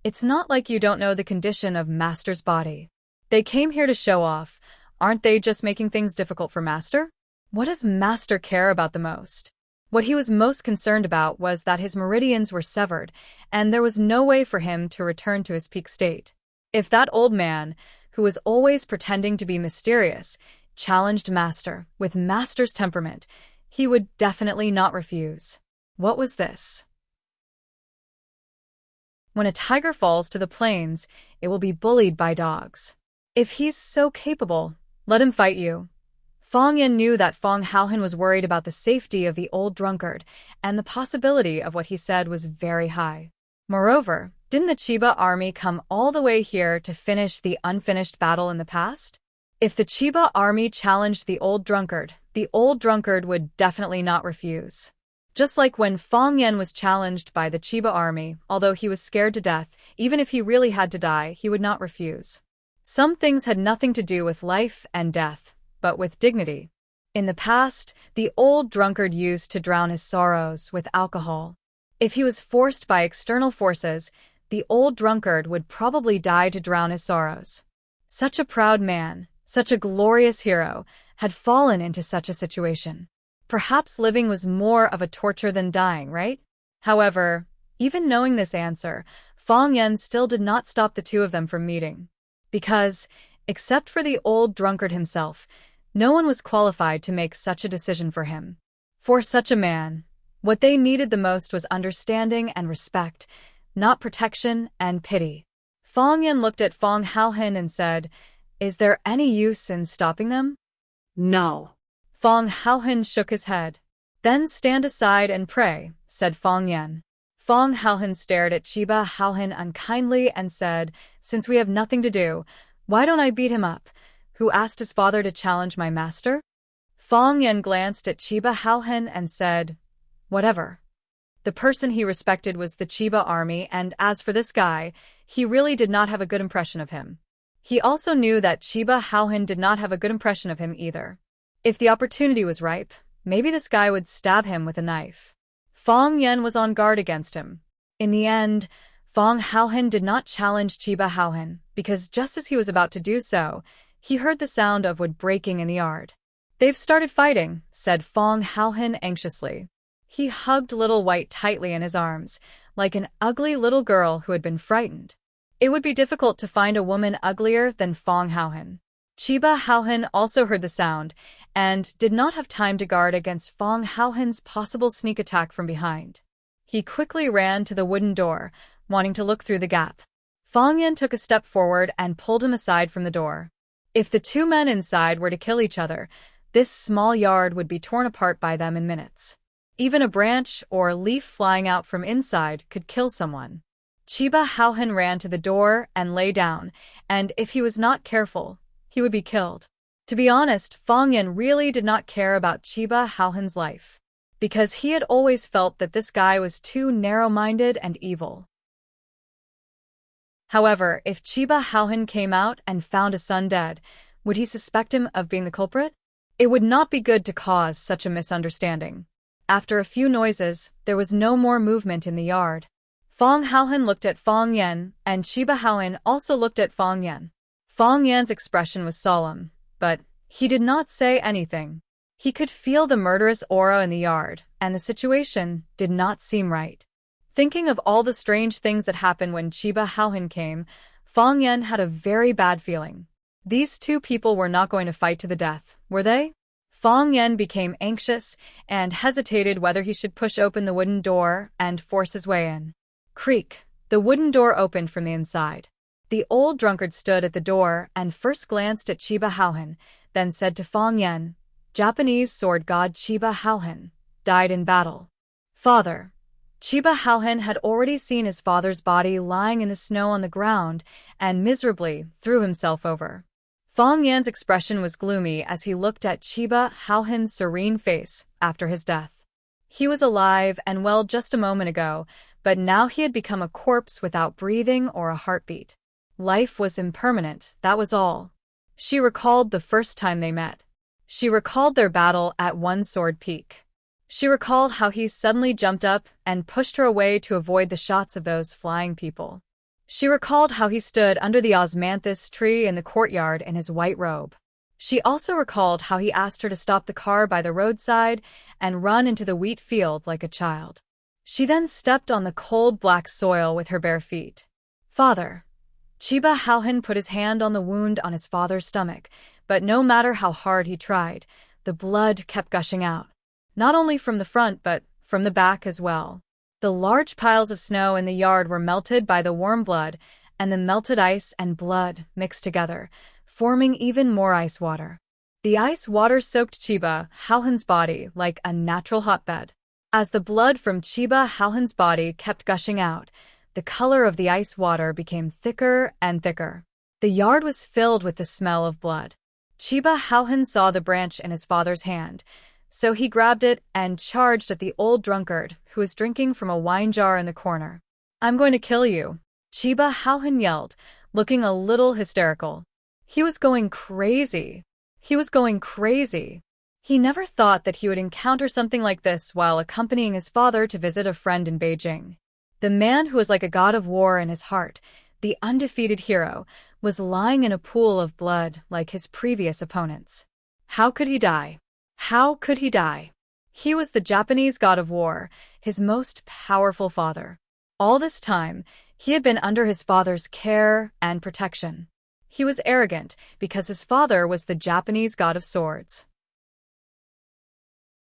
It's not like you don't know the condition of Master's body. They came here to show off. Aren't they just making things difficult for Master? What does Master care about the most?" What he was most concerned about was that his meridians were severed, and there was no way for him to return to his peak state. If that old man, who was always pretending to be mysterious, challenged Master with Master's temperament, he would definitely not refuse. What was this? When a tiger falls to the plains, it will be bullied by dogs. If he's so capable, let him fight you. Fong Yan knew that Fong Haohen was worried about the safety of the old drunkard, and the possibility of what he said was very high. Moreover, didn't the Chiba army come all the way here to finish the unfinished battle in the past? If the Chiba army challenged the old drunkard would definitely not refuse. Just like when Fong Yen was challenged by the Chiba army, although he was scared to death, even if he really had to die, he would not refuse. Some things had nothing to do with life and death, but with dignity. In the past, the old drunkard used to drown his sorrows with alcohol. If he was forced by external forces, the old drunkard would probably die to drown his sorrows. Such a proud man, such a glorious hero, had fallen into such a situation. Perhaps living was more of a torture than dying, right? However, even knowing this answer, Fong Yen still did not stop the two of them from meeting. Because, except for the old drunkard himself, no one was qualified to make such a decision for him. For such a man, what they needed the most was understanding and respect, not protection and pity. Fong Yen looked at Fong Haohen and said, "Is there any use in stopping them?" No. Fong Haohen shook his head. "Then stand aside and pray," said Fong Yen. Fong Haohen stared at Chiba Haohen unkindly and said, "Since we have nothing to do, why don't I beat him up? Who asked his father to challenge my master?" Fong Yen glanced at Chiba Haohen and said, "Whatever." The person he respected was the Chiba army, and as for this guy, he really did not have a good impression of him. He also knew that Chiba Haohen did not have a good impression of him either. If the opportunity was ripe, maybe this guy would stab him with a knife. Fong Yen was on guard against him. In the end, Fong Haohen did not challenge Chiba Haohen, because just as he was about to do so, he heard the sound of wood breaking in the yard. "They've started fighting," said Fong Haohen anxiously. He hugged Little White tightly in his arms, like an ugly little girl who had been frightened. It would be difficult to find a woman uglier than Fong Haohen. Chiba Haohen also heard the sound, and did not have time to guard against Fong Haohen's possible sneak attack from behind. He quickly ran to the wooden door, wanting to look through the gap. Fong Yen took a step forward and pulled him aside from the door. If the two men inside were to kill each other, this small yard would be torn apart by them in minutes. Even a branch or leaf flying out from inside could kill someone. Chiba Haohen ran to the door and lay down, and if he was not careful, he would be killed. To be honest, Fong Yen really did not care about Chiba Haohen's life, because he had always felt that this guy was too narrow-minded and evil. However, if Chiba Haohen came out and found his son dead, would he suspect him of being the culprit? It would not be good to cause such a misunderstanding. After a few noises, there was no more movement in the yard. Fong Haohen looked at Fong Yen, and Chiba Haohen also looked at Fong Yen. Fong Yan's expression was solemn, but he did not say anything. He could feel the murderous aura in the yard, and the situation did not seem right. Thinking of all the strange things that happened when Chiba Haohen came, Fong Yen had a very bad feeling. These two people were not going to fight to the death, were they? Fong Yen became anxious and hesitated whether he should push open the wooden door and force his way in. Creak! The wooden door opened from the inside. The old drunkard stood at the door and first glanced at Chiba Haohen, then said to Fong Yen, "Japanese sword god Chiba Haohen died in battle." "Father." Chiba Haohen had already seen his father's body lying in the snow on the ground and miserably threw himself over. Fong Yan's expression was gloomy as he looked at Chiba Haohen's serene face after his death. He was alive and well just a moment ago, but now he had become a corpse without breathing or a heartbeat. Life was impermanent, that was all. She recalled the first time they met. She recalled their battle at One Sword Peak. She recalled how he suddenly jumped up and pushed her away to avoid the shots of those flying people. She recalled how he stood under the osmanthus tree in the courtyard in his white robe. She also recalled how he asked her to stop the car by the roadside and run into the wheat field like a child. She then stepped on the cold black soil with her bare feet. "Father." Chiba Haohen put his hand on the wound on his father's stomach, but no matter how hard he tried, the blood kept gushing out. Not only from the front but from the back as well. The large piles of snow in the yard were melted by the warm blood, and the melted ice and blood mixed together, forming even more ice water. The ice water soaked Chiba Haohen's body like a natural hotbed. As the blood from Chiba Haohen's body kept gushing out, the color of the ice water became thicker and thicker. The yard was filled with the smell of blood. Chiba Haohan saw the branch in his father's hand, so he grabbed it and charged at the old drunkard who was drinking from a wine jar in the corner. "I'm going to kill you," Chiba Haohan yelled, looking a little hysterical. He was going crazy. He was going crazy. He never thought that he would encounter something like this while accompanying his father to visit a friend in Beijing. The man who was like a god of war in his heart, the undefeated hero, was lying in a pool of blood like his previous opponents. How could he die? How could he die? He was the Japanese god of war, his most powerful father. All this time, he had been under his father's care and protection. He was arrogant because his father was the Japanese god of swords.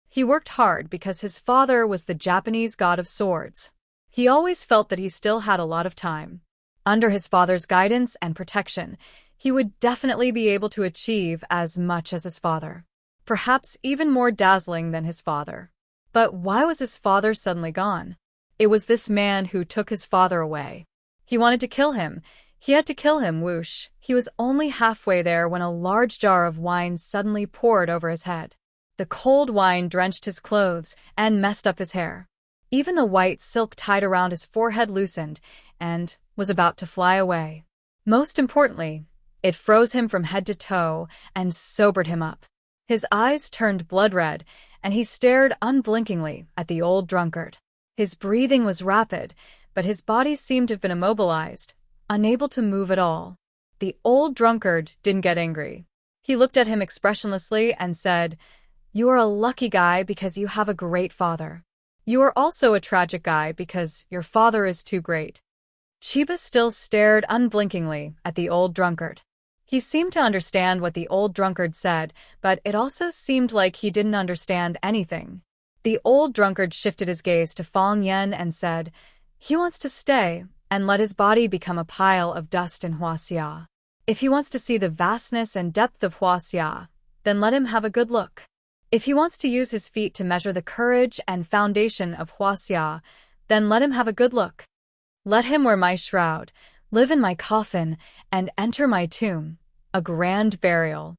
He worked hard because his father was the Japanese god of swords. He always felt that he still had a lot of time. Under his father's guidance and protection, he would definitely be able to achieve as much as his father. Perhaps even more dazzling than his father. But why was his father suddenly gone? It was this man who took his father away. He wanted to kill him. He had to kill him, whoosh. He was only halfway there when a large jar of wine suddenly poured over his head. The cold wine drenched his clothes and messed up his hair. Even the white silk tied around his forehead loosened and was about to fly away. Most importantly, it froze him from head to toe and sobered him up. His eyes turned blood red, and he stared unblinkingly at the old drunkard. His breathing was rapid, but his body seemed to have been immobilized, unable to move at all. The old drunkard didn't get angry. He looked at him expressionlessly and said, "You are a lucky guy because you have a great father. You are also a tragic guy because your father is too great." Chiba still stared unblinkingly at the old drunkard. He seemed to understand what the old drunkard said, but it also seemed like he didn't understand anything. The old drunkard shifted his gaze to Fang Yen and said, "He wants to stay and let his body become a pile of dust in Huaxia. If he wants to see the vastness and depth of Huaxia, then let him have a good look. If he wants to use his feet to measure the courage and foundation of Huaxia, then let him have a good look. Let him wear my shroud, live in my coffin, and enter my tomb, a grand burial."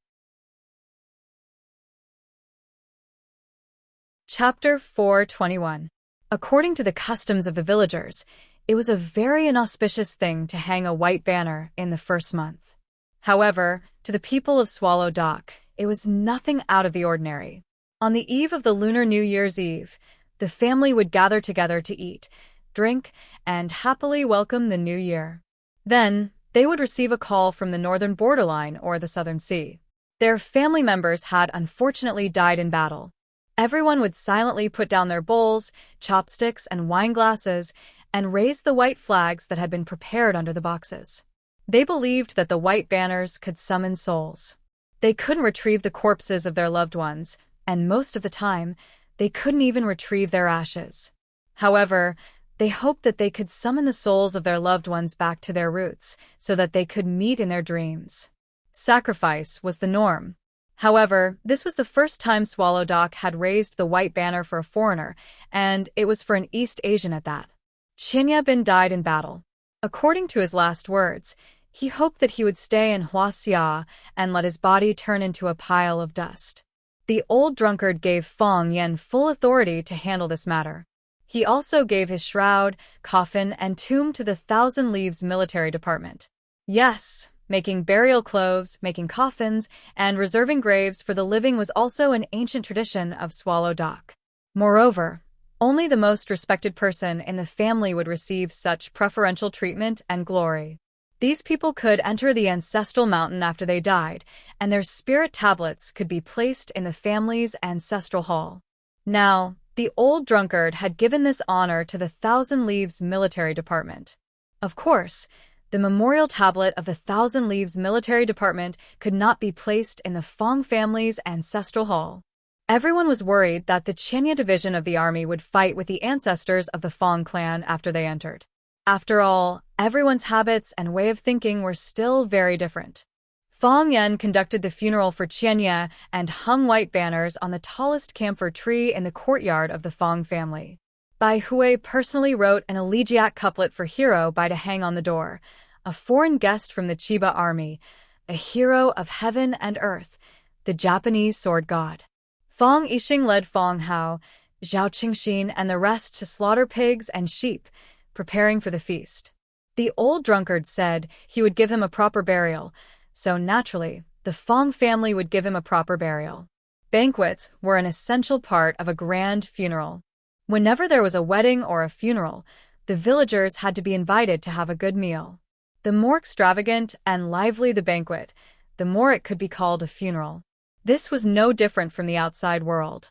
Chapter 421. According to the customs of the villagers, it was a very inauspicious thing to hang a white banner in the first month. However, to the people of Swallow Dock, it was nothing out of the ordinary. On the eve of the Lunar New Year's Eve, the family would gather together to eat, drink, and happily welcome the new year. Then, they would receive a call from the northern borderline or the southern sea. Their family members had unfortunately died in battle. Everyone would silently put down their bowls, chopsticks, and wine glasses and raise the white flags that had been prepared under the boxes. They believed that the white banners could summon souls. They couldn't retrieve the corpses of their loved ones, and most of the time, they couldn't even retrieve their ashes. However, they hoped that they could summon the souls of their loved ones back to their roots so that they could meet in their dreams. Sacrifice was the norm. However, this was the first time Swallow Dock had raised the white banner for a foreigner, and it was for an East Asian at that. Qinya Bin died in battle. According to his last words, he hoped that he would stay in Huaxia and let his body turn into a pile of dust. The old drunkard gave Fang Yen full authority to handle this matter. He also gave his shroud, coffin, and tomb to the Thousand Leaves Military Department. Yes, making burial clothes, making coffins, and reserving graves for the living was also an ancient tradition of Swallow Dock. Moreover, only the most respected person in the family would receive such preferential treatment and glory. These people could enter the ancestral mountain after they died, and their spirit tablets could be placed in the family's ancestral hall. Now, the old drunkard had given this honor to the Thousand Leaves Military Department. Of course, the memorial tablet of the Thousand Leaves Military Department could not be placed in the Fang family's ancestral hall. Everyone was worried that the Qinya division of the army would fight with the ancestors of the Fang clan after they entered. After all, everyone's habits and way of thinking were still very different. Fang Yen conducted the funeral for Qianya and hung white banners on the tallest camphor tree in the courtyard of the Fang family. Bai Hui personally wrote an elegiac couplet for Hero Bai to hang on the door, a foreign guest from the Chiba army, a hero of heaven and earth, the Japanese sword god. Fong Yixing led Fong Hao, Zhao Qingxin, and the rest to slaughter pigs and sheep, preparing for the feast. The old drunkard said he would give him a proper burial, so naturally, the Fong family would give him a proper burial. Banquets were an essential part of a grand funeral. Whenever there was a wedding or a funeral, the villagers had to be invited to have a good meal. The more extravagant and lively the banquet, the more it could be called a funeral. This was no different from the outside world.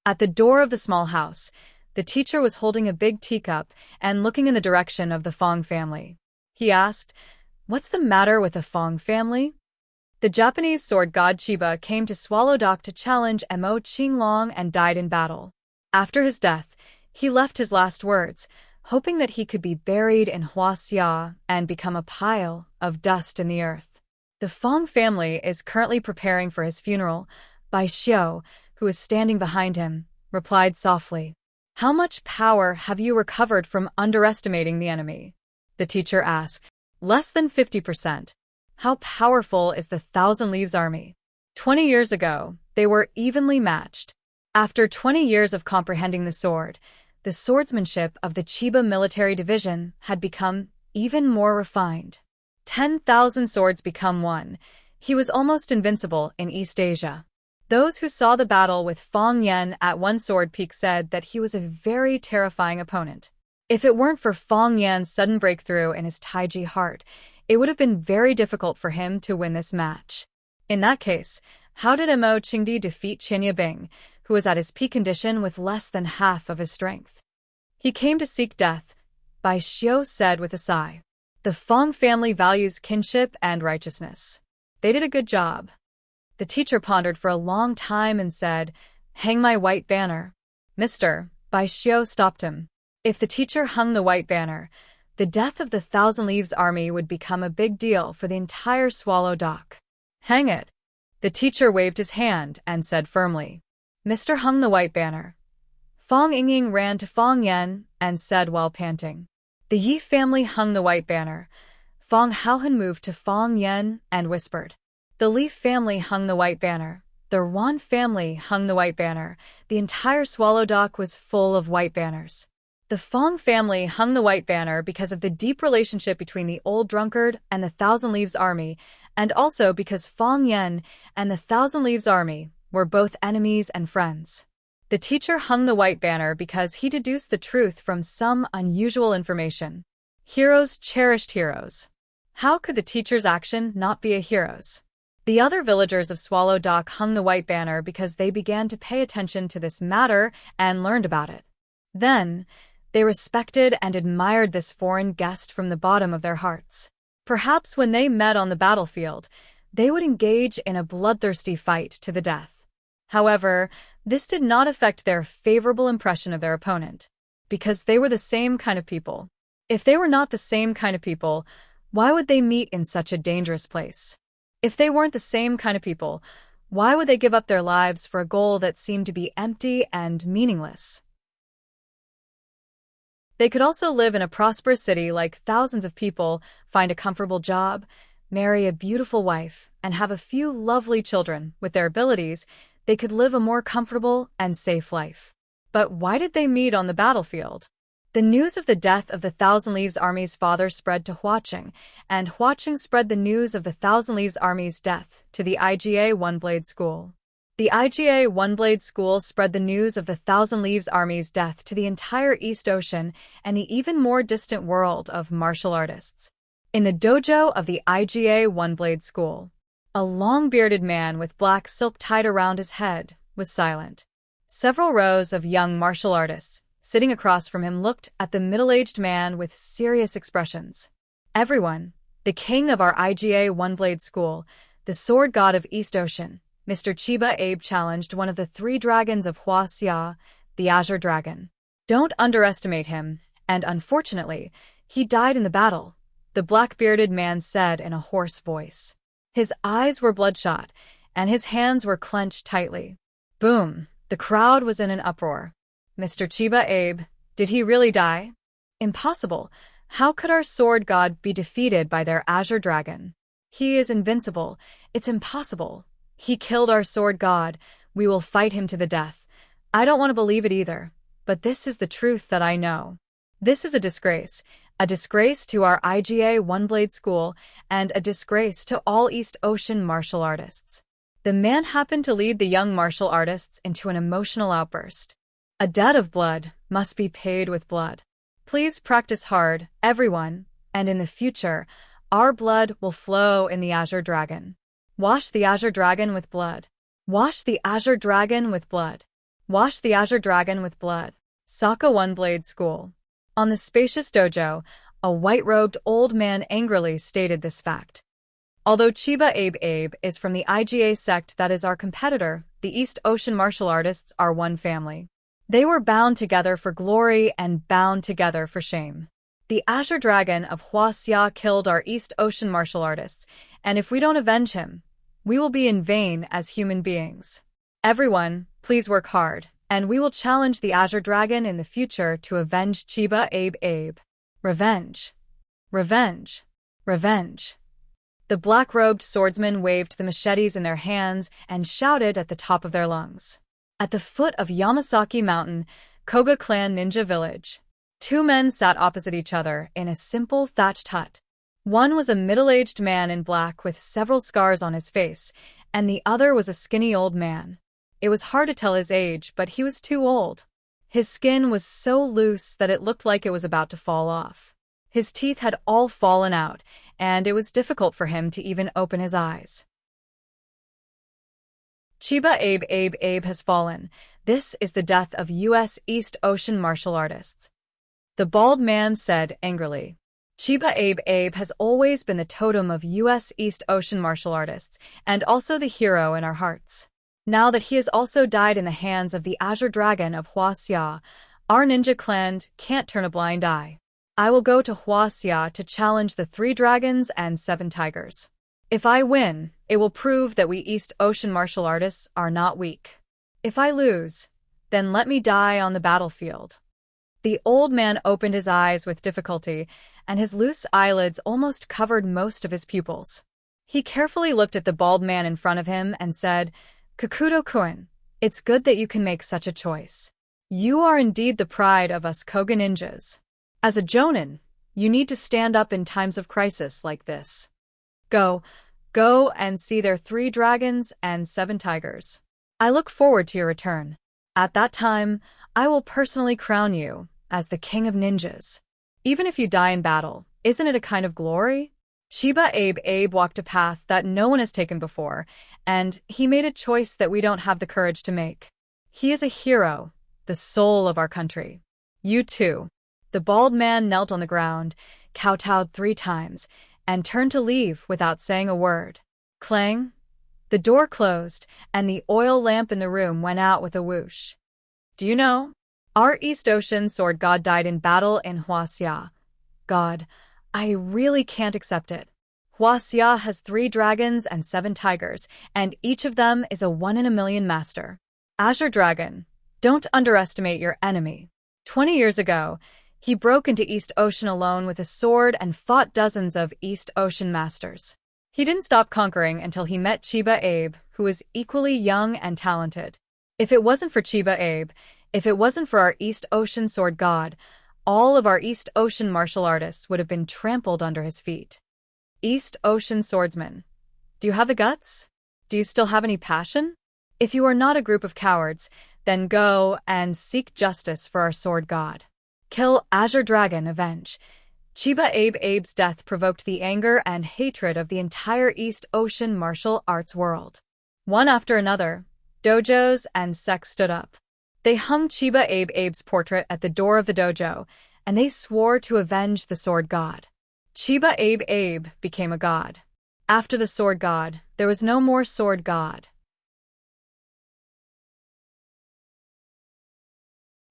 At the door of the small house, the teacher was holding a big teacup and looking in the direction of the Fong family. He asked, "What's the matter with the Fong family?" The Japanese sword god Chiba came to Swallow Dock to challenge Mo Qinglong and died in battle. After his death, he left his last words, hoping that he could be buried in Huaxia and become a pile of dust in the earth. The Fong family is currently preparing for his funeral. Bai Xiao, who is standing behind him, replied softly, "How much power have you recovered from underestimating the enemy?" The teacher asked. "Less than 50%. How powerful is the Thousand Leaves Army?" 20 years ago, they were evenly matched. After 20 years of comprehending the swordsmanship of the Chiba military division had become even more refined. 10,000 swords become one. He was almost invincible in East Asia. Those who saw the battle with Fong Yen at one sword peak said that he was a very terrifying opponent. If it weren't for Fong Yan's sudden breakthrough in his Taiji heart, it would have been very difficult for him to win this match. In that case, how did Mo Qingdi defeat Qian Yibing, who was at his peak condition with less than half of his strength? "He came to seek death," Bai Xiao said with a sigh. "The Fong family values kinship and righteousness. They did a good job." The teacher pondered for a long time and said, "Hang my white banner." "Mister," Bai Xiao stopped him. If the teacher hung the white banner, the death of the Thousand Leaves Army would become a big deal for the entire Swallow Dock. "Hang it." The teacher waved his hand and said firmly, "Mr. hung the white banner." Fong Yingying ran to Fong Yen and said while panting, "The Yi family hung the white banner." Fong Haohan moved to Fong Yen and whispered, "The Li family hung the white banner. The Wan family hung the white banner." The entire Swallow Dock was full of white banners. The Fong family hung the white banner because of the deep relationship between the old drunkard and the Thousand Leaves Army, and also because Fong Yen and the Thousand Leaves Army were both enemies and friends. The teacher hung the white banner because he deduced the truth from some unusual information. Heroes cherished heroes. How could the teacher's action not be a hero's? The other villagers of Swallow Dock hung the white banner because they began to pay attention to this matter and learned about it. Then, they respected and admired this foreign guest from the bottom of their hearts. Perhaps when they met on the battlefield, they would engage in a bloodthirsty fight to the death. However, this did not affect their favorable impression of their opponent, because they were the same kind of people. If they were not the same kind of people, why would they meet in such a dangerous place? If they weren't the same kind of people, why would they give up their lives for a goal that seemed to be empty and meaningless? They could also live in a prosperous city like thousands of people, find a comfortable job, marry a beautiful wife, and have a few lovely children. With their abilities, they could live a more comfortable and safe life. But why did they meet on the battlefield? The news of the death of the Thousand Leaves Army's father spread to Huaqing, and Huaqing spread the news of the Thousand Leaves Army's death to the IGA One-Blade School. The IGA One-Blade School spread the news of the Thousand Leaves Army's death to the entire East Ocean and the even more distant world of martial artists. In the dojo of the IGA One-Blade School, a long-bearded man with black silk tied around his head was silent. Several rows of young martial artists, sitting across from him, looked at the middle-aged man with serious expressions. "Everyone, the king of our IGA One-Blade School, the sword god of East Ocean, Mr. Chiba Abe challenged one of the three dragons of Huaxia, the Azure Dragon. Don't underestimate him, and unfortunately, he died in the battle," the black-bearded man said in a hoarse voice. His eyes were bloodshot, and his hands were clenched tightly. Boom! The crowd was in an uproar. "Mr. Chiba Abe, did he really die?" "Impossible. How could our sword god be defeated by their azure dragon? He is invincible. It's impossible. He killed our sword god. We will fight him to the death. I don't want to believe it either, but this is the truth that I know. This is a disgrace to our IGA One-Blade School, and a disgrace to all East Ocean martial artists. The man happened to lead the young martial artists into an emotional outburst. A debt of blood must be paid with blood. Please practice hard, everyone, and in the future, our blood will flow in the Azure Dragon. Wash the Azure Dragon with blood. Wash the Azure Dragon with blood. Wash the Azure Dragon with blood. Sokka One-Blade School. On the spacious dojo, a white-robed old man angrily stated this fact. Although Chiba Abe is from the IGA sect that is our competitor, the East Ocean martial artists are one family. They were bound together for glory and bound together for shame. The Azure Dragon of Huaxia killed our East Ocean martial artists, and if we don't avenge him, we will be in vain as human beings. Everyone, please work hard, and we will challenge the Azure Dragon in the future to avenge Chiba Abe. Revenge. Revenge. Revenge. The black-robed swordsmen waved the machetes in their hands and shouted at the top of their lungs. At the foot of Yamasaki Mountain, Koga Clan Ninja Village, two men sat opposite each other in a simple thatched hut. One was a middle-aged man in black with several scars on his face, and the other was a skinny old man. It was hard to tell his age, but he was too old. His skin was so loose that it looked like it was about to fall off. His teeth had all fallen out, and it was difficult for him to even open his eyes. Chiba Abe has fallen. This is the death of U.S. East Ocean martial artists. The bald man said angrily. Chiba Abe has always been the totem of U.S. East Ocean martial artists, and also the hero in our hearts. Now that he has also died in the hands of the Azure Dragon of Huaxia, our ninja clan can't turn a blind eye. I will go to Huaxia to challenge the 3 dragons and 7 tigers. If I win, it will prove that we East Ocean martial artists are not weak. If I lose, then let me die on the battlefield. The old man opened his eyes with difficulty, and his loose eyelids almost covered most of his pupils. He carefully looked at the bald man in front of him and said, Kakuto-kun, it's good that you can make such a choice. You are indeed the pride of us Koga ninjas. As a jonin, you need to stand up in times of crisis like this. Go and see their 3 dragons and 7 tigers. I look forward to your return. At that time, I will personally crown you as the king of ninjas. Even if you die in battle, isn't it a kind of glory? Chiba Abe walked a path that no one has taken before, and he made a choice that we don't have the courage to make. He is a hero, the soul of our country. You too. The bald man knelt on the ground, kowtowed 3 times, and turned to leave without saying a word. Clang! The door closed, and the oil lamp in the room went out with a whoosh. Do you know? Our East Ocean sword god died in battle in Huaxia. God, I really can't accept it. Huaxia has 3 dragons and 7 tigers, and each of them is a 1 in a million master. Azure Dragon, don't underestimate your enemy. 20 years ago, he broke into East Ocean alone with a sword and fought dozens of East Ocean masters. He didn't stop conquering until he met Chiba Abe, who was equally young and talented. If it wasn't for Chiba Abe, if it wasn't for our East Ocean sword god, all of our East Ocean martial artists would have been trampled under his feet. East Ocean swordsman, do you have the guts? Do you still have any passion? If you are not a group of cowards, then go and seek justice for our sword god. Kill Azure Dragon, avenge. Chiba Abe's death provoked the anger and hatred of the entire East Ocean martial arts world. One after another, dojos and sects stood up. They hung Chiba Abe's portrait at the door of the dojo, and they swore to avenge the sword god. Chiba Abe became a god. After the sword god, there was no more sword god.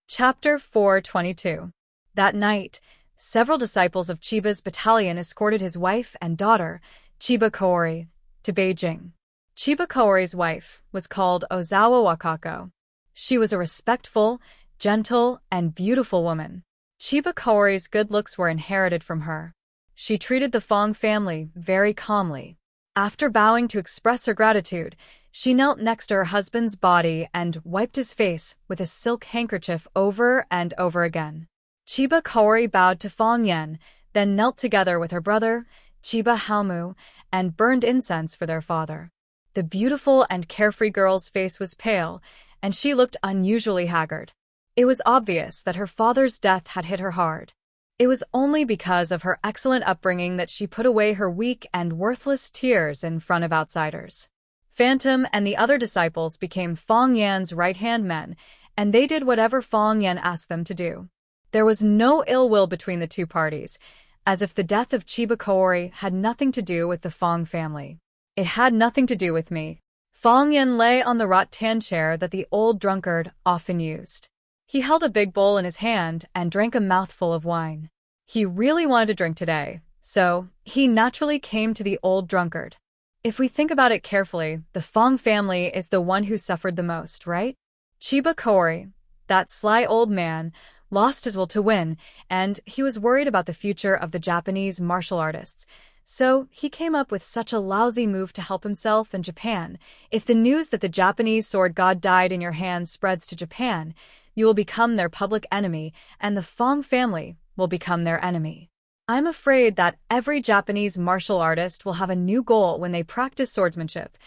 Chapter 422. That night, several disciples of Chiba's battalion escorted his wife and daughter, Chiba Kaori, to Beijing. Chiba Kaori's wife was called Ozawa Wakako. She was a respectful, gentle, and beautiful woman. Chiba Kaori's good looks were inherited from her. She treated the Fong family very calmly. After bowing to express her gratitude, she knelt next to her husband's body and wiped his face with a silk handkerchief over and over again. Chiba Kaori bowed to Fong Yen, then knelt together with her brother, Chiba Halmu, and burned incense for their father. The beautiful and carefree girl's face was pale, and she looked unusually haggard. It was obvious that her father's death had hit her hard. It was only because of her excellent upbringing that she put away her weak and worthless tears in front of outsiders. Phantom and the other disciples became Fong Yan's right-hand men, and they did whatever Fong Yan asked them to do. There was no ill will between the two parties, as if the death of Chiba Kaori had nothing to do with the Fong family. It had nothing to do with me. Fong Yan lay on the rattan chair that the old drunkard often used. He held a big bowl in his hand and drank a mouthful of wine. He really wanted to drink today, so he naturally came to the old drunkard. If we think about it carefully, the Fong family is the one who suffered the most, right? Chiba Kaori, that sly old man, lost his will to win, and he was worried about the future of the Japanese martial artists. So he came up with such a lousy move to help himself and Japan. If the news that the Japanese sword god died in your hands spreads to Japan, you will become their public enemy, and the Fong family will become their enemy. I'm afraid that every Japanese martial artist will have a new goal when they practice swordsmanship,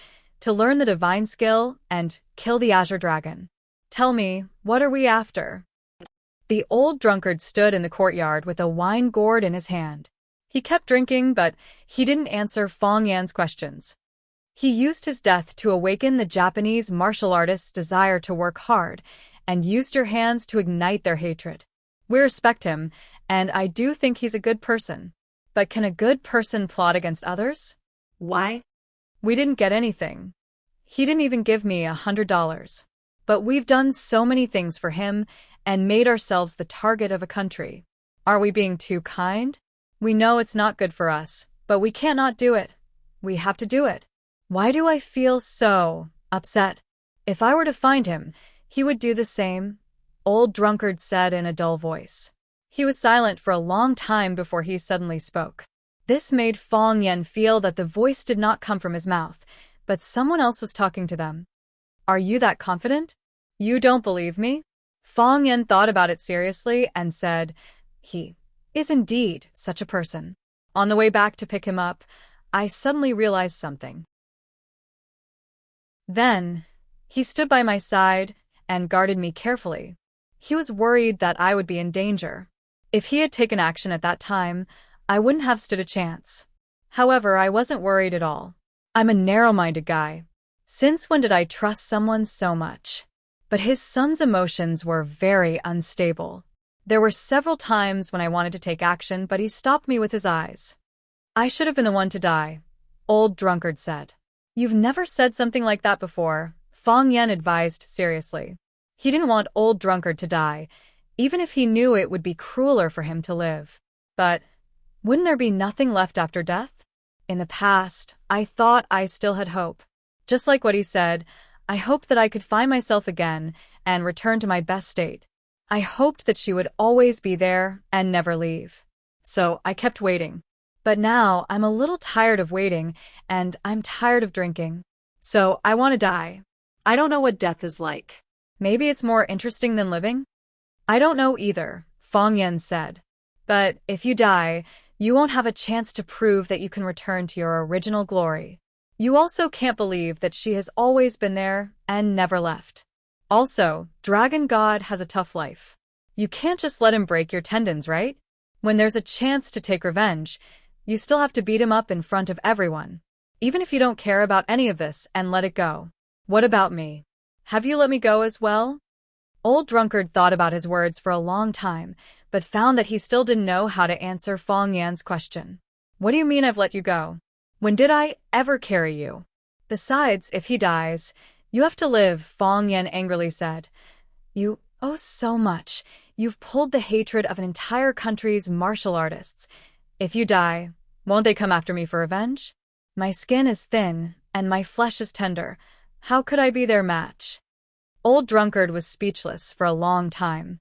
to learn the divine skill and kill the Azure Dragon. Tell me, what are we after? The old drunkard stood in the courtyard with a wine gourd in his hand. He kept drinking, but he didn't answer Fong Yan's questions. He used his death to awaken the Japanese martial artists' desire to work hard, and used your hands to ignite their hatred. We respect him, and I do think he's a good person. But can a good person plot against others? Why? We didn't get anything. He didn't even give me $100. But we've done so many things for him and made ourselves the target of a country. Are we being too kind? We know it's not good for us, but we can't not do it. We have to do it. Why do I feel so upset? If I were to find him, he would do the same, old drunkard said in a dull voice. He was silent for a long time before he suddenly spoke. This made Fong Yan feel that the voice did not come from his mouth, but someone else was talking to them. Are you that confident? You don't believe me? Fong Yan thought about it seriously and said, He is indeed such a person. On the way back to pick him up, I suddenly realized something. Then, he stood by my side and guarded me carefully. He was worried that I would be in danger. If he had taken action at that time, I wouldn't have stood a chance. However, I wasn't worried at all. I'm a narrow-minded guy. Since when did I trust someone so much? But his son's emotions were very unstable. There were several times when I wanted to take action, but he stopped me with his eyes. I should have been the one to die, old drunkard said. You've never said something like that before, Fong Yan advised seriously. He didn't want old drunkard to die, even if he knew it would be crueler for him to live. But wouldn't there be nothing left after death? In the past, I thought I still had hope. Just like what he said, I hoped that I could find myself again and return to my best state. I hoped that she would always be there and never leave. So I kept waiting. But now I'm a little tired of waiting, and I'm tired of drinking. So I want to die. I don't know what death is like. Maybe it's more interesting than living? I don't know either, Fong Yan said. But if you die, you won't have a chance to prove that you can return to your original glory. You also can't believe that she has always been there and never left. Also, Dragon God has a tough life. You can't just let him break your tendons, right? When there's a chance to take revenge, you still have to beat him up in front of everyone. Even if you don't care about any of this and let it go. What about me? Have you let me go as well? Old drunkard thought about his words for a long time, but found that he still didn't know how to answer Fong Yan's question. What do you mean I've let you go? When did I ever carry you? Besides, if he dies, you have to live, Fong Yan angrily said. You owe so much. You've pulled the hatred of an entire country's martial artists. If you die, won't they come after me for revenge? My skin is thin, and my flesh is tender. How could I be their match? Old drunkard was speechless for a long time.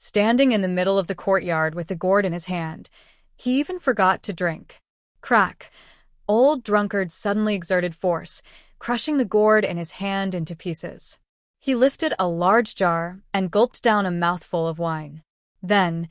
standing in the middle of the courtyard with the gourd in his hand. He even forgot to drink. Crack! Old Drunkard suddenly exerted force, crushing the gourd in his hand into pieces. He lifted a large jar and gulped down a mouthful of wine. Then,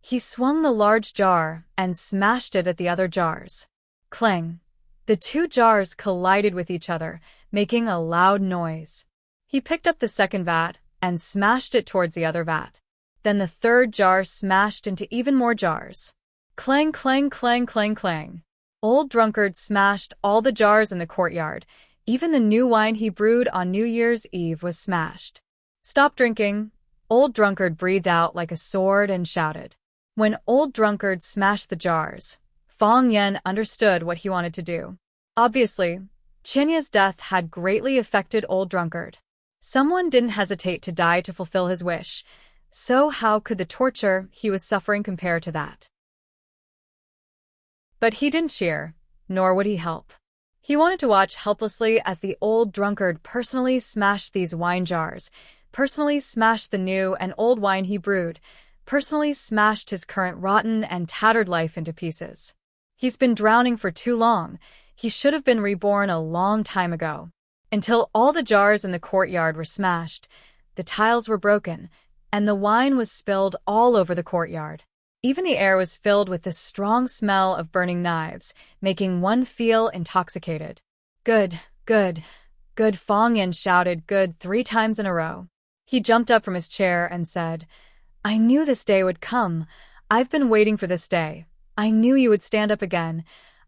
he swung the large jar and smashed it at the other jars. Clang! The two jars collided with each other, making a loud noise. He picked up the second vat and smashed it towards the other vat. Then the third jar smashed into even more jars. Clang, clang, clang, clang, clang. Old Drunkard smashed all the jars in the courtyard. Even the new wine he brewed on New Year's Eve was smashed. Stop drinking. Old Drunkard breathed out like a sword and shouted. When Old Drunkard smashed the jars, Fong Yen understood what he wanted to do. Obviously, Chinya's death had greatly affected Old Drunkard. Someone didn't hesitate to die to fulfill his wish, so how could the torture he was suffering compare to that? But he didn't cheer, nor would he help. He wanted to watch helplessly as the Old Drunkard personally smashed these wine jars, personally smashed the new and old wine he brewed, personally smashed his current rotten and tattered life into pieces. He's been drowning for too long. He should have been reborn a long time ago. Until all the jars in the courtyard were smashed, the tiles were broken, and the wine was spilled all over the courtyard. Even the air was filled with the strong smell of burning knives, making one feel intoxicated. Good, good, good, Fong Yen shouted good 3 times in a row. He jumped up from his chair and said, I knew this day would come. I've been waiting for this day. I knew you would stand up again.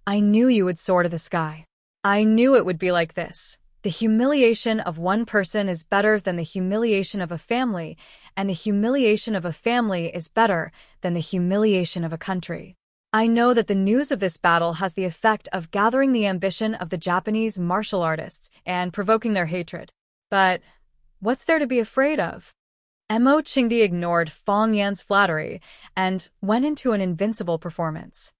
I knew you would soar to the sky. I knew it would be like this. The humiliation of one person is better than the humiliation of a family, and the humiliation of a family is better than the humiliation of a country. I know that the news of this battle has the effect of gathering the ambition of the Japanese martial artists and provoking their hatred. But what's there to be afraid of? Mo Qingdi ignored Fong Yan's flattery and went into an invincible performance.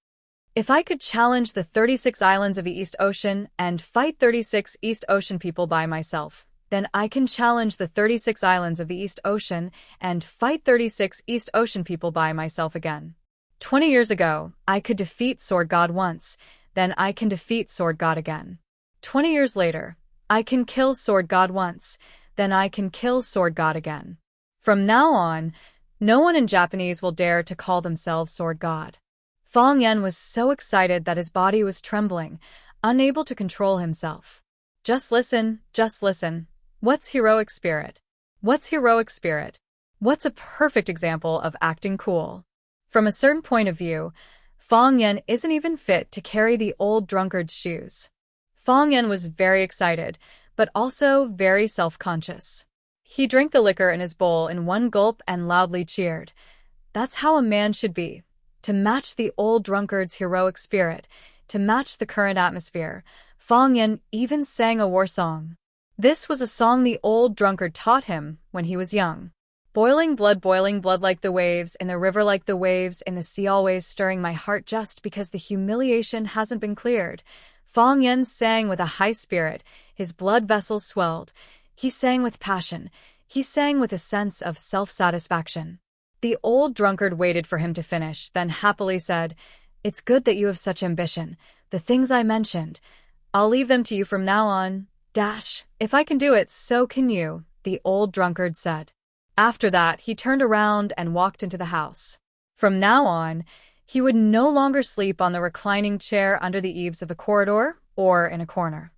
If I could challenge the 36 islands of the East Ocean and fight 36 East Ocean people by myself, then I can challenge the 36 islands of the East Ocean and fight 36 East Ocean people by myself again. 20 years ago, I could defeat Sword God once, then I can defeat Sword God again. 20 years later, I can kill Sword God once, then I can kill Sword God again. From now on, no one in Japanese will dare to call themselves Sword God. Fong Yen was so excited that his body was trembling, unable to control himself. Just listen, just listen. What's heroic spirit? What's heroic spirit? What's a perfect example of acting cool? From a certain point of view, Fong Yen isn't even fit to carry the Old Drunkard's shoes. Fong Yen was very excited, but also very self-conscious. He drank the liquor in his bowl in one gulp and loudly cheered. That's how a man should be. To match the Old Drunkard's heroic spirit, to match the current atmosphere, Fong Yen even sang a war song. This was a song the Old Drunkard taught him when he was young. Boiling blood like the waves, in the river like the waves, in the sea always stirring my heart just because the humiliation hasn't been cleared. Fong Yen sang with a high spirit, his blood vessels swelled. He sang with passion, he sang with a sense of self-satisfaction. The Old Drunkard waited for him to finish, then happily said, It's good that you have such ambition. The things I mentioned, I'll leave them to you from now on. If I can do it, so can you, the Old Drunkard said. After that, he turned around and walked into the house. From now on, he would no longer sleep on the reclining chair under the eaves of a corridor or in a corner.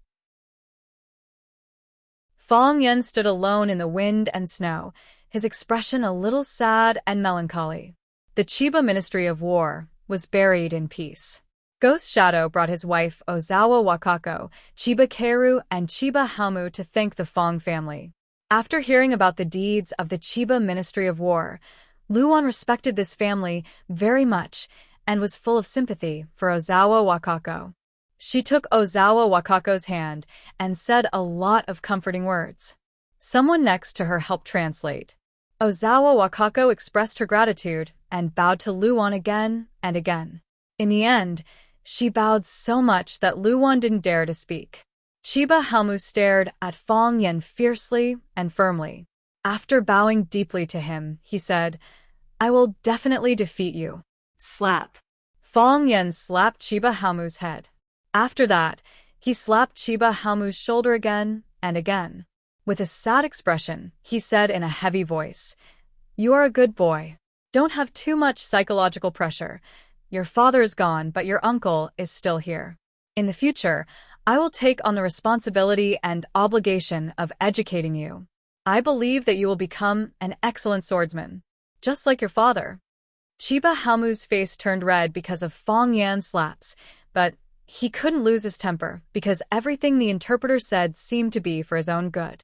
Fong Yen stood alone in the wind and snow, his expression a little sad and melancholy. The Chiba Ministry of War was buried in peace. Ghost Shadow brought his wife Ozawa Wakako, Chiba Keiru, and Chiba Hamu to thank the Fong family. After hearing about the deeds of the Chiba Ministry of War, Luan respected this family very much and was full of sympathy for Ozawa Wakako. She took Ozawa Wakako's hand and said a lot of comforting words. Someone next to her helped translate. Ozawa Wakako expressed her gratitude and bowed to Luan again and again. In the end, she bowed so much that Luan didn't dare to speak. Chiba Hamu stared at Fong Yen fiercely and firmly. After bowing deeply to him, he said, I will definitely defeat you. Slap. Fong Yan slapped Chiba Haomu's head. After that, he slapped Chiba Haomu's shoulder again and again. With a sad expression, he said in a heavy voice, "You are a good boy. Don't have too much psychological pressure. Your father is gone, but your uncle is still here. In the future, I will take on the responsibility and obligation of educating you. I believe that you will become an excellent swordsman, just like your father." Chiba Haomu's face turned red because of Fong Yan's slaps, but he couldn't lose his temper because everything the interpreter said seemed to be for his own good.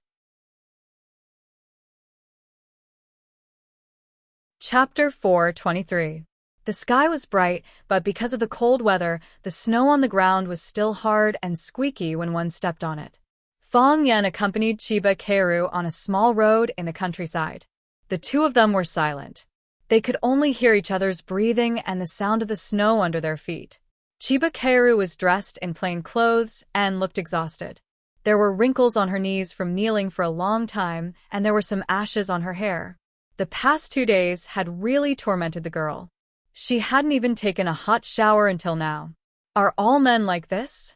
Chapter 4:23. The sky was bright, but because of the cold weather, the snow on the ground was still hard and squeaky when one stepped on it. Fong Yan accompanied Chiba Keiru on a small road in the countryside. The two of them were silent. They could only hear each other's breathing and the sound of the snow under their feet. Chiba Keiru was dressed in plain clothes and looked exhausted. There were wrinkles on her knees from kneeling for a long time, and there were some ashes on her hair. The past 2 days had really tormented the girl. She hadn't even taken a hot shower until now. Are all men like this?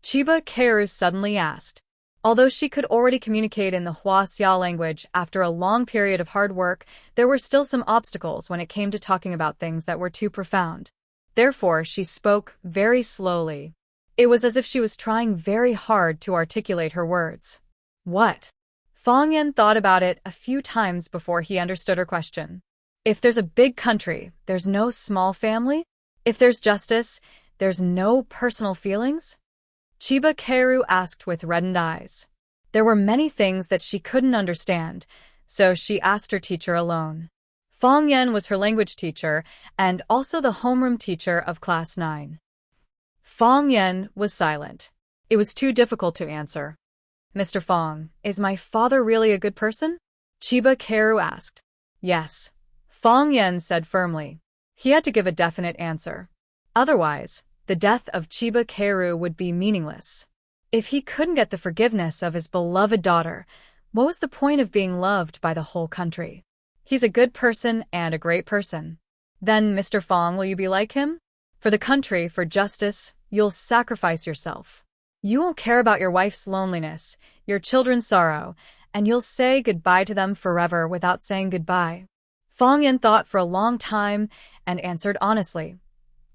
Chiba Keiru suddenly asked. Although she could already communicate in the Hua-Xia language after a long period of hard work, there were still some obstacles when it came to talking about things that were too profound. Therefore, she spoke very slowly. It was as if she was trying very hard to articulate her words. What? Fong Yan thought about it a few times before he understood her question. If there's a big country, there's no small family? If there's justice, there's no personal feelings? Chiba Keiru asked with reddened eyes. There were many things that she couldn't understand, so she asked her teacher alone. Fong Yan was her language teacher and also the homeroom teacher of Class 9. Fong Yan was silent. It was too difficult to answer. "Mr. Fong, is my father really a good person?" Chiba Keiru asked. "Yes," Fong Yan said firmly. He had to give a definite answer. Otherwise, the death of Chiba Keiru would be meaningless. If he couldn't get the forgiveness of his beloved daughter, what was the point of being loved by the whole country? He's a good person and a great person. Then, Mr. Fong, will you be like him? For the country, for justice, you'll sacrifice yourself. You won't care about your wife's loneliness, your children's sorrow, and you'll say goodbye to them forever without saying goodbye. Fong Yan thought for a long time and answered honestly,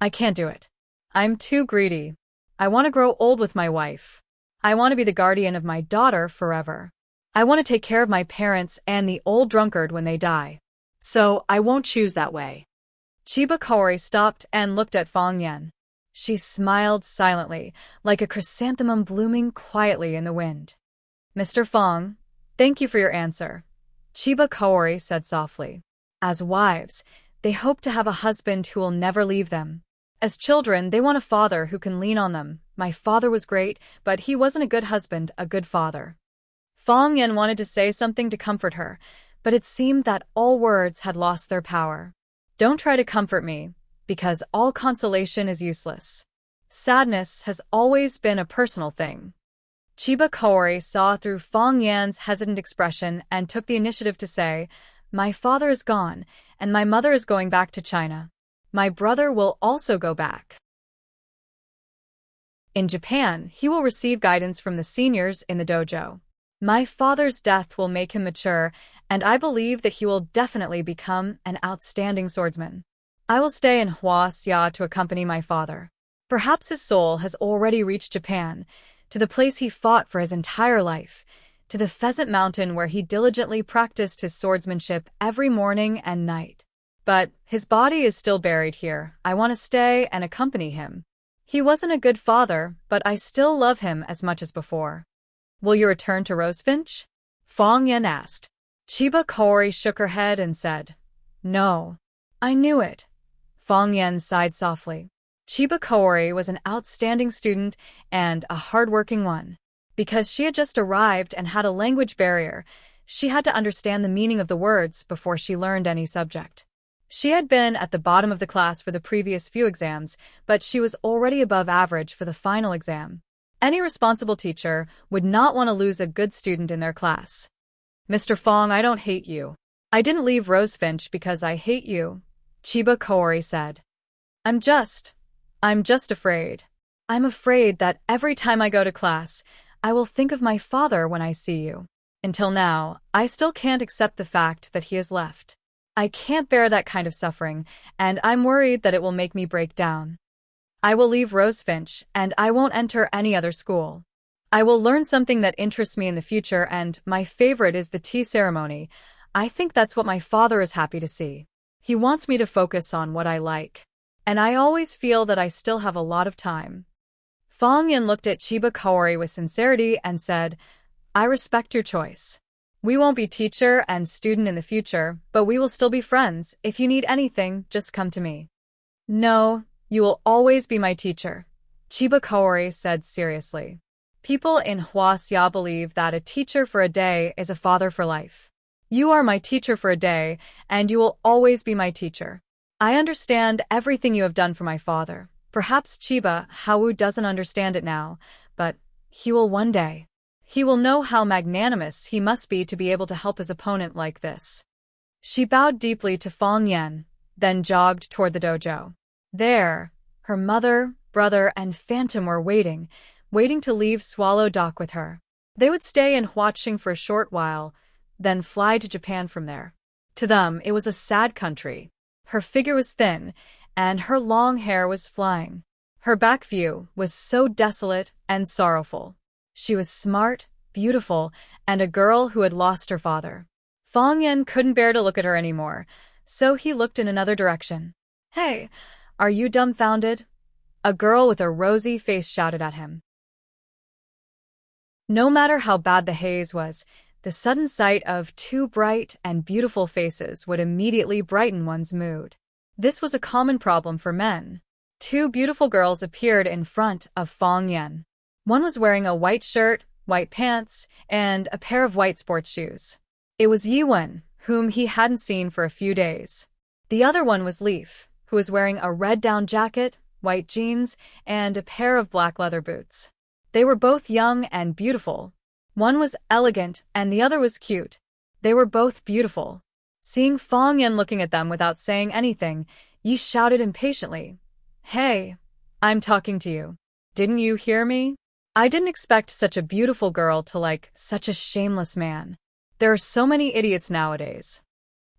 "I can't do it. I'm too greedy. I want to grow old with my wife. I want to be the guardian of my daughter forever. I want to take care of my parents and the old drunkard when they die. So I won't choose that way." Chiba Kaori stopped and looked at Fong Yan. She smiled silently, like a chrysanthemum blooming quietly in the wind. "Mr. Fong, thank you for your answer," Chiba Kaori said softly. As wives, they hope to have a husband who will never leave them. As children, they want a father who can lean on them. My father was great, but he wasn't a good husband, a good father. Fong Yan wanted to say something to comfort her, but it seemed that all words had lost their power. "Don't try to comfort me, because all consolation is useless. Sadness has always been a personal thing." Chiba Kaori saw through Fong Yan's hesitant expression and took the initiative to say, "My father is gone, and my mother is going back to China. My brother will also go back. In Japan, he will receive guidance from the seniors in the dojo. My father's death will make him mature, and I believe that he will definitely become an outstanding swordsman. I will stay in Hua-Xia to accompany my father. Perhaps his soul has already reached Japan, to the place he fought for his entire life, to the Pheasant Mountain where he diligently practiced his swordsmanship every morning and night. But his body is still buried here. I want to stay and accompany him. He wasn't a good father, but I still love him as much as before." "Will you return to Rosefinch?" Fong Yan asked. Chiba Kaori shook her head and said, "No." "I knew it." Fong Yan sighed softly. Chiba Kaori was an outstanding student and a hard-working one. Because she had just arrived and had a language barrier, she had to understand the meaning of the words before she learned any subject. She had been at the bottom of the class for the previous few exams, but she was already above average for the final exam. Any responsible teacher would not want to lose a good student in their class. "Mr. Fong, I don't hate you. I didn't leave Rosefinch because I hate you, Chiba Kaori said. I'm just afraid. I'm afraid that every time I go to class, I will think of my father when I see you. Until now, I still can't accept the fact that he has left. I can't bear that kind of suffering, and I'm worried that it will make me break down. I will leave Rosefinch, and I won't enter any other school. I will learn something that interests me in the future, and my favorite is the tea ceremony. I think that's what my father is happy to see. He wants me to focus on what I like. And I always feel that I still have a lot of time. Fong Yin looked at Chiba Kaori with sincerity and said, I respect your choice. We won't be teacher and student in the future, but we will still be friends. If you need anything, just come to me. No, you will always be my teacher, Chiba Kaori said seriously. People in Huaxia believe that a teacher for a day is a father for life. You are my teacher for a day, and you will always be my teacher. I understand everything you have done for my father. Perhaps Chiba Hao doesn't understand it now, but he will one day. He will know how magnanimous he must be to be able to help his opponent like this. She bowed deeply to Fong Yen, then jogged toward the dojo. There, her mother, brother, and Phantom were waiting to leave Swallow Dock with her. They would stay in Huaqing for a short while, then fly to Japan from there. To them, it was a sad country. Her figure was thin, and her long hair was flying. Her back view was so desolate and sorrowful. She was smart, beautiful, and a girl who had lost her father. Fong Yen couldn't bear to look at her anymore, so he looked in another direction. Hey, are you dumbfounded? A girl with a rosy face shouted at him. No matter how bad the haze was, the sudden sight of two bright and beautiful faces would immediately brighten one's mood. This was a common problem for men. Two beautiful girls appeared in front of Fong Yen. One was wearing a white shirt, white pants, and a pair of white sports shoes. It was Yiwen, whom he hadn't seen for a few days. The other one was Leaf, who was wearing a red down jacket, white jeans, and a pair of black leather boots. They were both young and beautiful. One was elegant and the other was cute. They were both beautiful. Seeing Fong Yen looking at them without saying anything, Yi shouted impatiently, Hey, I'm talking to you. Didn't you hear me? I didn't expect such a beautiful girl to like such a shameless man. There are so many idiots nowadays.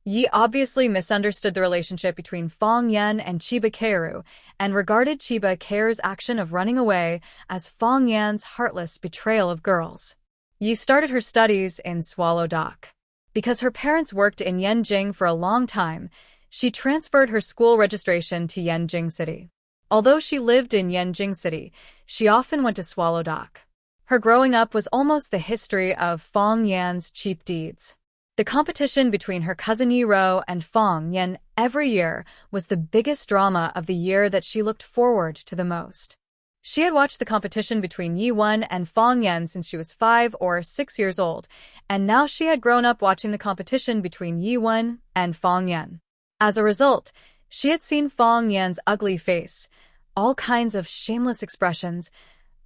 Yi obviously misunderstood the relationship between Fong Yen and Chiba Kaoru and regarded Chiba Kaoru's action of running away as Fong Yan's heartless betrayal of girls. Yi started her studies in Swallow Dock. Because her parents worked in Yanjing for a long time, she transferred her school registration to Yanjing City. Although she lived in Yanjing City, she often went to Swallow Dock. Her growing up was almost the history of Fong Yan's cheap deeds. The competition between her cousin Yiro and Fong Yen every year was the biggest drama of the year that she looked forward to the most. She had watched the competition between Yiwen and Fong Yen since she was 5 or 6 years old, and now she had grown up watching the competition between Yiwen and Fong Yen. As a result, she had seen Fong Yan's ugly face, all kinds of shameless expressions,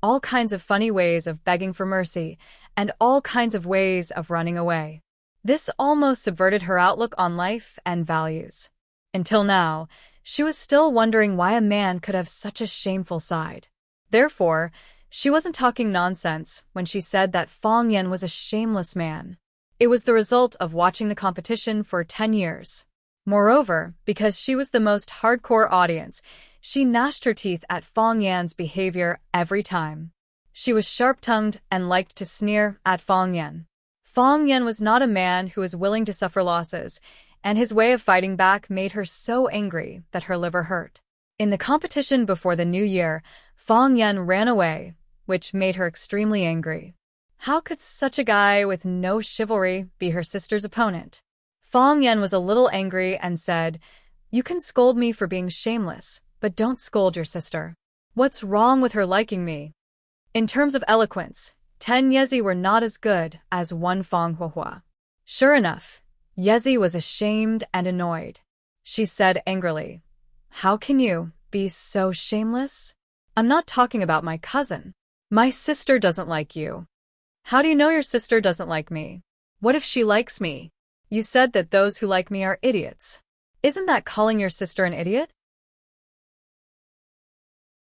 all kinds of funny ways of begging for mercy, and all kinds of ways of running away. This almost subverted her outlook on life and values. Until now, she was still wondering why a man could have such a shameful side. Therefore, she wasn't talking nonsense when she said that Fong Yen was a shameless man. It was the result of watching the competition for 10 years. Moreover, because she was the most hardcore audience, she gnashed her teeth at Fong Yan's behavior every time. She was sharp-tongued and liked to sneer at Fong Yen. Fong Yen was not a man who was willing to suffer losses, and his way of fighting back made her so angry that her liver hurt. In the competition before the new year, Fong Yen ran away, which made her extremely angry. How could such a guy with no chivalry be her sister's opponent? Fong Yen was a little angry and said, You can scold me for being shameless, but don't scold your sister. What's wrong with her liking me? In terms of eloquence, 10 Yezi were not as good as 1 Fong Huahua. Sure enough, Yezi was ashamed and annoyed. She said angrily, How can you be so shameless? I'm not talking about my cousin. My sister doesn't like you. How do you know your sister doesn't like me? What if she likes me? You said that those who like me are idiots. Isn't that calling your sister an idiot?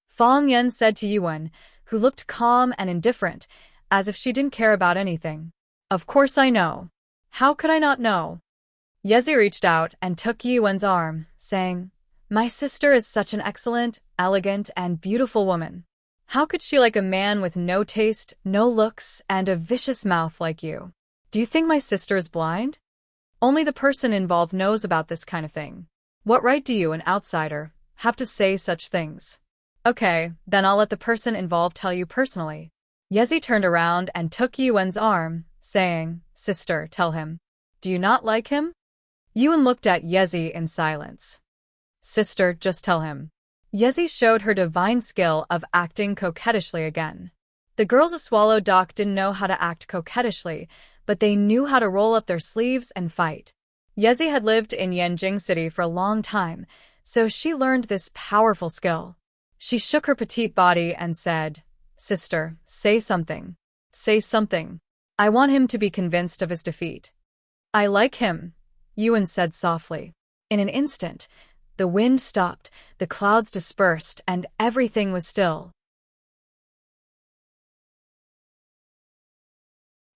Fang Yan said to Yuan, who looked calm and indifferent, as if she didn't care about anything. Of course I know. How could I not know? Yezi reached out and took Yuan's arm, saying, My sister is such an excellent, elegant, and beautiful woman. How could she like a man with no taste, no looks, and a vicious mouth like you? Do you think my sister is blind? Only the person involved knows about this kind of thing. What right do you, an outsider, have to say such things? Okay, then I'll let the person involved tell you personally. Yezi turned around and took Yuan's arm, saying, Sister, tell him. Do you not like him? Yuan looked at Yezi in silence. Sister, just tell him. Yezi showed her divine skill of acting coquettishly again. The girls of Swallow Dock didn't know how to act coquettishly, but they knew how to roll up their sleeves and fight. Yezi had lived in Yanjing City for a long time, so she learned this powerful skill. She shook her petite body and said, Sister, say something. Say something. I want him to be convinced of his defeat. I like him, Yuan said softly. In an instant, the wind stopped, the clouds dispersed, and everything was still.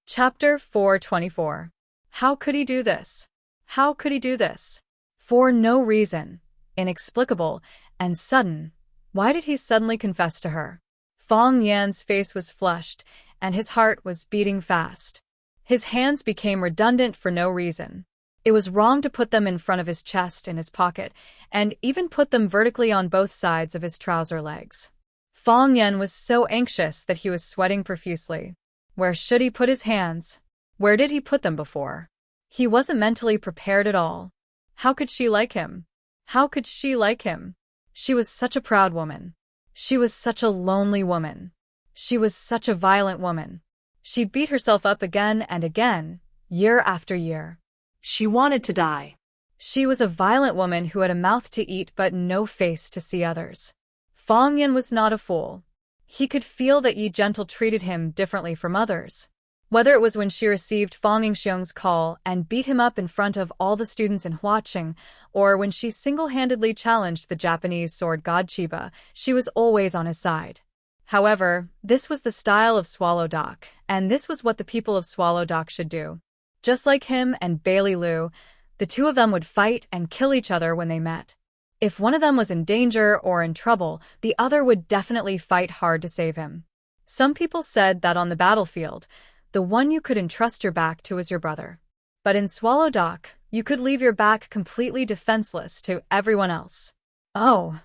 Chapter 424. How could he do this? How could he do this? For no reason. Inexplicable and sudden. Why did he suddenly confess to her? Fang Yan's face was flushed, and his heart was beating fast. His hands became redundant for no reason. It was wrong to put them in front of his chest in his pocket, and even put them vertically on both sides of his trouser legs. Fang Yan was so anxious that he was sweating profusely. Where should he put his hands? Where did he put them before? He wasn't mentally prepared at all. How could she like him? How could she like him? She was such a proud woman. She was such a lonely woman. She was such a violent woman. She beat herself up again and again, year after year. She wanted to die. She was a violent woman who had a mouth to eat but no face to see others. Fang Yan was not a fool. He could feel that Yi Gentle treated him differently from others. Whether it was when she received Fang Yingxiong's call and beat him up in front of all the students in Huaqing, or when she single-handedly challenged the Japanese sword god Chiba, she was always on his side. However, this was the style of Swallow Dock, and this was what the people of Swallow Dock should do. Just like him and Bailey Liu, the two of them would fight and kill each other when they met. If one of them was in danger or in trouble, the other would definitely fight hard to save him. Some people said that on the battlefield, the one you could entrust your back to was your brother. But in Swallow Dock, you could leave your back completely defenseless to everyone else. Oh,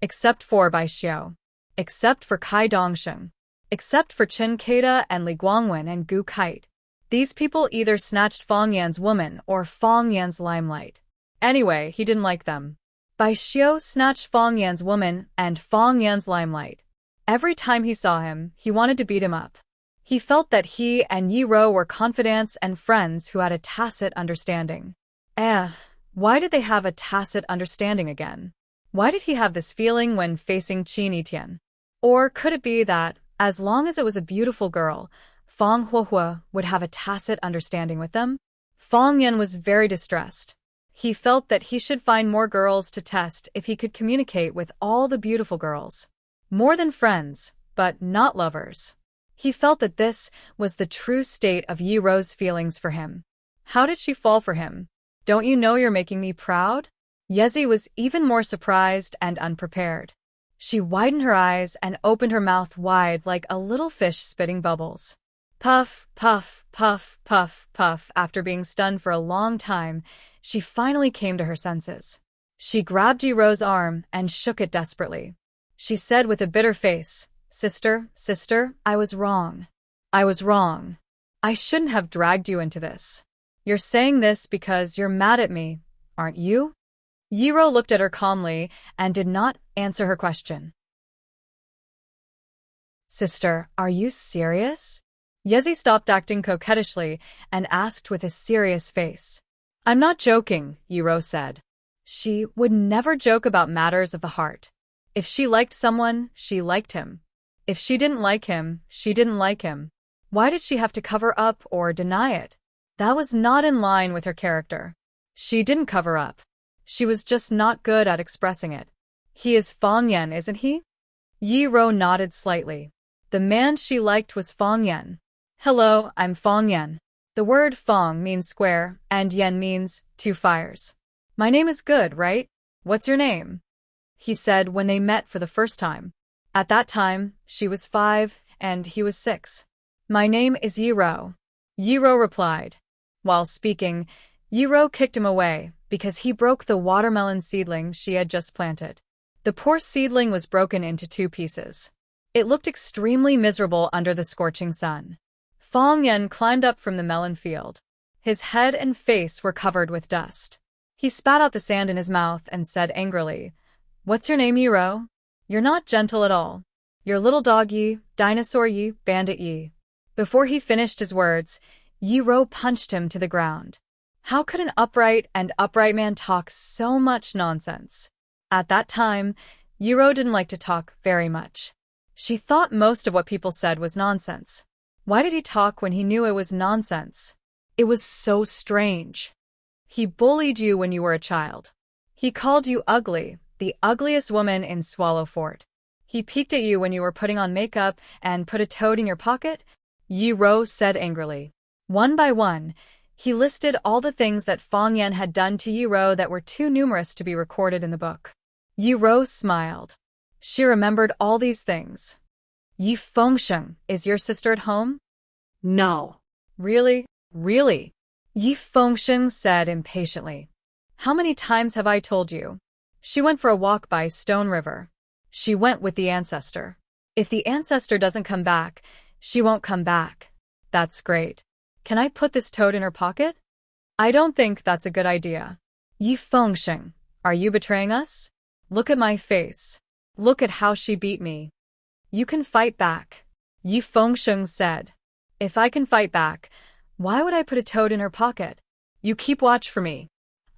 except for Bai Xiao. Except for Kai Dongsheng. Except for Chen Keida and Li Guangwen and Gu Kite. These people either snatched Fang Yan's woman or Fang Yan's limelight. Anyway, he didn't like them. Bai Xiao snatched Fang Yan's woman and Fang Yan's limelight. Every time he saw him, he wanted to beat him up. He felt that he and Yi Ro were confidants and friends who had a tacit understanding. Why did they have a tacit understanding again? Why did he have this feeling when facing Qin Yitian? Or could it be that, as long as it was a beautiful girl, Fang Huohua would have a tacit understanding with them? Fang Yan was very distressed. He felt that he should find more girls to test if he could communicate with all the beautiful girls. More than friends, but not lovers. He felt that this was the true state of Yi Ro's feelings for him. How did she fall for him? Don't you know you're making me proud? Yezi was even more surprised and unprepared. She widened her eyes and opened her mouth wide like a little fish spitting bubbles. Puff, puff, puff, puff, puff. After being stunned for a long time, she finally came to her senses. She grabbed Yi Ro's arm and shook it desperately. She said with a bitter face, Sister, I was wrong. I was wrong. I shouldn't have dragged you into this. You're saying this because you're mad at me, aren't you? Yi Ro looked at her calmly and did not answer her question. Sister, are you serious? Yezi stopped acting coquettishly and asked with a serious face. I'm not joking, Yi Ro said. She would never joke about matters of the heart. If she liked someone, she liked him. If she didn't like him, she didn't like him. Why did she have to cover up or deny it? That was not in line with her character. She didn't cover up. She was just not good at expressing it. He is Fang Yan, isn't he? Yi Ro nodded slightly. The man she liked was Fang Yan. Hello, I'm Fang Yan. The word Fang means square, and Yan means 2 fires. My name is good, right? What's your name? He said when they met for the first time. At that time, she was 5, and he was 6. My name is Yi Ro. Yi Ro replied. While speaking, Yi Ro kicked him away, because he broke the watermelon seedling she had just planted. The poor seedling was broken into 2 pieces. It looked extremely miserable under the scorching sun. Fang Yan climbed up from the melon field. His head and face were covered with dust. He spat out the sand in his mouth and said angrily, "What's your name, Yi Ro? You're not gentle at all. You're little dog Yi, dinosaur Yi, bandit Yi." Before he finished his words, Yi Ro punched him to the ground. How could an upright man talk so much nonsense? At that time, Yi Ro didn't like to talk very much. She thought most of what people said was nonsense. Why did he talk when he knew it was nonsense? It was so strange. He bullied you when you were a child. He called you ugly, the ugliest woman in Swallow Fort. He peeked at you when you were putting on makeup and put a toad in your pocket, Yi Ro said angrily. One by one, he listed all the things that Fang Yan had done to Yi Ro that were too numerous to be recorded in the book. Yi Ro smiled. She remembered all these things. Yi Fengsheng, is your sister at home? No. Really? Really? Yi Fengsheng said impatiently. How many times have I told you? She went for a walk by Stone River. She went with the ancestor. If the ancestor doesn't come back, she won't come back. That's great. Can I put this toad in her pocket? I don't think that's a good idea. Yi Fengsheng, are you betraying us? Look at my face. Look at how she beat me. You can fight back, Yi Fengsheng said. If I can fight back, why would I put a toad in her pocket? You keep watch for me.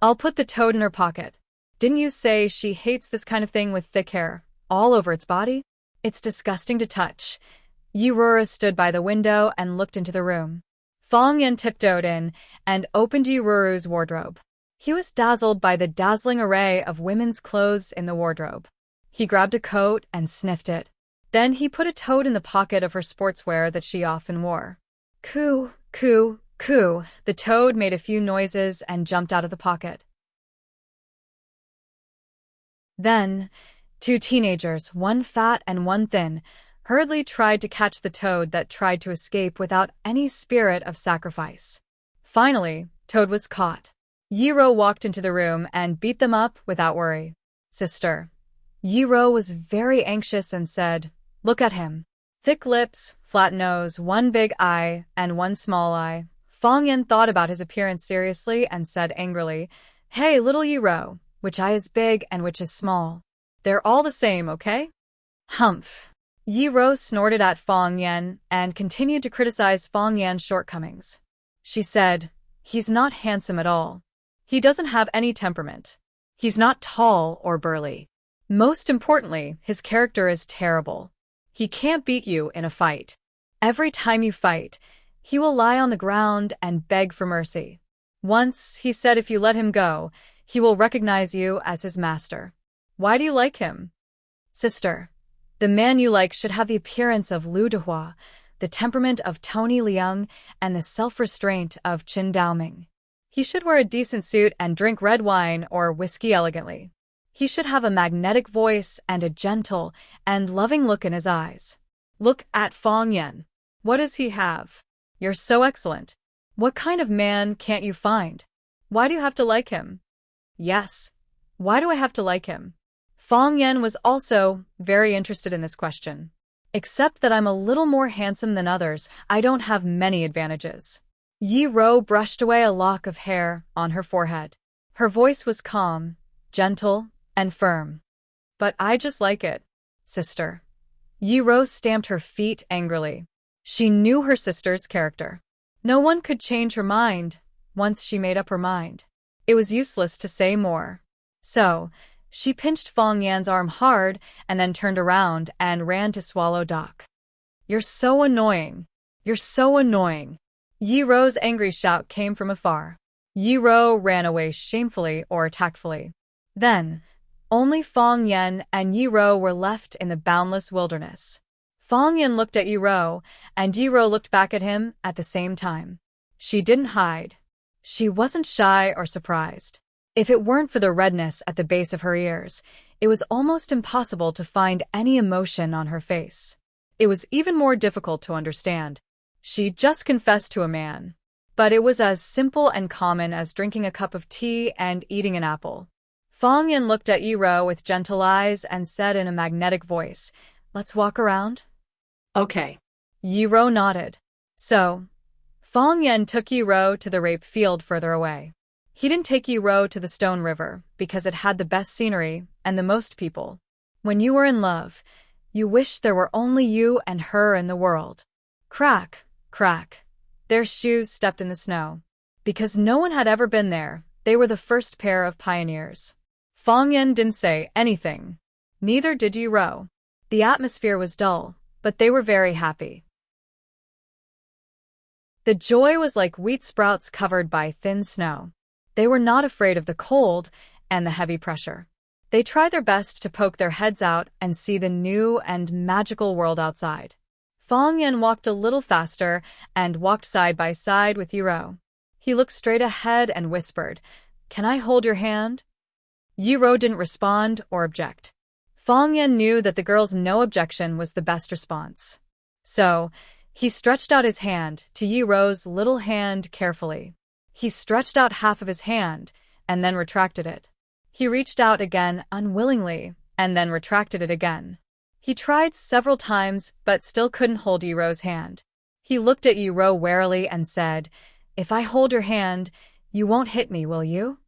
I'll put the toad in her pocket. Didn't you say she hates this kind of thing with thick hair, all over its body? It's disgusting to touch. Yi Ro stood by the window and looked into the room. Fang Yan tiptoed in and opened Yi Ro's wardrobe. He was dazzled by the dazzling array of women's clothes in the wardrobe. He grabbed a coat and sniffed it. Then he put a toad in the pocket of her sportswear that she often wore. Coo, coo, coo. The toad made a few noises and jumped out of the pocket. Then, 2 teenagers, one fat and one thin, hurriedly tried to catch the toad that tried to escape without any spirit of sacrifice. Finally, Toad was caught. Yi Ro walked into the room and beat them up without worry. Sister. Yi Ro was very anxious and said, Look at him. Thick lips, flat nose, one big eye, and one small eye. Fang Yan thought about his appearance seriously and said angrily, Hey, little Yi Ro, which eye is big and which is small? They're all the same, okay? Humph. Yi Ro snorted at Fang Yan and continued to criticize Fang Yan's shortcomings. She said, He's not handsome at all. He doesn't have any temperament. He's not tall or burly. Most importantly, his character is terrible. He can't beat you in a fight. Every time you fight, he will lie on the ground and beg for mercy. Once, he said if you let him go, he will recognize you as his master. Why do you like him? Sister, the man you like should have the appearance of Lu Dehua, the temperament of Tony Liang, and the self-restraint of Qin Daoming. He should wear a decent suit and drink red wine or whiskey elegantly. He should have a magnetic voice and a gentle and loving look in his eyes. Look at Fang Yan. What does he have? You're so excellent. What kind of man can't you find? Why do you have to like him? Yes. Why do I have to like him? Fang Yan was also very interested in this question. Except that I'm a little more handsome than others, I don't have many advantages. Yi Ro brushed away a lock of hair on her forehead. Her voice was calm, gentle, and firm. But I just like it, sister. Yi Ro stamped her feet angrily. She knew her sister's character. No one could change her mind once she made up her mind. It was useless to say more. So, she pinched Fang Yan's arm hard and then turned around and ran to Swallow Dock. You're so annoying. You're so annoying. Yi Ro's angry shout came from afar. Yi Ro ran away shamefully or tactfully. Then, only Fong Yen and Yi Ro were left in the boundless wilderness. Fong Yen looked at Yi Ro, and Yi Ro looked back at him at the same time. She didn't hide. She wasn't shy or surprised. If it weren't for the redness at the base of her ears, it was almost impossible to find any emotion on her face. It was even more difficult to understand. She just confessed to a man. But it was as simple and common as drinking a cup of tea and eating an apple. Fong Yen looked at Yi Ro with gentle eyes and said in a magnetic voice, "Let's walk around?" Okay. Yi Ro nodded. So, Fong Yen took Yi Ro to the rape field further away. He didn't take Yi Ro to the Stone River because it had the best scenery and the most people. When you were in love, you wished there were only you and her in the world. Crack, crack. Their shoes stepped in the snow. Because no one had ever been there, they were the first pair of pioneers. Fong Yen didn't say anything. Neither did Yi Ro. The atmosphere was dull, but they were very happy. The joy was like wheat sprouts covered by thin snow. They were not afraid of the cold and the heavy pressure. They tried their best to poke their heads out and see the new and magical world outside. Fong Yen walked a little faster and walked side by side with Yi Ro. He looked straight ahead and whispered, "Can I hold your hand?" Yi Ro didn't respond or object. Fong Yen knew that the girl's no objection was the best response. So, he stretched out his hand to Yi Ro's little hand carefully. He stretched out half of his hand and then retracted it. He reached out again unwillingly and then retracted it again. He tried several times but still couldn't hold Yi Ro's hand. He looked at Yi Ro warily and said, "If I hold your hand, you won't hit me, will you?"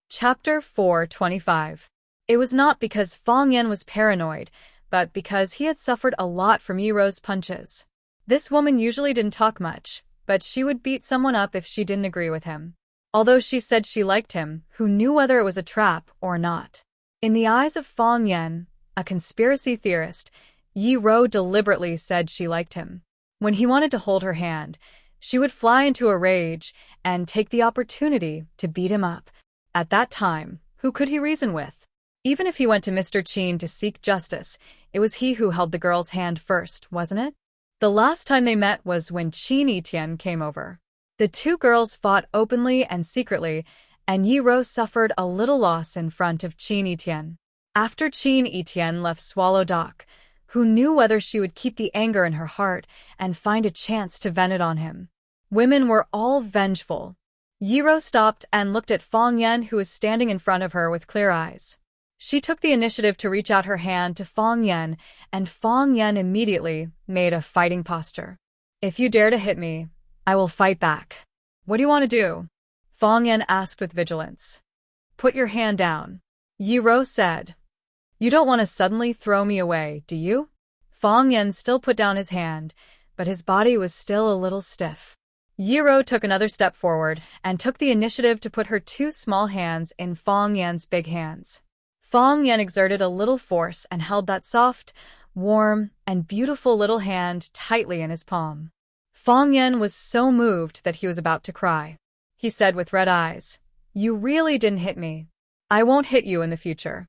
Chapter 425. It was not because Fong Yen was paranoid, but because he had suffered a lot from Yi Ro's punches. This woman usually didn't talk much, but she would beat someone up if she didn't agree with him. Although she said she liked him, who knew whether it was a trap or not? In the eyes of Fong Yen, a conspiracy theorist, Yi Ro deliberately said she liked him. When he wanted to hold her hand, she would fly into a rage and take the opportunity to beat him up. At that time, who could he reason with? Even if he went to Mr. Qin to seek justice, it was he who held the girl's hand first, wasn't it? The last time they met was when Qin Etienne came over. The two girls fought openly and secretly, and Yi Ro suffered a little loss in front of Qin Etienne. After Qin Etienne left Swallow Dock, who knew whether she would keep the anger in her heart and find a chance to vent it on him? Women were all vengeful. Yi Ro stopped and looked at Fong Yen, who was standing in front of her with clear eyes. She took the initiative to reach out her hand to Fong Yen, and Fong Yen immediately made a fighting posture. "If you dare to hit me, I will fight back." "What do you want to do?" Fong Yen asked with vigilance. "Put your hand down," Yi Ro said. "You don't want to suddenly throw me away, do you?" Fong Yen still put down his hand, but his body was still a little stiff. Yi Ro took another step forward and took the initiative to put her two small hands in Fong Yen's big hands. Fong Yen exerted a little force and held that soft, warm, and beautiful little hand tightly in his palm. Fong Yen was so moved that he was about to cry. He said with red eyes, "You really didn't hit me. I won't hit you in the future."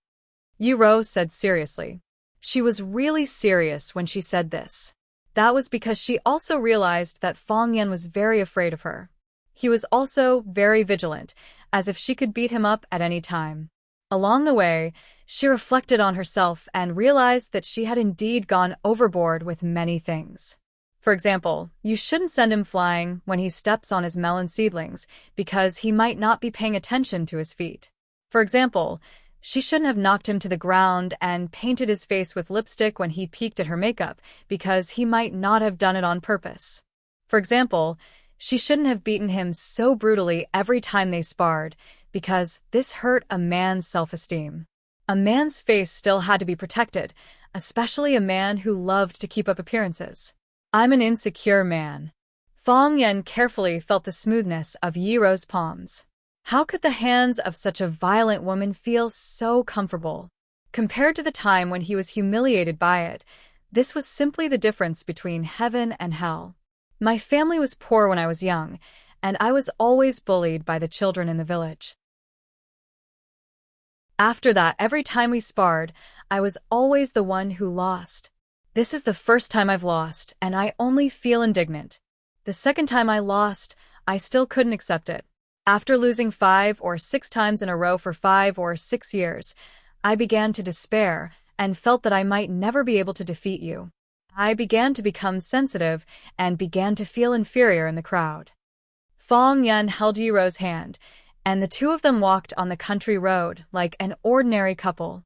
Yi Ro said seriously. She was really serious when she said this. That was because she also realized that Fong Yen was very afraid of her. He was also very vigilant, as if she could beat him up at any time. Along the way, she reflected on herself and realized that she had indeed gone overboard with many things. For example, you shouldn't send him flying when he steps on his melon seedlings, because he might not be paying attention to his feet. For example, she shouldn't have knocked him to the ground and painted his face with lipstick when he peeked at her makeup, because he might not have done it on purpose. For example, she shouldn't have beaten him so brutally every time they sparred, because this hurt a man's self-esteem. A man's face still had to be protected, especially a man who loved to keep up appearances. "I'm an insecure man." Fong Yen carefully felt the smoothness of Yi Ro's palms. How could the hands of such a violent woman feel so comfortable? Compared to the time when he was humiliated by it, This was simply the difference between heaven and hell. My family was poor when I was young, and I was always bullied by the children in the village. After that, every time we sparred, I was always the one who lost. This is the first time I've lost, and I only feel indignant. The second time I lost, I still couldn't accept it. After losing 5 or 6 times in a row for 5 or 6 years, I began to despair and felt that I might never be able to defeat you. I began to become sensitive and began to feel inferior in the crowd. Fong Yan held Yi Rou's hand, and the two of them walked on the country road like an ordinary couple.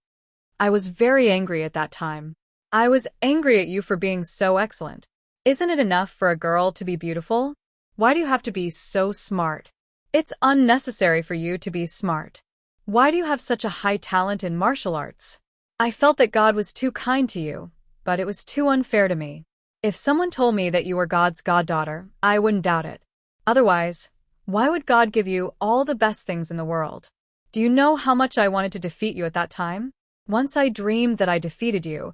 I was very angry at that time. I was angry at you for being so excellent. Isn't it enough for a girl to be beautiful? Why do you have to be so smart? It's unnecessary for you to be smart. Why do you have such a high talent in martial arts? I felt that God was too kind to you, but it was too unfair to me. If someone told me that you were God's goddaughter, I wouldn't doubt it. Otherwise, why would God give you all the best things in the world? Do you know how much I wanted to defeat you at that time? Once I dreamed that I defeated you,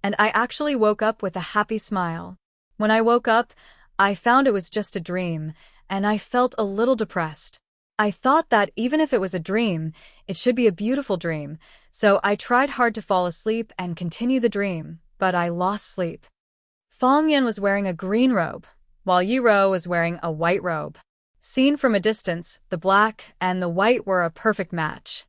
and I actually woke up with a happy smile. When I woke up, I found it was just a dream, and I felt a little depressed. I thought that even if it was a dream, it should be a beautiful dream, so I tried hard to fall asleep and continue the dream, but I lost sleep. Fong Yan was wearing a green robe, while Yi Rou was wearing a white robe. Seen from a distance, the black and the white were a perfect match.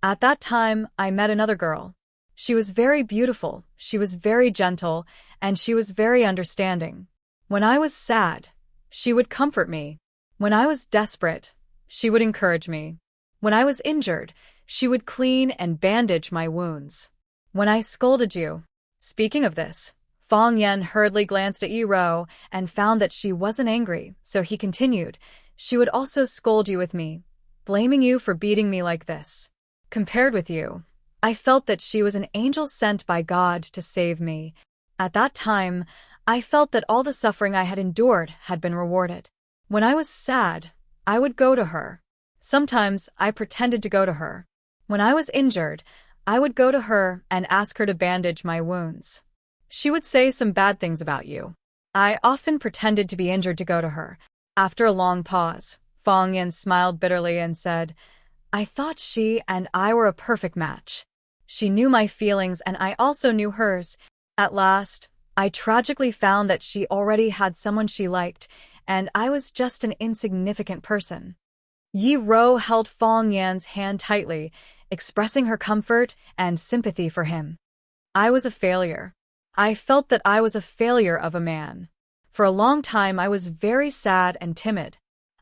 At that time, I met another girl. She was very beautiful, she was very gentle, and she was very understanding. When I was sad, she would comfort me. When I was desperate, she would encourage me. When I was injured, she would clean and bandage my wounds. When I scolded you. Speaking of this, Fong Yan hurriedly glanced at Yi Rou and found that she wasn't angry, so he continued, she would also scold you with me, blaming you for beating me like this. Compared with you, I felt that she was an angel sent by God to save me. At that time, I felt that all the suffering I had endured had been rewarded. When I was sad, I would go to her. Sometimes I pretended to go to her. When I was injured, I would go to her and ask her to bandage my wounds. She would say some bad things about you. I often pretended to be injured to go to her. After a long pause, Fong Yan smiled bitterly and said, I thought she and I were a perfect match. She knew my feelings and I also knew hers. At last, I tragically found that she already had someone she liked, and I was just an insignificant person. Yi Rou held Fong Yan's hand tightly, expressing her comfort and sympathy for him. I was a failure. I felt that I was a failure of a man. For a long time I was very sad and timid.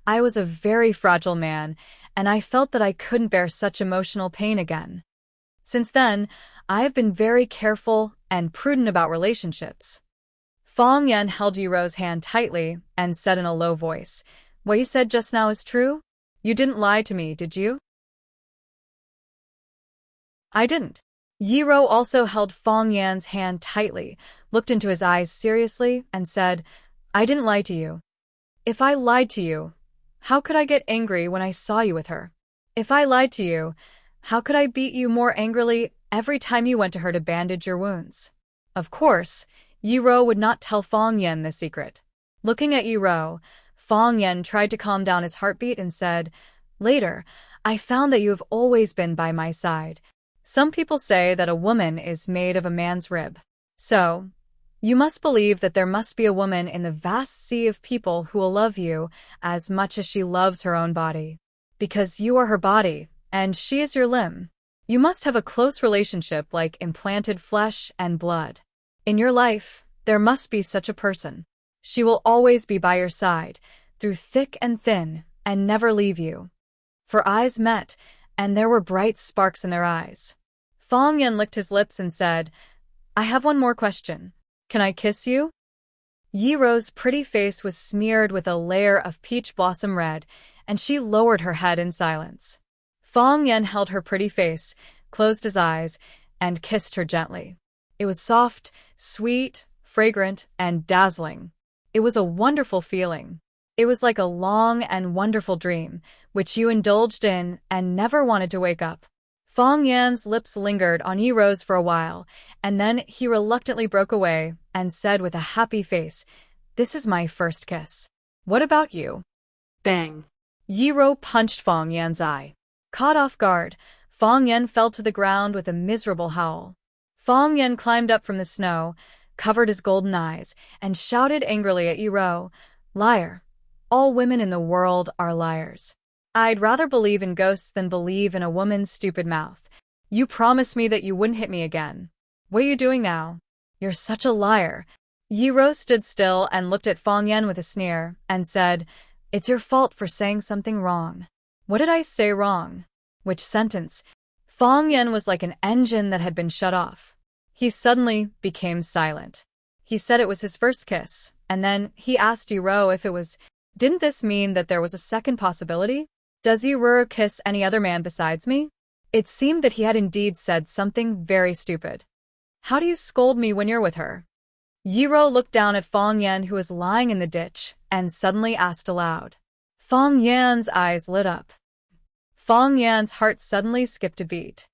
I was a very fragile man, and I felt that I couldn't bear such emotional pain again. Since then, I have been very careful and prudent about relationships. Fong Yan held Yi Rou's hand tightly and said in a low voice, What you said just now is true? You didn't lie to me, did you? I didn't. Yi Rou also held Fong Yan's hand tightly, looked into his eyes seriously, and said, I didn't lie to you. If I lied to you, how could I get angry when I saw you with her? If I lied to you, how could I beat you more angrily every time you went to her to bandage your wounds? Of course, Yi Rou would not tell Fong Yan this secret. Looking at Yi Rou, Fong Yan tried to calm down his heartbeat and said, Later, I found that you have always been by my side. Some people say that a woman is made of a man's rib. So, you must believe that there must be a woman in the vast sea of people who will love you as much as she loves her own body. Because you are her body, and she is your limb. You must have a close relationship like implanted flesh and blood. In your life, there must be such a person. She will always be by your side, through thick and thin, and never leave you. For eyes met, and there were bright sparks in their eyes. Fong Yan licked his lips and said, I have one more question. Can I kiss you? Yi Rou's pretty face was smeared with a layer of peach blossom red, and she lowered her head in silence. Fong Yan held her pretty face, closed his eyes, and kissed her gently. It was soft, sweet, fragrant, and dazzling. It was a wonderful feeling. It was like a long and wonderful dream, which you indulged in and never wanted to wake up. Fong Yan's lips lingered on Yi Ro's for a while, and then he reluctantly broke away and said with a happy face, "This is my first kiss. What about you?" Bang. Yi Ro punched Fong Yan's eye. Caught off guard, Fong Yan fell to the ground with a miserable howl. Fong Yan climbed up from the snow, covered his golden eyes, and shouted angrily at Yi Ro, "Liar! All women in the world are liars. I'd rather believe in ghosts than believe in a woman's stupid mouth. You promised me that you wouldn't hit me again. What are you doing now? You're such a liar." Yi Ro stood still and looked at Fong Yan with a sneer, and said, "It's your fault for saying something wrong." "What did I say wrong? Which sentence?" Fong Yan was like an engine that had been shut off. He suddenly became silent. He said it was his first kiss, and then he asked Yi Ro if it was. Didn't this mean that there was a second possibility? Does Yi Ro kiss any other man besides me? It seemed that he had indeed said something very stupid. "How do you scold me when you're with her?" Yi Ro looked down at Fong Yan, who was lying in the ditch, and suddenly asked aloud. Fong Yan's eyes lit up. Fong Yan's heart suddenly skipped a beat.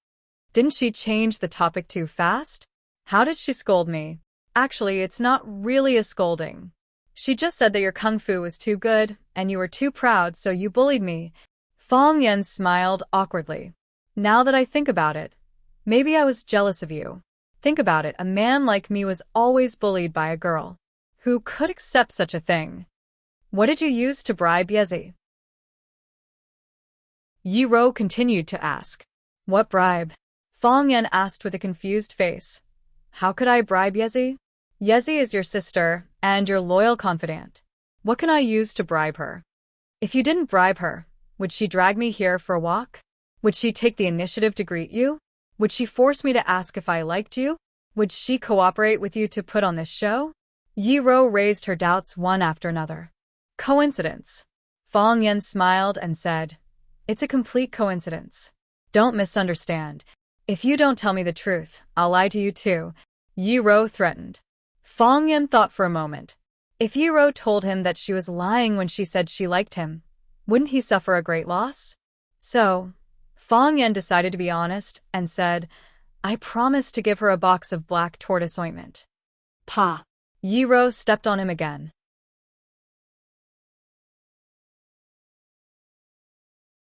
Didn't she change the topic too fast? How did she scold me? Actually, it's not really a scolding. She just said that your kung fu was too good, and you were too proud, so you bullied me. Fong Yan smiled awkwardly. Now that I think about it, maybe I was jealous of you. Think about it, a man like me was always bullied by a girl. Who could accept such a thing? What did you use to bribe Yezi? Yi Ro continued to ask. What bribe? Fong Yan asked with a confused face. How could I bribe Yezi? Yezi is your sister, and your loyal confidant. What can I use to bribe her? If you didn't bribe her, would she drag me here for a walk? Would she take the initiative to greet you? Would she force me to ask if I liked you? Would she cooperate with you to put on this show? Yi Ro raised her doubts one after another. Coincidence. Fong Yan smiled and said, It's a complete coincidence. Don't misunderstand. If you don't tell me the truth, I'll lie to you too, Yi Ro threatened. Fong Yan thought for a moment. If Yi Ro told him that she was lying when she said she liked him, wouldn't he suffer a great loss? So, Fong Yan decided to be honest and said, I promise to give her a box of black tortoise ointment. Pa. Yi Ro stepped on him again.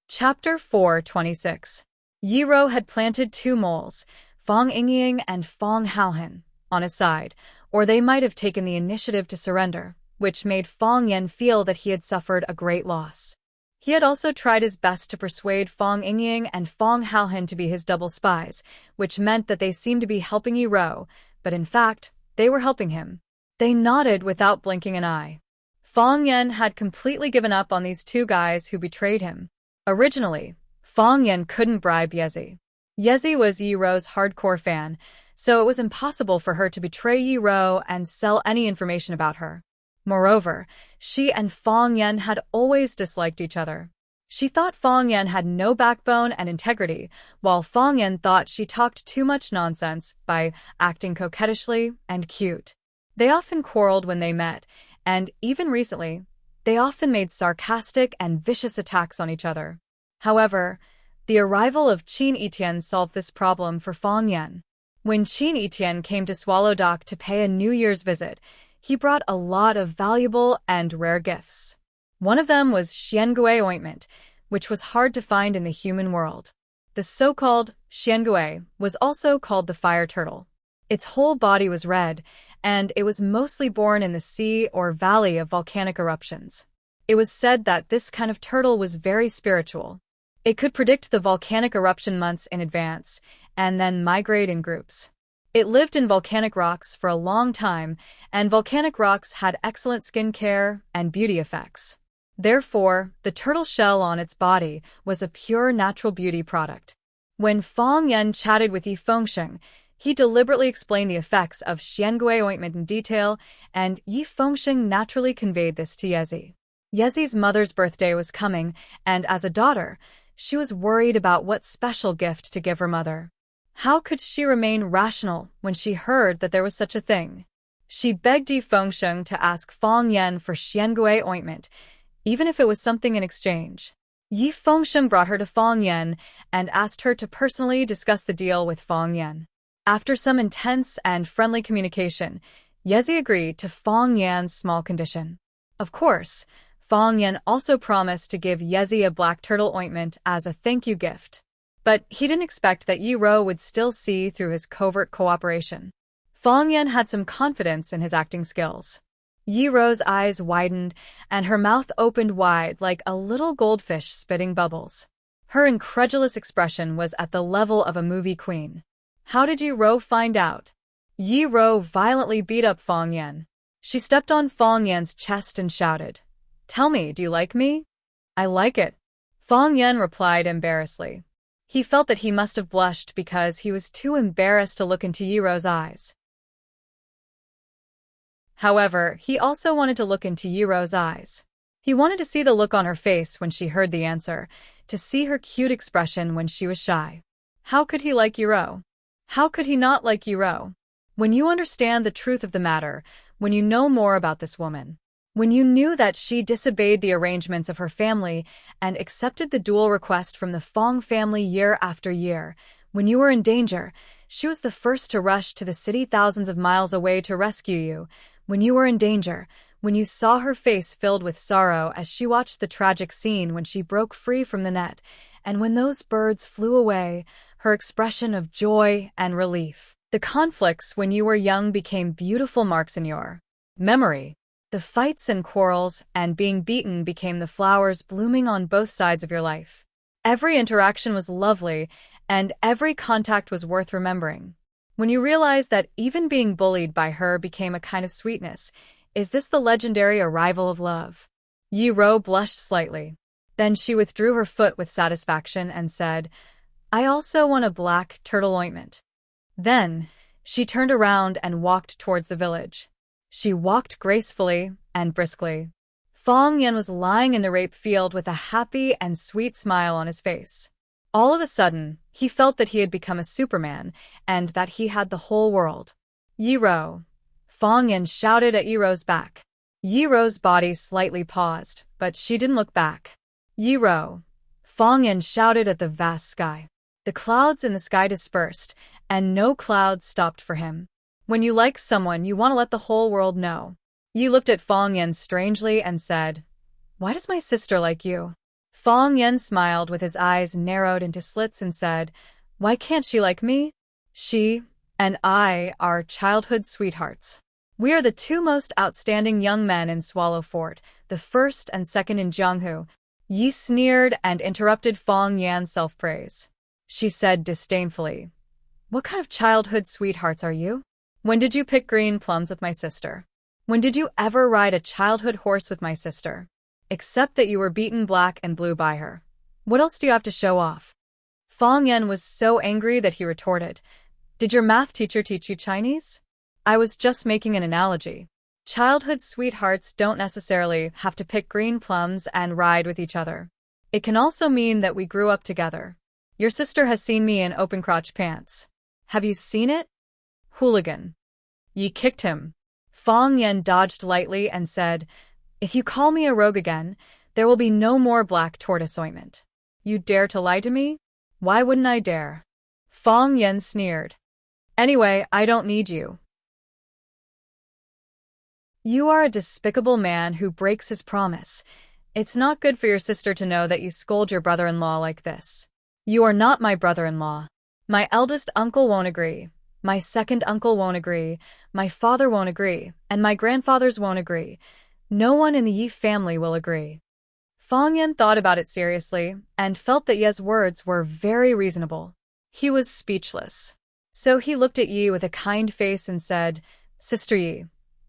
Chapter 4:26. Yi Ro had planted two moles, Fong Ingying and Fong Haohan, on his side, or they might have taken the initiative to surrender, which made Fong Yan feel that he had suffered a great loss. He had also tried his best to persuade Fong Ingying and Fong Haohan to be his double spies, which meant that they seemed to be helping Yi Ro, but in fact, they were helping him. They nodded without blinking an eye. Fong Yan had completely given up on these two guys who betrayed him. Originally, Fong Yan couldn't bribe Yezi. Yezi was Yi Ro's hardcore fan, so it was impossible for her to betray Yi Ro and sell any information about her. Moreover, she and Fong Yan had always disliked each other. She thought Fong Yan had no backbone and integrity, while Fong Yan thought she talked too much nonsense by acting coquettishly and cute. They often quarreled when they met, and even recently, they often made sarcastic and vicious attacks on each other. However, the arrival of Qin Etienne solved this problem for Fong Yan. When Qin Etienne came to Swallow Dock to pay a New Year's visit, he brought a lot of valuable and rare gifts. One of them was Xiangui ointment, which was hard to find in the human world. The so-called Xiangui was also called the fire turtle. Its whole body was red, and it was mostly born in the sea or valley of volcanic eruptions. It was said that this kind of turtle was very spiritual. It could predict the volcanic eruption months in advance, and then migrate in groups. It lived in volcanic rocks for a long time, and volcanic rocks had excellent skin care and beauty effects. Therefore, the turtle shell on its body was a pure natural beauty product. When Fong Yan chatted with Yi Fengsheng, he deliberately explained the effects of Xiangui ointment in detail, and Yi Fengsheng naturally conveyed this to Yezi. Yezi's mother's birthday was coming, and as a daughter, she was worried about what special gift to give her mother. How could she remain rational when she heard that there was such a thing? She begged Yi Fengsheng to ask Fong Yan for Xiangui ointment, even if it was something in exchange. Yi Fengshen brought her to Fang Yan and asked her to personally discuss the deal with Fang Yan. After some intense and friendly communication, Yezi agreed to Fang Yan's small condition. Of course, Fang Yan also promised to give Yezi a black turtle ointment as a thank you gift. But he didn't expect that Yi Ro would still see through his covert cooperation. Fang Yan had some confidence in his acting skills. Yi Ro's eyes widened, and her mouth opened wide like a little goldfish spitting bubbles. Her incredulous expression was at the level of a movie queen. How did Yi Ro find out? Yi Ro violently beat up Fang Yan. She stepped on Fang Yan's chest and shouted, "Tell me, do you like me?" "I like it," Fang Yan replied embarrassedly. He felt that he must have blushed because he was too embarrassed to look into Yi Ro's eyes. However, he also wanted to look into Yi Ro's eyes. He wanted to see the look on her face when she heard the answer, to see her cute expression when she was shy. How could he like Yi Ro? How could he not like Yi Ro? When you understand the truth of the matter, when you know more about this woman, when you knew that she disobeyed the arrangements of her family and accepted the duel request from the Fong family year after year, when you were in danger, she was the first to rush to the city thousands of miles away to rescue you. When you were in danger, when you saw her face filled with sorrow as she watched the tragic scene when she broke free from the net, and when those birds flew away, her expression of joy and relief. The conflicts when you were young became beautiful marks in your memory. The fights and quarrels and being beaten became the flowers blooming on both sides of your life. Every interaction was lovely, and every contact was worth remembering. When you realized that even being bullied by her became a kind of sweetness, is this the legendary arrival of love? Yi Ro blushed slightly. Then she withdrew her foot with satisfaction and said, "I also want a black turtle ointment." Then, she turned around and walked towards the village. She walked gracefully and briskly. Fang Yan was lying in the rape field with a happy and sweet smile on his face. All of a sudden, he felt that he had become a Superman and that he had the whole world. "Yi Ro!" Fang Yan shouted at Yi Ro's back. Yi Ro's body slightly paused, but she didn't look back. "Yi Ro!" Fang Yan shouted at the vast sky. The clouds in the sky dispersed, and no clouds stopped for him. When you like someone, you want to let the whole world know. Yi looked at Fang Yan strangely and said, "Why does my sister like you?" Fang Yan smiled with his eyes narrowed into slits and said, "Why can't she like me? She and I are childhood sweethearts. We are the two most outstanding young men in Swallow Fort, the first and second in Jianghu." Yi sneered and interrupted Fang Yan's self-praise. She said disdainfully, "What kind of childhood sweethearts are you? When did you pick green plums with my sister? When did you ever ride a childhood horse with my sister? Except that you were beaten black and blue by her. What else do you have to show off?" Fang Yan was so angry that he retorted, "Did your math teacher teach you Chinese? I was just making an analogy. Childhood sweethearts don't necessarily have to pick green plums and ride with each other. It can also mean that we grew up together. Your sister has seen me in open-crotch pants. Have you seen it? Hooligan." Yi kicked him. Fang Yan dodged lightly and said, "If you call me a rogue again, there will be no more black tortoise ointment. You dare to lie to me? Why wouldn't I dare?" Fang Yan sneered. "Anyway, I don't need you. You are a despicable man who breaks his promise. It's not good for your sister to know that you scold your brother-in-law like this. You are not my brother-in-law. My eldest uncle won't agree. My second uncle won't agree. My father won't agree. And my grandfathers won't agree. No one in the Yi family will agree." Fang Yan thought about it seriously and felt that Ye's words were very reasonable. He was speechless. So he looked at Yi with a kind face and said, "Sister Yi,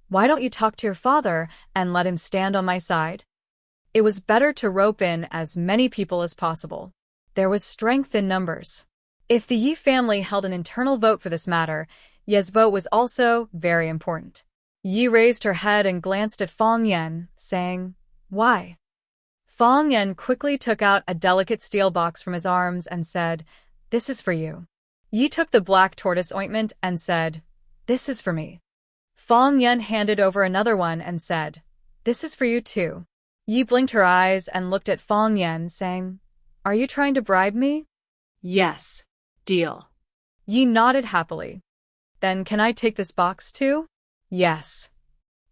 why don't you talk to your father and let him stand on my side?" It was better to rope in as many people as possible. There was strength in numbers. If the Yi family held an internal vote for this matter, Ye's vote was also very important. Yi raised her head and glanced at Fang Yan, saying, "Why?" Fang Yan quickly took out a delicate steel box from his arms and said, "This is for you." Yi took the black tortoise ointment and said, "This is for me." Fang Yan handed over another one and said, "This is for you too." Yi blinked her eyes and looked at Fang Yan, saying, "Are you trying to bribe me?" Yes. Deal. Yi nodded happily. "Then can I take this box too?" "Yes."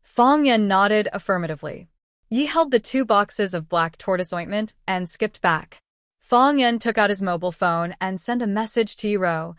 Fang Yan nodded affirmatively. Yi held the 2 boxes of black tortoise ointment and skipped back. Fang Yan took out his mobile phone and sent a message to Yi-ro.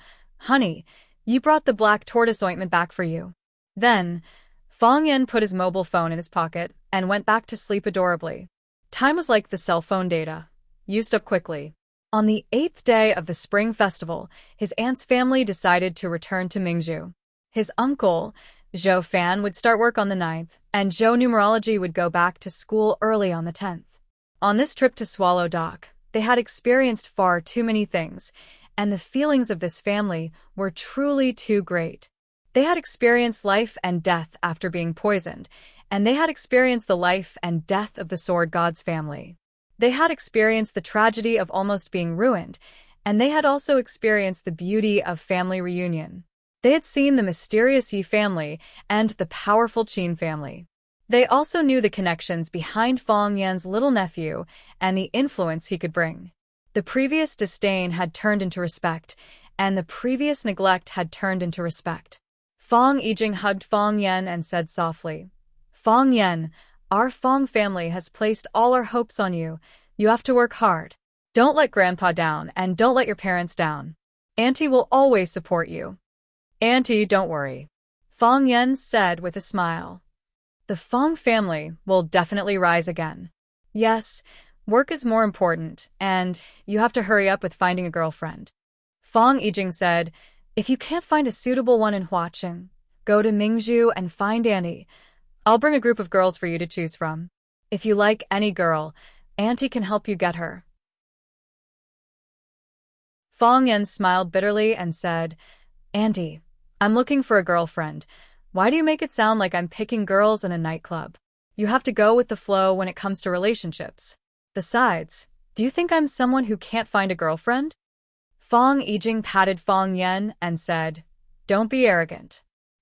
"Honey, Yi brought the black tortoise ointment back for you." Then, Fang Yan put his mobile phone in his pocket and went back to sleep adorably. Time was like the cell phone data, used up quickly. On the 8th day of the Spring Festival, his aunt's family decided to return to Mingzhu. His uncle, Zhou Fan, would start work on the 9th, and Zhou Numerology would go back to school early on the 10th. On this trip to Swallow Dock, they had experienced far too many things, and the feelings of this family were truly too great. They had experienced life and death after being poisoned, and they had experienced the life and death of the Sword God's family. They had experienced the tragedy of almost being ruined, and they had also experienced the beauty of family reunion. They had seen the mysterious Yi family and the powerful Qin family. They also knew the connections behind Fang Yan's little nephew and the influence he could bring. The previous disdain had turned into respect, and the previous neglect had turned into respect. Fang Yijing hugged Fang Yan and said softly, "Fang Yan, our Fang family has placed all our hopes on you. You have to work hard. Don't let Grandpa down and don't let your parents down. Auntie will always support you." "Auntie, don't worry," Fang Yan said with a smile. "The Fang family will definitely rise again. Yes, work is more important, and you have to hurry up with finding a girlfriend." Fang Yijing said, "If you can't find a suitable one in Huaqing, go to Mingzhu and find Auntie. I'll bring a group of girls for you to choose from. If you like any girl, Auntie can help you get her." Fang Yan smiled bitterly and said, "Auntie, I'm looking for a girlfriend. Why do you make it sound like I'm picking girls in a nightclub? You have to go with the flow when it comes to relationships. Besides, do you think I'm someone who can't find a girlfriend?" Fang Yijing patted Fang Yan and said, "Don't be arrogant."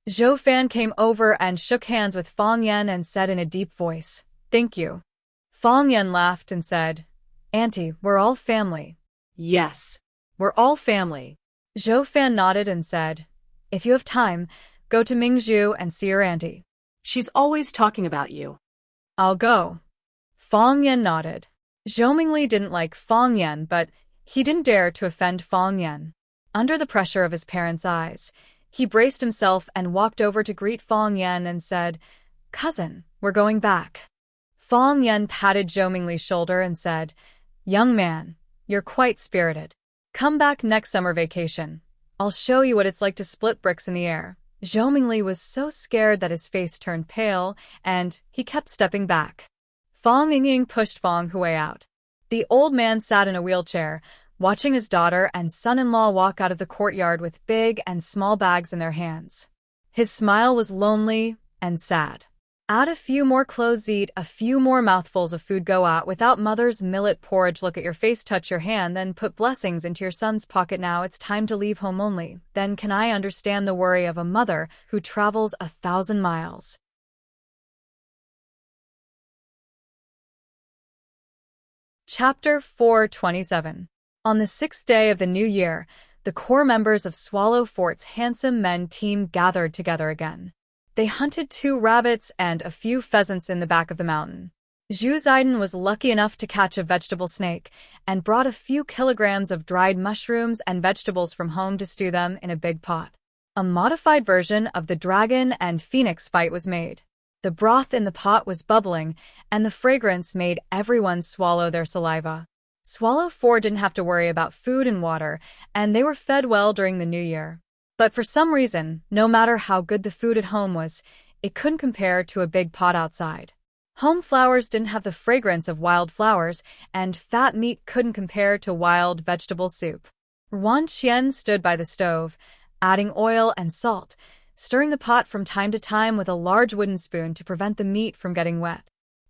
Zhou Fan came over and shook hands with Fang Yan and said in a deep voice, "Thank you." Fang Yan laughed and said, "Auntie, we're all family." Yes. We're all family. Zhou Fan nodded and said, "If you have time, go to Mingzhu and see your auntie. She's always talking about you." "I'll go." Fang Yan nodded. Zhou Mingli didn't like Fang Yan, but he didn't dare to offend Fang Yan. Under the pressure of his parents' eyes, he braced himself and walked over to greet Fang Yan and said, "Cousin, we're going back." Fang Yan patted Zhou Mingli's shoulder and said, "Young man, you're quite spirited. Come back next summer vacation. I'll show you what it's like to split bricks in the air." Zhou Mingli was so scared that his face turned pale, and he kept stepping back. Fang Yingying pushed Fang Hui out. The old man sat in a wheelchair, watching his daughter and son-in-law walk out of the courtyard with big and small bags in their hands. His smile was lonely and sad. Add a few more clothes, eat a few more mouthfuls of food, go out without mother's millet porridge, look at your face, touch your hand, then put blessings into your son's pocket. Now it's time to leave home only. Then can I understand the worry of a mother who travels 1,000 miles. Chapter 427. On the 6th day of the new year, the core members of Swallow Fort's Handsome Men team gathered together again. They hunted 2 rabbits and a few pheasants in the back of the mountain. Zhu Ziden was lucky enough to catch a vegetable snake and brought a few kilograms of dried mushrooms and vegetables from home to stew them in a big pot. A modified version of the dragon and phoenix fight was made. The broth in the pot was bubbling, and the fragrance made everyone swallow their saliva. Swallow 4 didn't have to worry about food and water, and they were fed well during the new year. But for some reason, no matter how good the food at home was, it couldn't compare to a big pot outside. Home flowers didn't have the fragrance of wild flowers, and fat meat couldn't compare to wild vegetable soup. Wan Qian stood by the stove, adding oil and salt, stirring the pot from time to time with a large wooden spoon to prevent the meat from getting wet.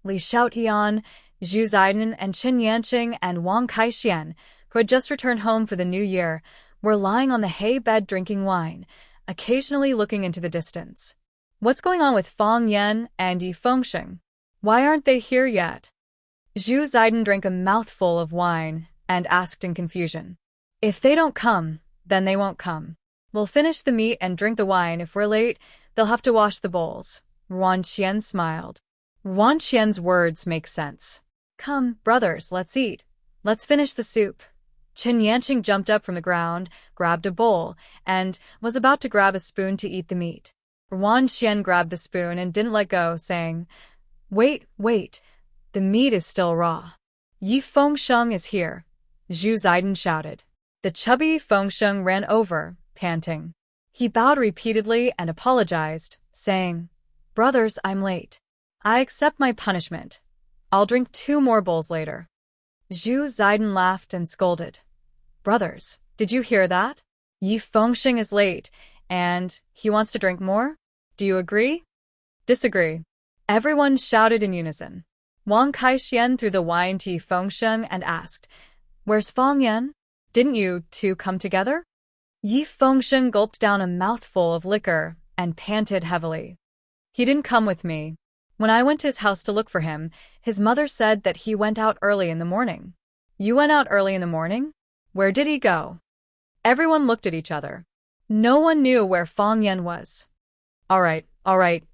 Li Xiaotian, Zhu Ziden, and Qin Yanqing and Wang Kaixian, who had just returned home for the new year, were lying on the hay bed drinking wine, occasionally looking into the distance. "What's going on with Fang Yan and Yi Fengsheng? Why aren't they here yet?" Zhu Ziden drank a mouthful of wine and asked in confusion. If they don't come, then they won't come. We'll finish the meat and drink the wine. If we're late, they'll have to wash the bowls. Ruan Qian smiled. Ruan Qian's words make sense. Come, brothers, let's eat. Let's finish the soup. Chen Yanqing jumped up from the ground, grabbed a bowl, and was about to grab a spoon to eat the meat. Ruan Qian grabbed the spoon and didn't let go, saying, Wait, the meat is still raw. Yi Fengsheng is here, Zhu Ziden shouted. The chubby Fengsheng ran over, panting. He bowed repeatedly and apologized, saying, Brothers, I'm late. I accept my punishment. I'll drink 2 more bowls later. Zhu Ziden laughed and scolded. Brothers, did you hear that? Yi Fengsheng is late, and he wants to drink more? Do you agree? Disagree? Everyone shouted in unison. Wang Kaixian threw the wine to Yi Fengsheng and asked, Where's Fang Yan? Didn't you 2 come together? Yi Fengsheng gulped down a mouthful of liquor and panted heavily. He didn't come with me. When I went to his house to look for him, his mother said that he went out early in the morning. You went out early in the morning? Where did he go? Everyone looked at each other. No one knew where Fang Yan was. All right,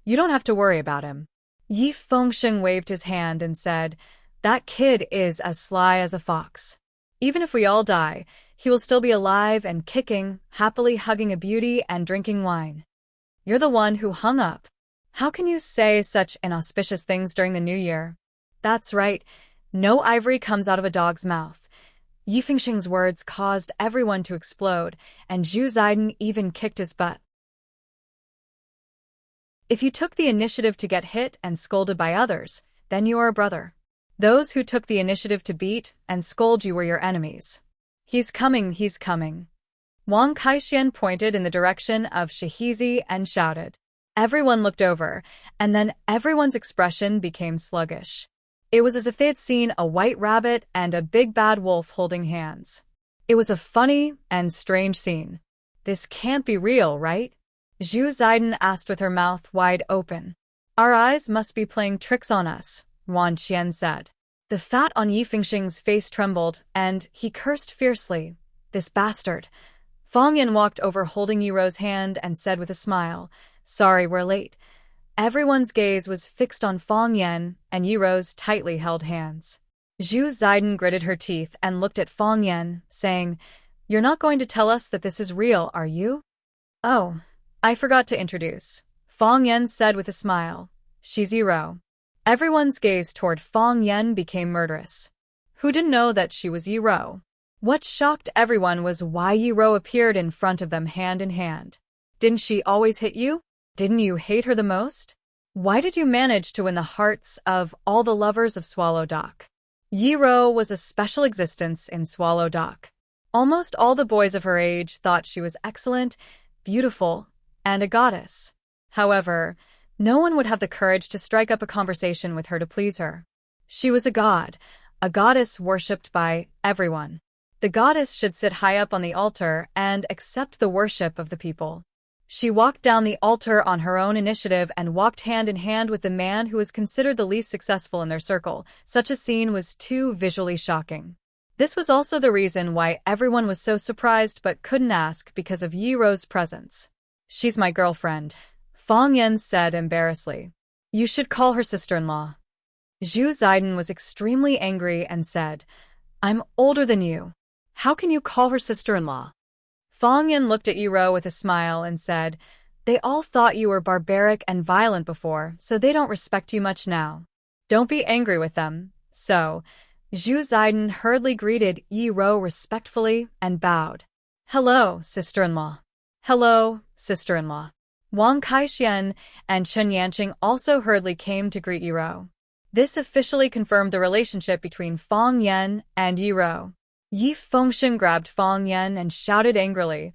you don't have to worry about him. Yi Fengsheng waved his hand and said, That kid is as sly as a fox. Even if we all die, he will still be alive and kicking, happily hugging a beauty and drinking wine. You're the one who hung up. How can you say such inauspicious things during the new year? That's right. No ivory comes out of a dog's mouth. Yi Fengsheng's words caused everyone to explode, and Zhu Ziden even kicked his butt. If you took the initiative to get hit and scolded by others, then you are a brother. Those who took the initiative to beat and scold you were your enemies. He's coming. Wang Kaixian pointed in the direction of Shahizi and shouted. Everyone looked over, and then everyone's expression became sluggish. It was as if they had seen a white rabbit and a big bad wolf holding hands. It was a funny and strange scene. This can't be real, right? Zhu Ziden asked with her mouth wide open. Our eyes must be playing tricks on us, Ruan Qian said. The fat on Yi Fengsheng's face trembled, and he cursed fiercely. This bastard. Fang Yan walked over holding Yi Ro's hand and said with a smile, Sorry, we're late. Everyone's gaze was fixed on Fang Yan and Yi Ro's tightly held hands. Zhu Ziden gritted her teeth and looked at Fang Yan, saying, You're not going to tell us that this is real, are you? Oh, I forgot to introduce. Fang Yan said with a smile. She's Yi Ro. Everyone's gaze toward Fang Yan became murderous. Who didn't know that she was Yi Ro? What shocked everyone was why Yi Ro appeared in front of them hand in hand. Didn't she always hit you? Didn't you hate her the most? Why did you manage to win the hearts of all the lovers of Swallow Dock? Yi Ro was a special existence in Swallow Dock. Almost all the boys of her age thought she was excellent, beautiful, and a goddess. However, no one would have the courage to strike up a conversation with her to please her. She was a goddess worshipped by everyone. The goddess should sit high up on the altar and accept the worship of the people. She walked down the altar on her own initiative and walked hand in hand with the man who was considered the least successful in their circle. Such a scene was too visually shocking. This was also the reason why everyone was so surprised but couldn't ask because of Yi Ro's presence. She's my girlfriend, Fang Yan said embarrassedly. You should call her sister-in-law. Zhu Ziden was extremely angry and said, I'm older than you. How can you call her sister-in-law? Fang Yan looked at Yi Ro with a smile and said, They all thought you were barbaric and violent before, so they don't respect you much now. Don't be angry with them. So, Zhu Ziden hurriedly greeted Yi Ro respectfully and bowed. Hello, sister-in-law. Hello, sister-in-law. Wang Kaixian and Chen Yanqing also hurriedly came to greet Yi Ro. This officially confirmed the relationship between Fang Yan and Yi Ro. Yi Fengsheng grabbed Fang Yan and shouted angrily,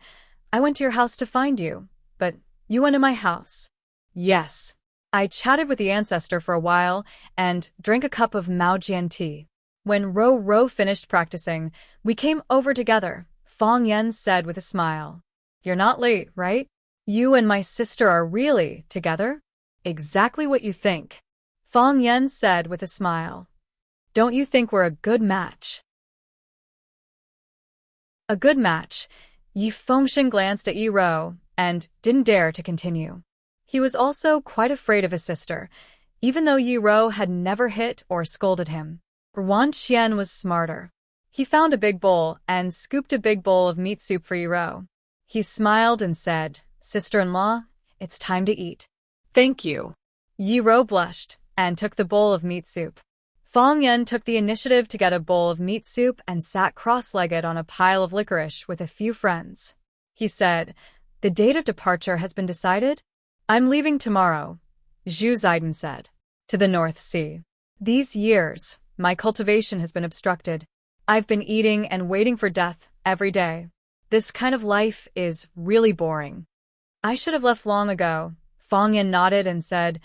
I went to your house to find you, but you went to my house. Yes. I chatted with the ancestor for a while and drank a cup of Maojian tea. When Ro finished practicing, we came over together, Fang Yan said with a smile. You're not late, right? You and my sister are really together? Exactly what you think. Fang Yan said with a smile. Don't you think we're a good match? A good match. Yi Fengxian glanced at Yi Ro and didn't dare to continue. He was also quite afraid of his sister, even though Yi Ro had never hit or scolded him. Wan Qian was smarter. He found a big bowl and scooped a big bowl of meat soup for Yi Ro. He smiled and said, "Sister-in-law, it's time to eat." Thank you. Yi Ro blushed and took the bowl of meat soup. Fang Yan took the initiative to get a bowl of meat soup and sat cross-legged on a pile of licorice with a few friends. He said, "The date of departure has been decided? I'm leaving tomorrow," Zhu Ziden said, "to the North Sea. These years, my cultivation has been obstructed. I've been eating and waiting for death every day. This kind of life is really boring. I should have left long ago." Fang Yan nodded and said,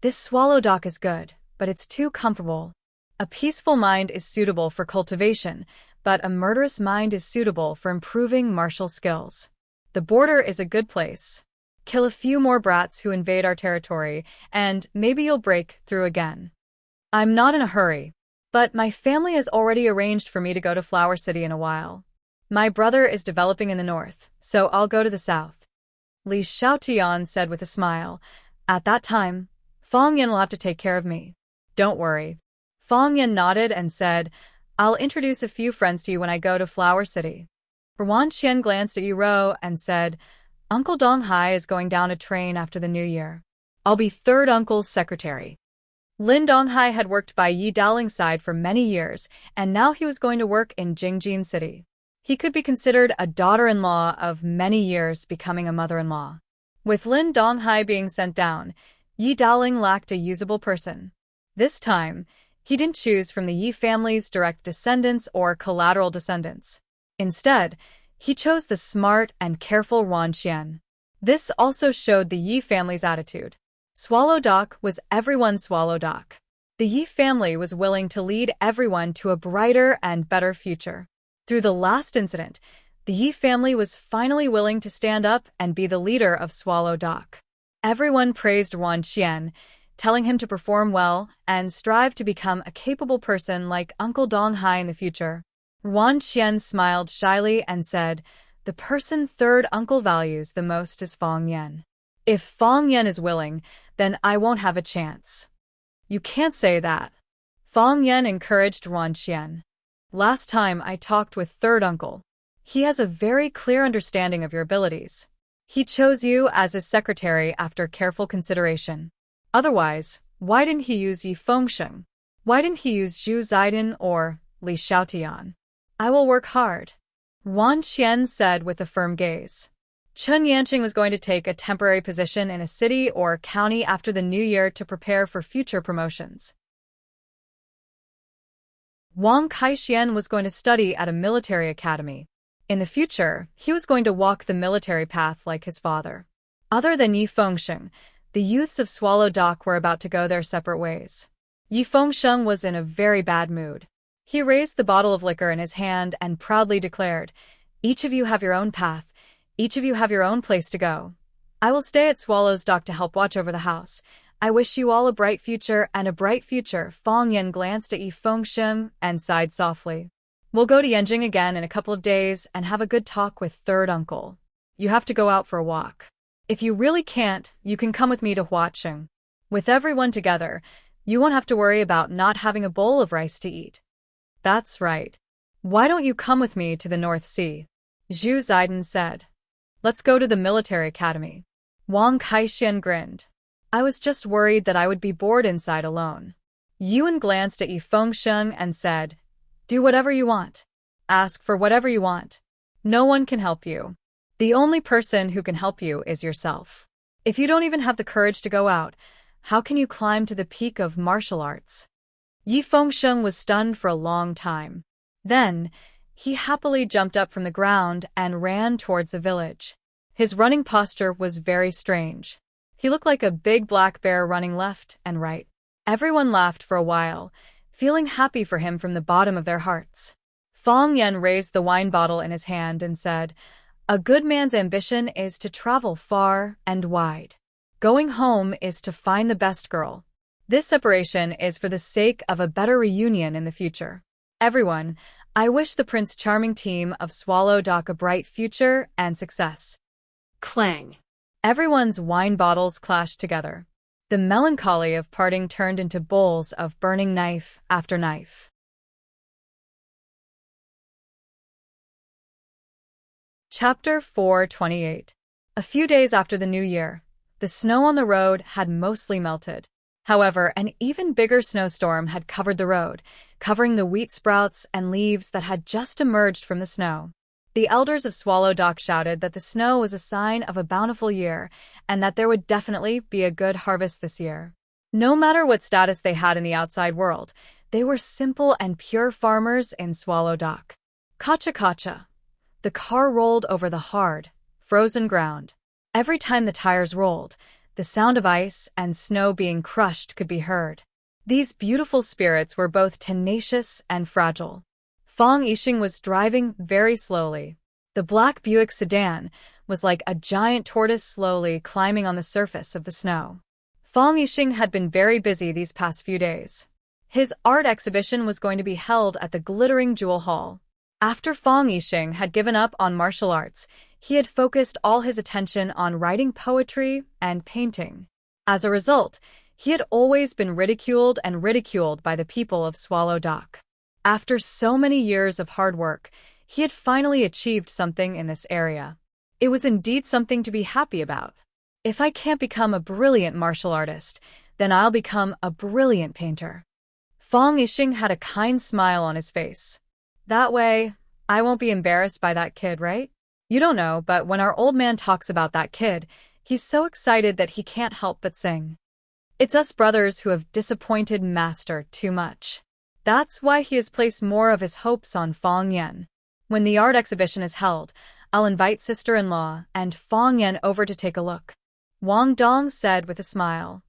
"This swallow dock is good, but it's too comfortable. A peaceful mind is suitable for cultivation, but a murderous mind is suitable for improving martial skills. The border is a good place. Kill a few more brats who invade our territory, and maybe you'll break through again. I'm not in a hurry, but my family has already arranged for me to go to Flower City in a while. My brother is developing in the north, so I'll go to the south." Li Xiaotian said with a smile, "At that time, Fang Yan will have to take care of me. Don't worry." Fang Yan nodded and said, "I'll introduce a few friends to you when I go to Flower City." Wan Qian glanced at Yi Ro and said, "Uncle Donghai is going down a train after the new year. I'll be third uncle's secretary." Lin Donghai had worked by Yi Daoling's side for many years, and now he was going to work in Jingjin City. He could be considered a daughter-in-law of many years becoming a mother-in-law. With Lin Donghai being sent down, Yi Daoling lacked a usable person. This time, he didn't choose from the Yi family's direct descendants or collateral descendants. Instead, he chose the smart and careful Wan Qian. This also showed the Yi family's attitude. Swallow Dock was everyone's Swallow Dock. The Yi family was willing to lead everyone to a brighter and better future. Through the last incident, the Yi family was finally willing to stand up and be the leader of Swallow Dock. Everyone praised Wan Qian, telling him to perform well and strive to become a capable person like Uncle Donghai in the future. Wan Qian smiled shyly and said, "The person third uncle values the most is Fang Yan. If Fang Yan is willing, then I won't have a chance." "You can't say that." Fang Yan encouraged Wan Qian. "Last time I talked with third uncle. He has a very clear understanding of your abilities. He chose you as his secretary after careful consideration. Otherwise, why didn't he use Yi Fengxian? Why didn't he use Zhu Ziden or Li Xiaotian? I will work hard," Wan Qian said with a firm gaze. Chun Yanqing was going to take a temporary position in a city or county after the new year to prepare for future promotions. Wang Kaixian was going to study at a military academy. In the future, he was going to walk the military path like his father. Other than Yi Fengxian, the youths of Swallow Dock were about to go their separate ways. Yi Fengxian was in a very bad mood. He raised the bottle of liquor in his hand and proudly declared, "Each of you have your own path. Each of you have your own place to go. I will stay at Swallow's Dock to help watch over the house. I wish you all a bright future and a bright future." Fang Yan glanced at Yi Fengxian and sighed softly. "We'll go to Yanjing again in a couple of days and have a good talk with third uncle. You have to go out for a walk. If you really can't, you can come with me to Huaqing. With everyone together, you won't have to worry about not having a bowl of rice to eat." "That's right. Why don't you come with me to the North Sea?" Zhu Ziden said. "Let's go to the military academy." Wang Kaixian grinned. "I was just worried that I would be bored inside alone." Yuan glanced at Yi Fengxian and said, "Do whatever you want. Ask for whatever you want. No one can help you. The only person who can help you is yourself. If you don't even have the courage to go out, how can you climb to the peak of martial arts?" Yi Fengxian was stunned for a long time. Then, he happily jumped up from the ground and ran towards the village. His running posture was very strange. He looked like a big black bear running left and right. Everyone laughed for a while, feeling happy for him from the bottom of their hearts. Fang Yan raised the wine bottle in his hand and said, "A good man's ambition is to travel far and wide. Going home is to find the best girl. This separation is for the sake of a better reunion in the future. Everyone, I wish the Prince Charming team of Swallow Dock a bright future and success. Clang. Everyone's wine bottles clashed together. The melancholy of parting turned into bowls of burning knife after knife. Chapter 428. A few days after the New Year, the snow on the road had mostly melted. However, an even bigger snowstorm had covered the road, covering the wheat sprouts and leaves that had just emerged from the snow. The elders of Swallow Dock shouted that the snow was a sign of a bountiful year and that there would definitely be a good harvest this year. No matter what status they had in the outside world, they were simple and pure farmers in Swallow Dock. Kacha-kacha. The car rolled over the hard, frozen ground. Every time the tires rolled, the sound of ice and snow being crushed could be heard. These beautiful spirits were both tenacious and fragile. Fong Yixing was driving very slowly. The black Buick sedan was like a giant tortoise slowly climbing on the surface of the snow. Fong Yixing had been very busy these past few days. His art exhibition was going to be held at the glittering Jewel Hall. After Fong Yixing had given up on martial arts, he had focused all his attention on writing poetry and painting. As a result, he had always been ridiculed by the people of Swallow Dock. After so many years of hard work, he had finally achieved something in this area. It was indeed something to be happy about. If I can't become a brilliant martial artist, then I'll become a brilliant painter. Fong Yixing had a kind smile on his face. That way, I won't be embarrassed by that kid, right? You don't know, but when our old man talks about that kid, he's so excited that he can't help but sing. It's us brothers who have disappointed Master too much. That's why he has placed more of his hopes on Fong Yan. When the art exhibition is held, I'll invite sister-in-law and Fong Yan over to take a look. Wang Dong said with a smile.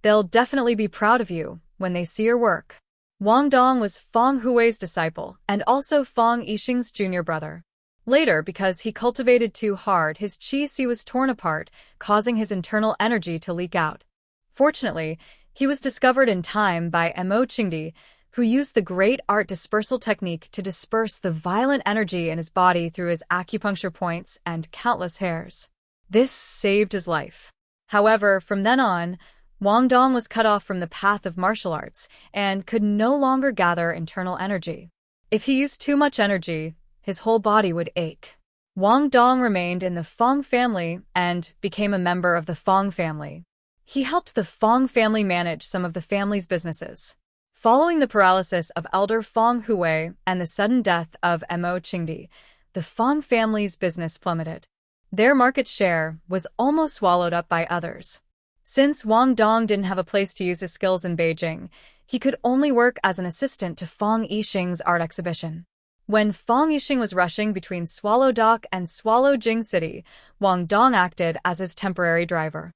They'll definitely be proud of you when they see your work. Wang Dong was Fong Hui's disciple and also Fong Yixing's junior brother. Later, because he cultivated too hard, his qi was torn apart, causing his internal energy to leak out. Fortunately, he was discovered in time by Mo Qingdi, who used the great art dispersal technique to disperse the violent energy in his body through his acupuncture points and countless hairs. This saved his life. However, from then on, Wang Dong was cut off from the path of martial arts and could no longer gather internal energy. If he used too much energy, his whole body would ache. Wang Dong remained in the Fong family and became a member of the Fong family. He helped the Fong family manage some of the family's businesses. Following the paralysis of elder Fong Hui and the sudden death of Mo Qingdi, the Fong family's business plummeted. Their market share was almost swallowed up by others. Since Wang Dong didn't have a place to use his skills in Beijing, he could only work as an assistant to Fong Yixing's art exhibition. When Fong Yixing was rushing between Swallow Dock and Swallow Jing City, Wang Dong acted as his temporary driver.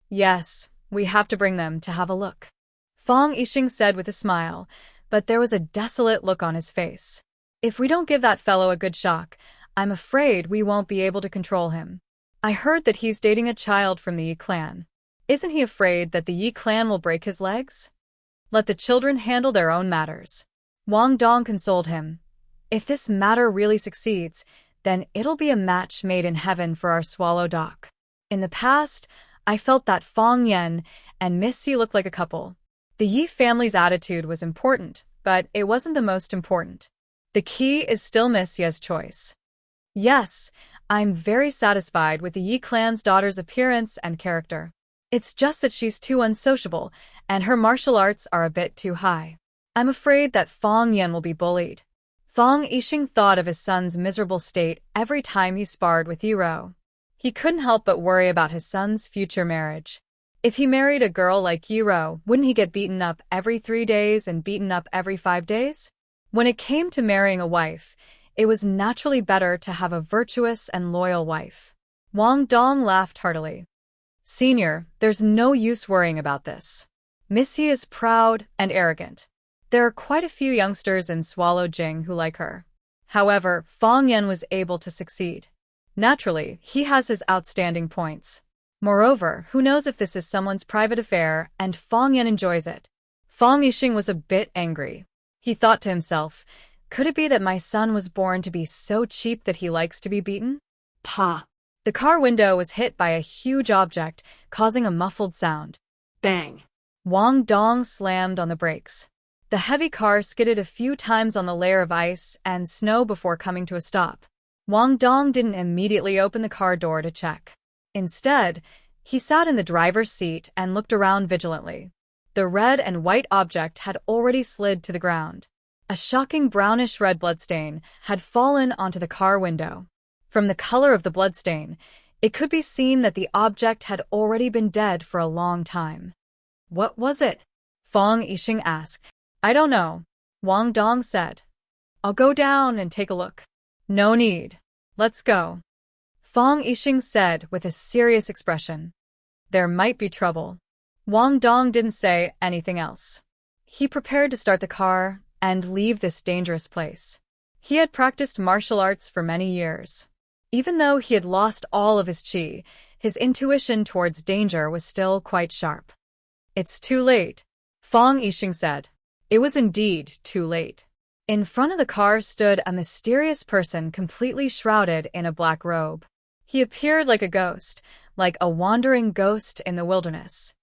Yes, we have to bring them to have a look, Fong Yixing said with a smile, but there was a desolate look on his face. If we don't give that fellow a good shock, I'm afraid we won't be able to control him. I heard that he's dating a child from the Yi clan. Isn't he afraid that the Yi clan will break his legs? Let the children handle their own matters. Wang Dong consoled him. If this matter really succeeds, then it'll be a match made in heaven for our Swallow Dock. In the past, I felt that Fong Yan and Miss Yi looked like a couple. The Yi family's attitude was important, but it wasn't the most important. The key is still Miss Yi's choice. Yes, I'm very satisfied with the Yi clan's daughter's appearance and character. It's just that she's too unsociable, and her martial arts are a bit too high. I'm afraid that Fong Yan will be bullied. Fong Yixing thought of his son's miserable state every time he sparred with Yiro. He couldn't help but worry about his son's future marriage. If he married a girl like Yiro, wouldn't he get beaten up every 3 days and beaten up every 5 days? When it came to marrying a wife, it was naturally better to have a virtuous and loyal wife. Wang Dong laughed heartily. Senior, there's no use worrying about this. Miss Yi is proud and arrogant. There are quite a few youngsters in Swallow Jing who like her. However, Fong Yan was able to succeed. Naturally, he has his outstanding points. Moreover, who knows if this is someone's private affair, and Fong Yan enjoys it. Fong Yixing was a bit angry. He thought to himself, could it be that my son was born to be so cheap that he likes to be beaten? Pa. The car window was hit by a huge object, causing a muffled sound. Bang. Wang Dong slammed on the brakes. The heavy car skidded a few times on the layer of ice and snow before coming to a stop. Wang Dong didn't immediately open the car door to check. Instead, he sat in the driver's seat and looked around vigilantly. The red and white object had already slid to the ground. A shocking brownish-red bloodstain had fallen onto the car window. From the color of the bloodstain, it could be seen that the object had already been dead for a long time. What was it? Fong Yixing asked. I don't know, Wang Dong said. I'll go down and take a look. No need. Let's go. Fong Yixing said with a serious expression. There might be trouble. Wang Dong didn't say anything else. He prepared to start the car and leave this dangerous place. He had practiced martial arts for many years. Even though he had lost all of his qi, his intuition towards danger was still quite sharp. It's too late, Fong Yixing said. It was indeed too late. In front of the car stood a mysterious person completely shrouded in a black robe. He appeared like a ghost, like a wandering ghost in the wilderness.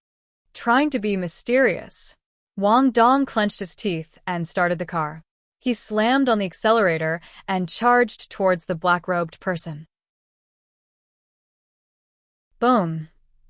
Trying to be mysterious, Wang Dong clenched his teeth and started the car. He slammed on the accelerator and charged towards the black-robed person. Boom!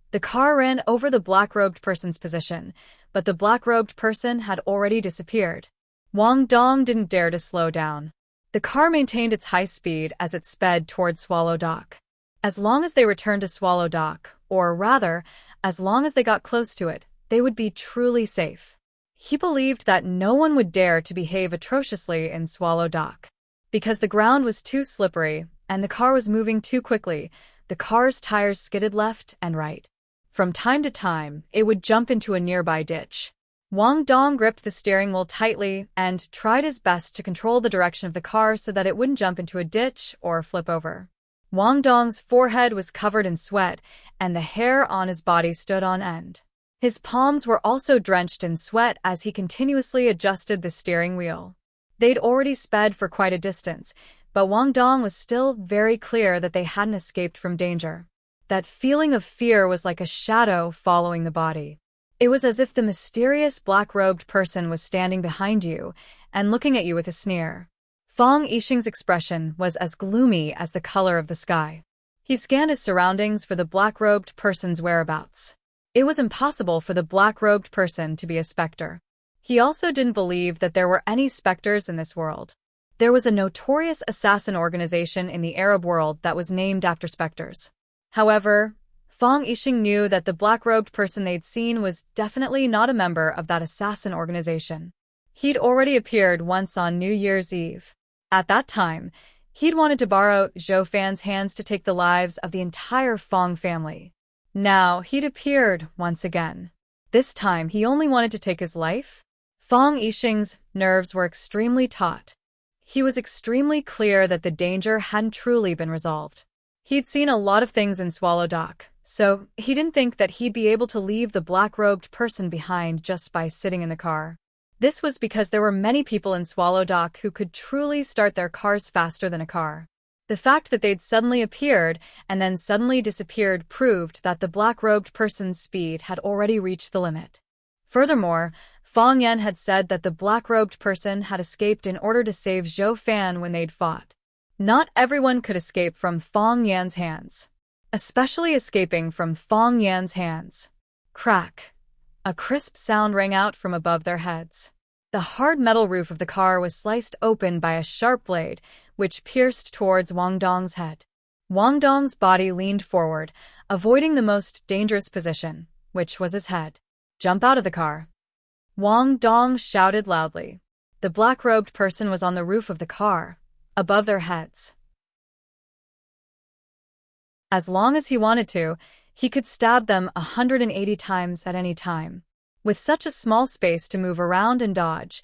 The car ran over the black-robed person's position, but the black-robed person had already disappeared. Wang Dong didn't dare to slow down. The car maintained its high speed as it sped towards Swallow Dock. As long as they returned to Swallow Dock, or rather, as long as they got close to it, they would be truly safe. He believed that no one would dare to behave atrociously in Swallow Dock. Because the ground was too slippery and the car was moving too quickly, the car's tires skidded left and right. From time to time, it would jump into a nearby ditch. Wang Dong gripped the steering wheel tightly and tried his best to control the direction of the car so that it wouldn't jump into a ditch or flip over. Wang Dong's forehead was covered in sweat, and the hair on his body stood on end. His palms were also drenched in sweat as he continuously adjusted the steering wheel. They'd already sped for quite a distance, but Wang Dong was still very clear that they hadn't escaped from danger. That feeling of fear was like a shadow following the body. It was as if the mysterious black-robed person was standing behind you and looking at you with a sneer. Fong Yixing's expression was as gloomy as the color of the sky. He scanned his surroundings for the black-robed person's whereabouts. It was impossible for the black-robed person to be a specter. He also didn't believe that there were any specters in this world. There was a notorious assassin organization in the Arab world that was named after specters. However, Fong Yixing knew that the black-robed person they'd seen was definitely not a member of that assassin organization. He'd already appeared once on New Year's Eve. At that time, he'd wanted to borrow Zhou Fan's hands to take the lives of the entire Fong family. Now, he'd appeared once again. This time, he only wanted to take his life? Fong Yixing's nerves were extremely taut. He was extremely clear that the danger hadn't truly been resolved. He'd seen a lot of things in Swallow Dock, so he didn't think that he'd be able to leave the black-robed person behind just by sitting in the car. This was because there were many people in Swallow Dock who could truly start their cars faster than a car. The fact that they'd suddenly appeared and then suddenly disappeared proved that the black-robed person's speed had already reached the limit. Furthermore, Fong Yan had said that the black-robed person had escaped in order to save Zhou Fan when they'd fought. Not everyone could escape from Fong Yan's hands. Especially escaping from Fong Yan's hands. Crack. A crisp sound rang out from above their heads. The hard metal roof of the car was sliced open by a sharp blade, which pierced towards Wang Dong's head. Wang Dong's body leaned forward, avoiding the most dangerous position, which was his head. Jump out of the car. Wang Dong shouted loudly. The black-robed person was on the roof of the car, above their heads. As long as he wanted to, he could stab them 180 times at any time. With such a small space to move around and dodge,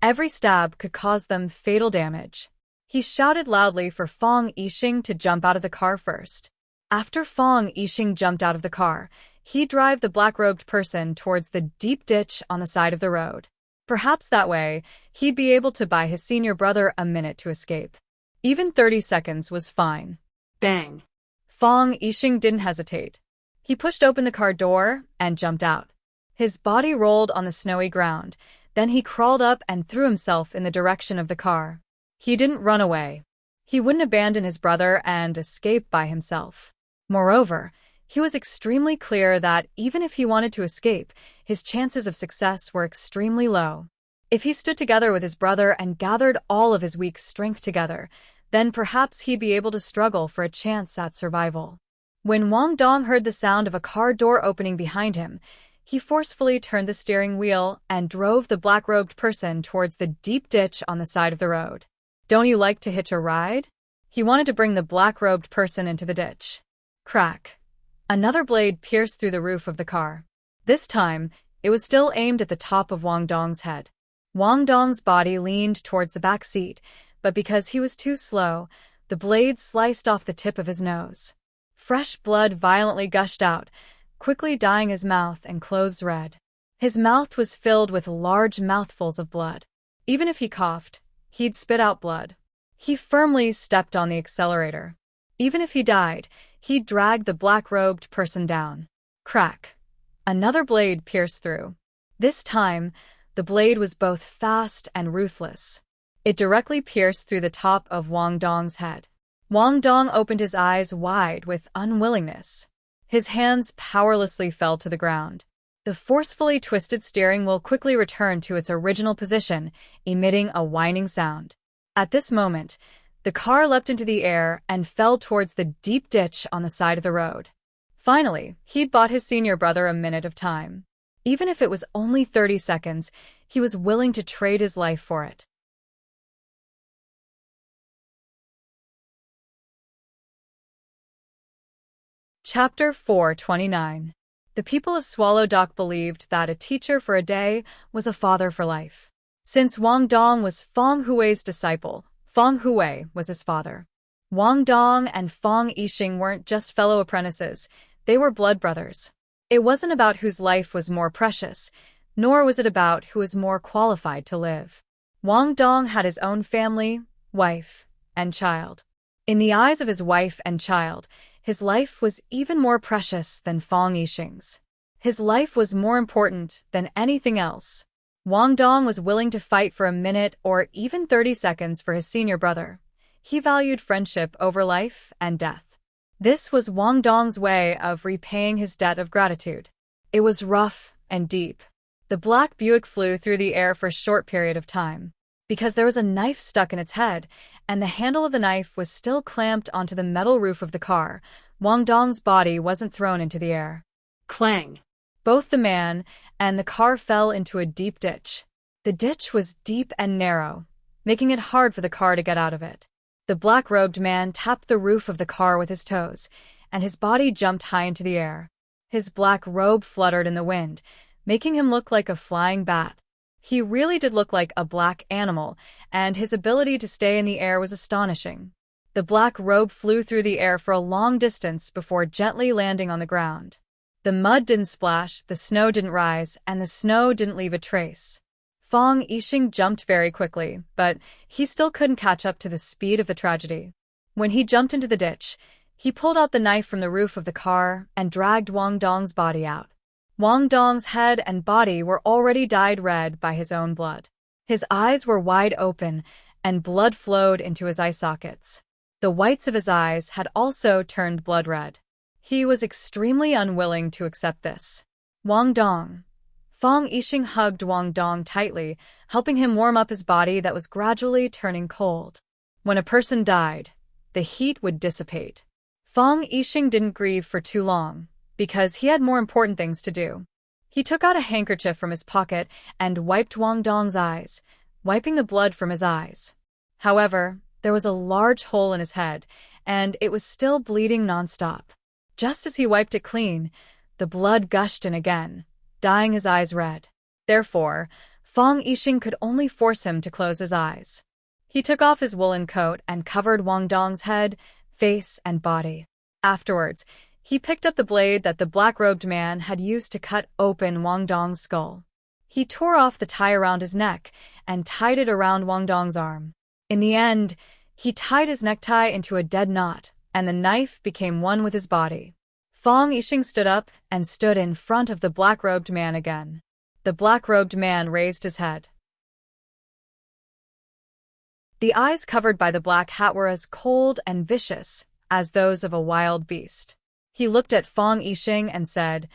every stab could cause them fatal damage. He shouted loudly for Fong Yixing to jump out of the car first. After Fong Yixing jumped out of the car, he drove the black-robed person towards the deep ditch on the side of the road. Perhaps that way, he'd be able to buy his senior brother a minute to escape. Even 30 seconds was fine. Bang. Fong Yixing didn't hesitate. He pushed open the car door and jumped out. His body rolled on the snowy ground, then he crawled up and threw himself in the direction of the car. He didn't run away. He wouldn't abandon his brother and escape by himself. Moreover, he was extremely clear that even if he wanted to escape, his chances of success were extremely low. If he stood together with his brother and gathered all of his weak strength together, then perhaps he'd be able to struggle for a chance at survival. When Wang Dong heard the sound of a car door opening behind him, he forcefully turned the steering wheel and drove the black-robed person towards the deep ditch on the side of the road. "Don't you like to hitch a ride?" He wanted to bring the black-robed person into the ditch. Crack. Another blade pierced through the roof of the car. This time, it was still aimed at the top of Wang Dong's head. Wang Dong's body leaned towards the back seat, but because he was too slow, the blade sliced off the tip of his nose. Fresh blood violently gushed out, quickly dyeing his mouth and clothes red. His mouth was filled with large mouthfuls of blood. Even if he coughed, he'd spit out blood. He firmly stepped on the accelerator. Even if he died, he'd drag the black-robed person down. Crack. Another blade pierced through. This time, the blade was both fast and ruthless. It directly pierced through the top of Wang Dong's head. Wang Dong opened his eyes wide with unwillingness. His hands powerlessly fell to the ground. The forcefully twisted steering wheel quickly returned to its original position, emitting a whining sound. At this moment, the car leapt into the air and fell towards the deep ditch on the side of the road. Finally, he'd bought his senior brother a minute of time. Even if it was only 30 seconds, he was willing to trade his life for it. Chapter 429. The people of Swallow Dock believed that a teacher for a day was a father for life. Since Wang Dong was Fong Hui's disciple, Fong Hui was his father. Wang Dong and Fong Yixing weren't just fellow apprentices, they were blood brothers. It wasn't about whose life was more precious, nor was it about who was more qualified to live. Wang Dong had his own family, wife, and child. In the eyes of his wife and child, his life was even more precious than Fong Yixing's. His life was more important than anything else. Wang Dong was willing to fight for a minute or even 30 seconds for his senior brother. He valued friendship over life and death. This was Wang Dong's way of repaying his debt of gratitude. It was rough and deep. The black Buick flew through the air for a short period of time. Because there was a knife stuck in its head, and the handle of the knife was still clamped onto the metal roof of the car, Wang Dong's body wasn't thrown into the air. Clang. Both the man and the car fell into a deep ditch. The ditch was deep and narrow, making it hard for the car to get out of it. The black-robed man tapped the roof of the car with his toes, and his body jumped high into the air. His black robe fluttered in the wind, making him look like a flying bat. He really did look like a black animal, and his ability to stay in the air was astonishing. The black robe flew through the air for a long distance before gently landing on the ground. The mud didn't splash, the snow didn't rise, and the snow didn't leave a trace. Fong Yixing jumped very quickly, but he still couldn't catch up to the speed of the tragedy. When he jumped into the ditch, he pulled out the knife from the roof of the car and dragged Wang Dong's body out. Wang Dong's head and body were already dyed red by his own blood. His eyes were wide open, and blood flowed into his eye sockets. The whites of his eyes had also turned blood red. He was extremely unwilling to accept this. Wang Dong. Fong Yixing hugged Wang Dong tightly, helping him warm up his body that was gradually turning cold. When a person died, the heat would dissipate. Fong Yixing didn't grieve for too long, because he had more important things to do. He took out a handkerchief from his pocket and wiped Wang Dong's eyes, wiping the blood from his eyes. However, there was a large hole in his head, and it was still bleeding nonstop. Just as he wiped it clean, the blood gushed in again, dyeing his eyes red. Therefore, Fong Yixing could only force him to close his eyes. He took off his woolen coat and covered Wang Dong's head, face, and body. Afterwards, he picked up the blade that the black-robed man had used to cut open Wang Dong's skull. He tore off the tie around his neck and tied it around Wang Dong's arm. In the end, he tied his necktie into a dead knot, and the knife became one with his body. Fang Yixing stood up and stood in front of the black-robed man again. The black-robed man raised his head. The eyes covered by the black hat were as cold and vicious as those of a wild beast. He looked at Fang Yixing and said,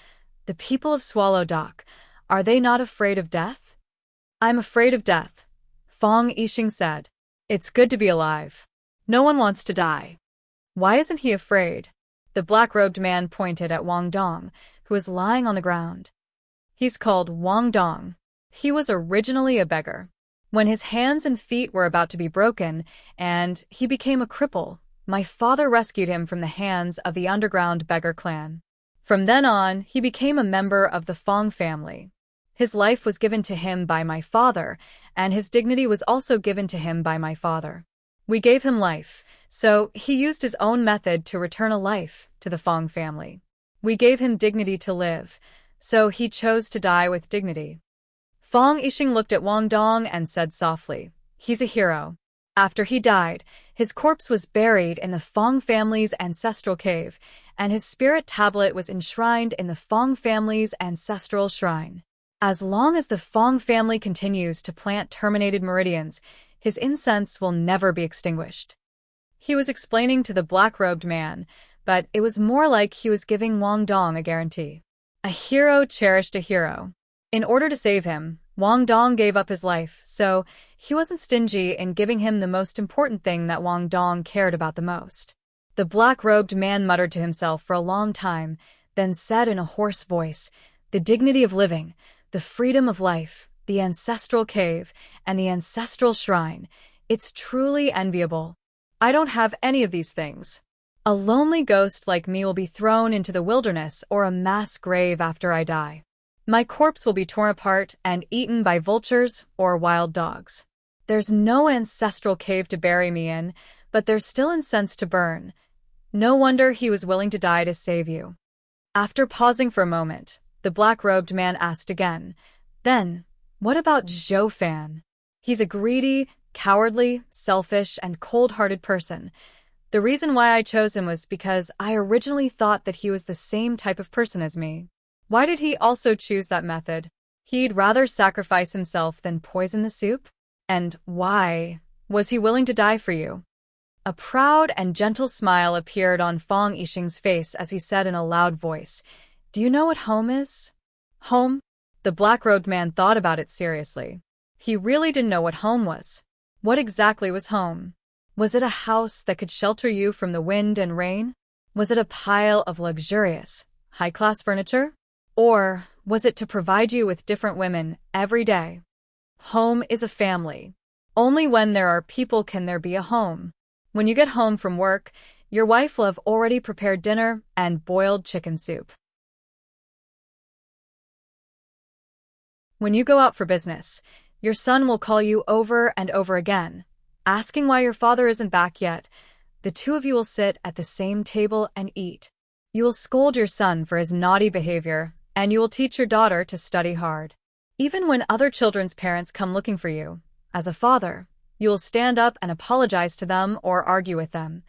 "The people of Swallow Dock, are they not afraid of death?" "I'm afraid of death," Fang Yixing said. "It's good to be alive. No one wants to die." "Why isn't he afraid?" The black-robed man pointed at Wang Dong, who was lying on the ground. "He's called Wang Dong. He was originally a beggar. When his hands and feet were about to be broken, and he became a cripple, my father rescued him from the hands of the underground beggar clan. From then on, he became a member of the Fang family. His life was given to him by my father, and his dignity was also given to him by my father. We gave him life, so he used his own method to return a life to the Fang family. We gave him dignity to live, so he chose to die with dignity." Fang Yixing looked at Wang Dong and said softly, "He's a hero." After he died, his corpse was buried in the Fang family's ancestral cave, and his spirit tablet was enshrined in the Fang family's ancestral shrine. As long as the Fang family continues to plant terminated meridians, his incense will never be extinguished. He was explaining to the black-robed man, but it was more like he was giving Wang Dong a guarantee. A hero cherished a hero. In order to save him, Wang Dong gave up his life, so he wasn't stingy in giving him the most important thing that Wang Dong cared about the most. The black-robed man muttered to himself for a long time, then said in a hoarse voice, "The dignity of living, the freedom of life, the ancestral cave, and the ancestral shrine. It's truly enviable. I don't have any of these things. A lonely ghost like me will be thrown into the wilderness or a mass grave after I die. My corpse will be torn apart and eaten by vultures or wild dogs. There's no ancestral cave to bury me in, but there's still incense to burn. No wonder he was willing to die to save you." After pausing for a moment, the black-robed man asked again, "Then, what about Zhou Fan? He's a greedy, cowardly, selfish, and cold-hearted person. The reason why I chose him was because I originally thought that he was the same type of person as me. Why did he also choose that method? He'd rather sacrifice himself than poison the soup? And why was he willing to die for you?" A proud and gentle smile appeared on Fang Yixing's face as he said in a loud voice, "Do you know what home is?" "Home?" The black-robed man thought about it seriously. He really didn't know what home was. What exactly was home? Was it a house that could shelter you from the wind and rain? Was it a pile of luxurious, high-class furniture? Or was it to provide you with different women every day? Home is a family. Only when there are people can there be a home. When you get home from work, your wife will have already prepared dinner and boiled chicken soup. When you go out for business, your son will call you over and over again, asking why your father isn't back yet. The two of you will sit at the same table and eat. You will scold your son for his naughty behavior, and you will teach your daughter to study hard. Even when other children's parents come looking for you, as a father, you will stand up and apologize to them or argue with them.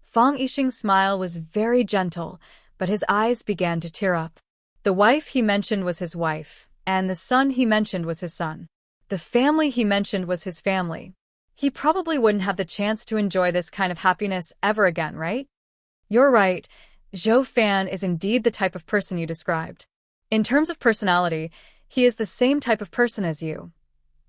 Fang Yixing's smile was very gentle, but his eyes began to tear up. The wife he mentioned was his wife, and the son he mentioned was his son. The family he mentioned was his family. He probably wouldn't have the chance to enjoy this kind of happiness ever again, right? You're right. Zhou Fan is indeed the type of person you described. In terms of personality, he is the same type of person as you.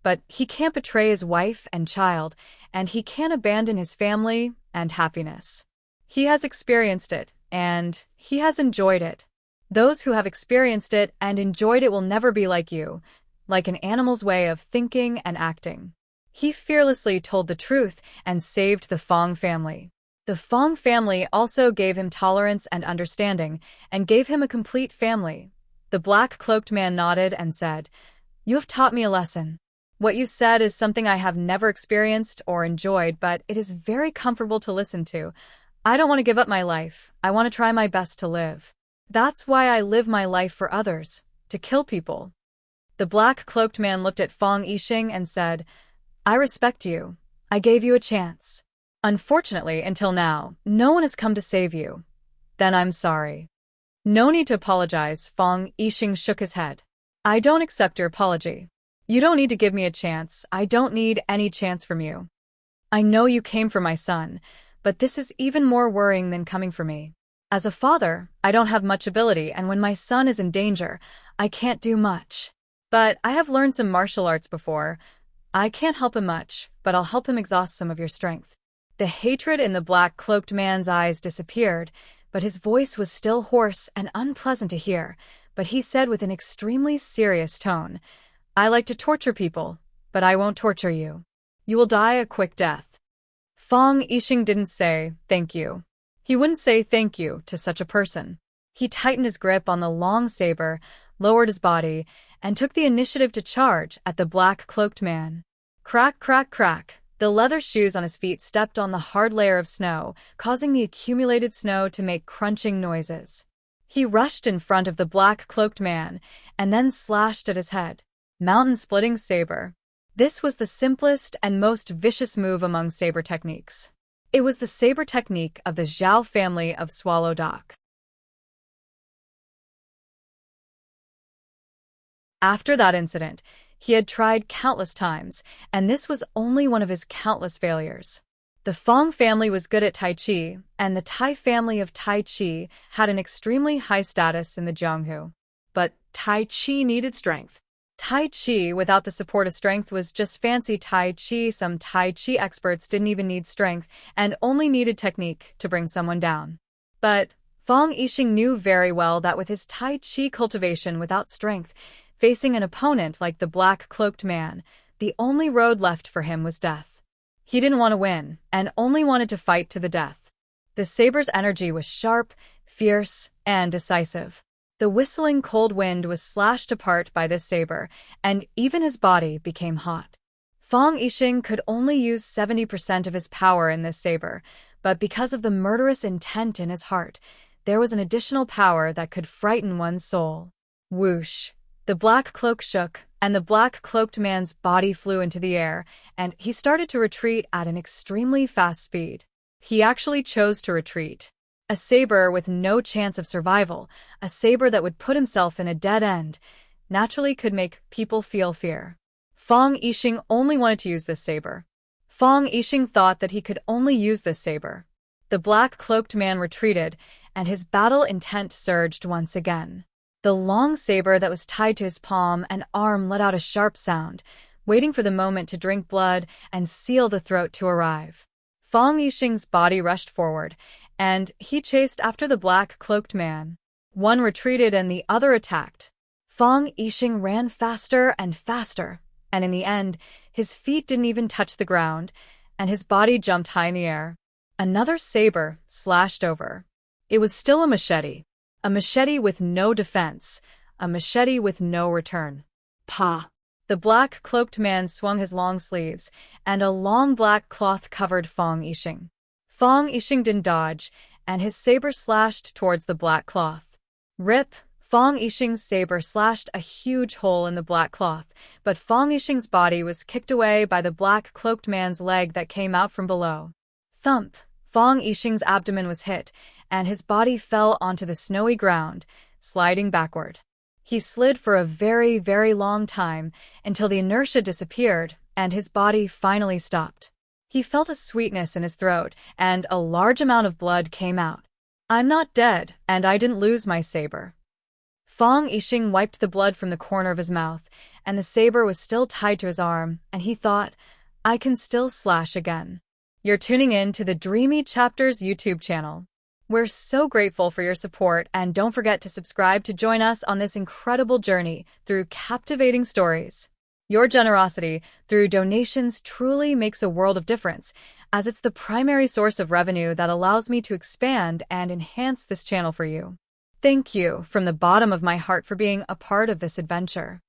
But he can't betray his wife and child, and he can't abandon his family and happiness. He has experienced it, and he has enjoyed it. Those who have experienced it and enjoyed it will never be like you, like an animal's way of thinking and acting. He fearlessly told the truth and saved the Fang family. The Fang family also gave him tolerance and understanding, and gave him a complete family. The black-cloaked man nodded and said, "You have taught me a lesson. What you said is something I have never experienced or enjoyed, but it is very comfortable to listen to. I don't want to give up my life. I want to try my best to live. That's why I live my life for others, to kill people. The black-cloaked man looked at Fong Yixing and said, I respect you. I gave you a chance. Unfortunately, until now, no one has come to save you. Then I'm sorry. No need to apologize, Fong Yixing shook his head. I don't accept your apology. You don't need to give me a chance. I don't need any chance from you. I know you came for my son, but this is even more worrying than coming for me. As a father, I don't have much ability, and when my son is in danger, I can't do much. But I have learned some martial arts before. I can't help him much, but I'll help him exhaust some of your strength. The hatred in the black-cloaked man's eyes disappeared, but his voice was still hoarse and unpleasant to hear. But he said with an extremely serious tone, I like to torture people, but I won't torture you. You will die a quick death. Fong Yixing didn't say, thank you. He wouldn't say thank you to such a person. He tightened his grip on the long saber, lowered his body, and took the initiative to charge at the black-cloaked man. Crack, crack, crack. The leather shoes on his feet stepped on the hard layer of snow, causing the accumulated snow to make crunching noises. He rushed in front of the black-cloaked man, and then slashed at his head. Mountain-splitting saber. This was the simplest and most vicious move among saber techniques. It was the saber technique of the Zhao family of Swallow Dock. After that incident, he had tried countless times, and this was only one of his countless failures. The Fong family was good at Tai Chi, and the Tai family of Tai Chi had an extremely high status in the Jianghu. But Tai Chi needed strength. Tai Chi without the support of strength was just fancy Tai Chi. Some Tai Chi experts didn't even need strength and only needed technique to bring someone down. But Fong Yixing knew very well that with his Tai Chi cultivation without strength, facing an opponent like the black-cloaked man, the only road left for him was death. He didn't want to win, and only wanted to fight to the death. The saber's energy was sharp, fierce, and decisive. The whistling cold wind was slashed apart by this saber, and even his body became hot. Fong Yixing could only use 70% of his power in this saber, but because of the murderous intent in his heart, there was an additional power that could frighten one's soul. Whoosh! The black cloak shook, and the black-cloaked man's body flew into the air, and he started to retreat at an extremely fast speed. He actually chose to retreat. A saber with no chance of survival, a saber that would put himself in a dead end, naturally could make people feel fear. Fong Yixing only wanted to use this saber. Fong Yixing thought that he could only use this saber. The black-cloaked man retreated, and his battle intent surged once again. The long saber that was tied to his palm and arm let out a sharp sound, waiting for the moment to drink blood and seal the throat to arrive. Fong Yixing's body rushed forward, and he chased after the black-cloaked man. One retreated and the other attacked. Fong Yixing ran faster and faster, and in the end, his feet didn't even touch the ground, and his body jumped high in the air. Another saber slashed over. It was still a machete. A machete with no defense, a machete with no return. Pa! The black-cloaked man swung his long sleeves, and a long black cloth covered Fong Yixing. Fong Yixing didn't dodge, and his saber slashed towards the black cloth. Rip! Fong Yixing's saber slashed a huge hole in the black cloth, but Fong Yixing's body was kicked away by the black-cloaked man's leg that came out from below. Thump! Fong Yixing's abdomen was hit, and his body fell onto the snowy ground, sliding backward. He slid for a very, very long time until the inertia disappeared and his body finally stopped. He felt a sweetness in his throat, and a large amount of blood came out. I'm not dead, and I didn't lose my saber. Fong Yixing wiped the blood from the corner of his mouth, and the saber was still tied to his arm, and he thought, I can still slash again. You're tuning in to the Dreamy Chapters YouTube channel. We're so grateful for your support, and don't forget to subscribe to join us on this incredible journey through captivating stories. Your generosity through donations truly makes a world of difference, as it's the primary source of revenue that allows me to expand and enhance this channel for you. Thank you from the bottom of my heart for being a part of this adventure.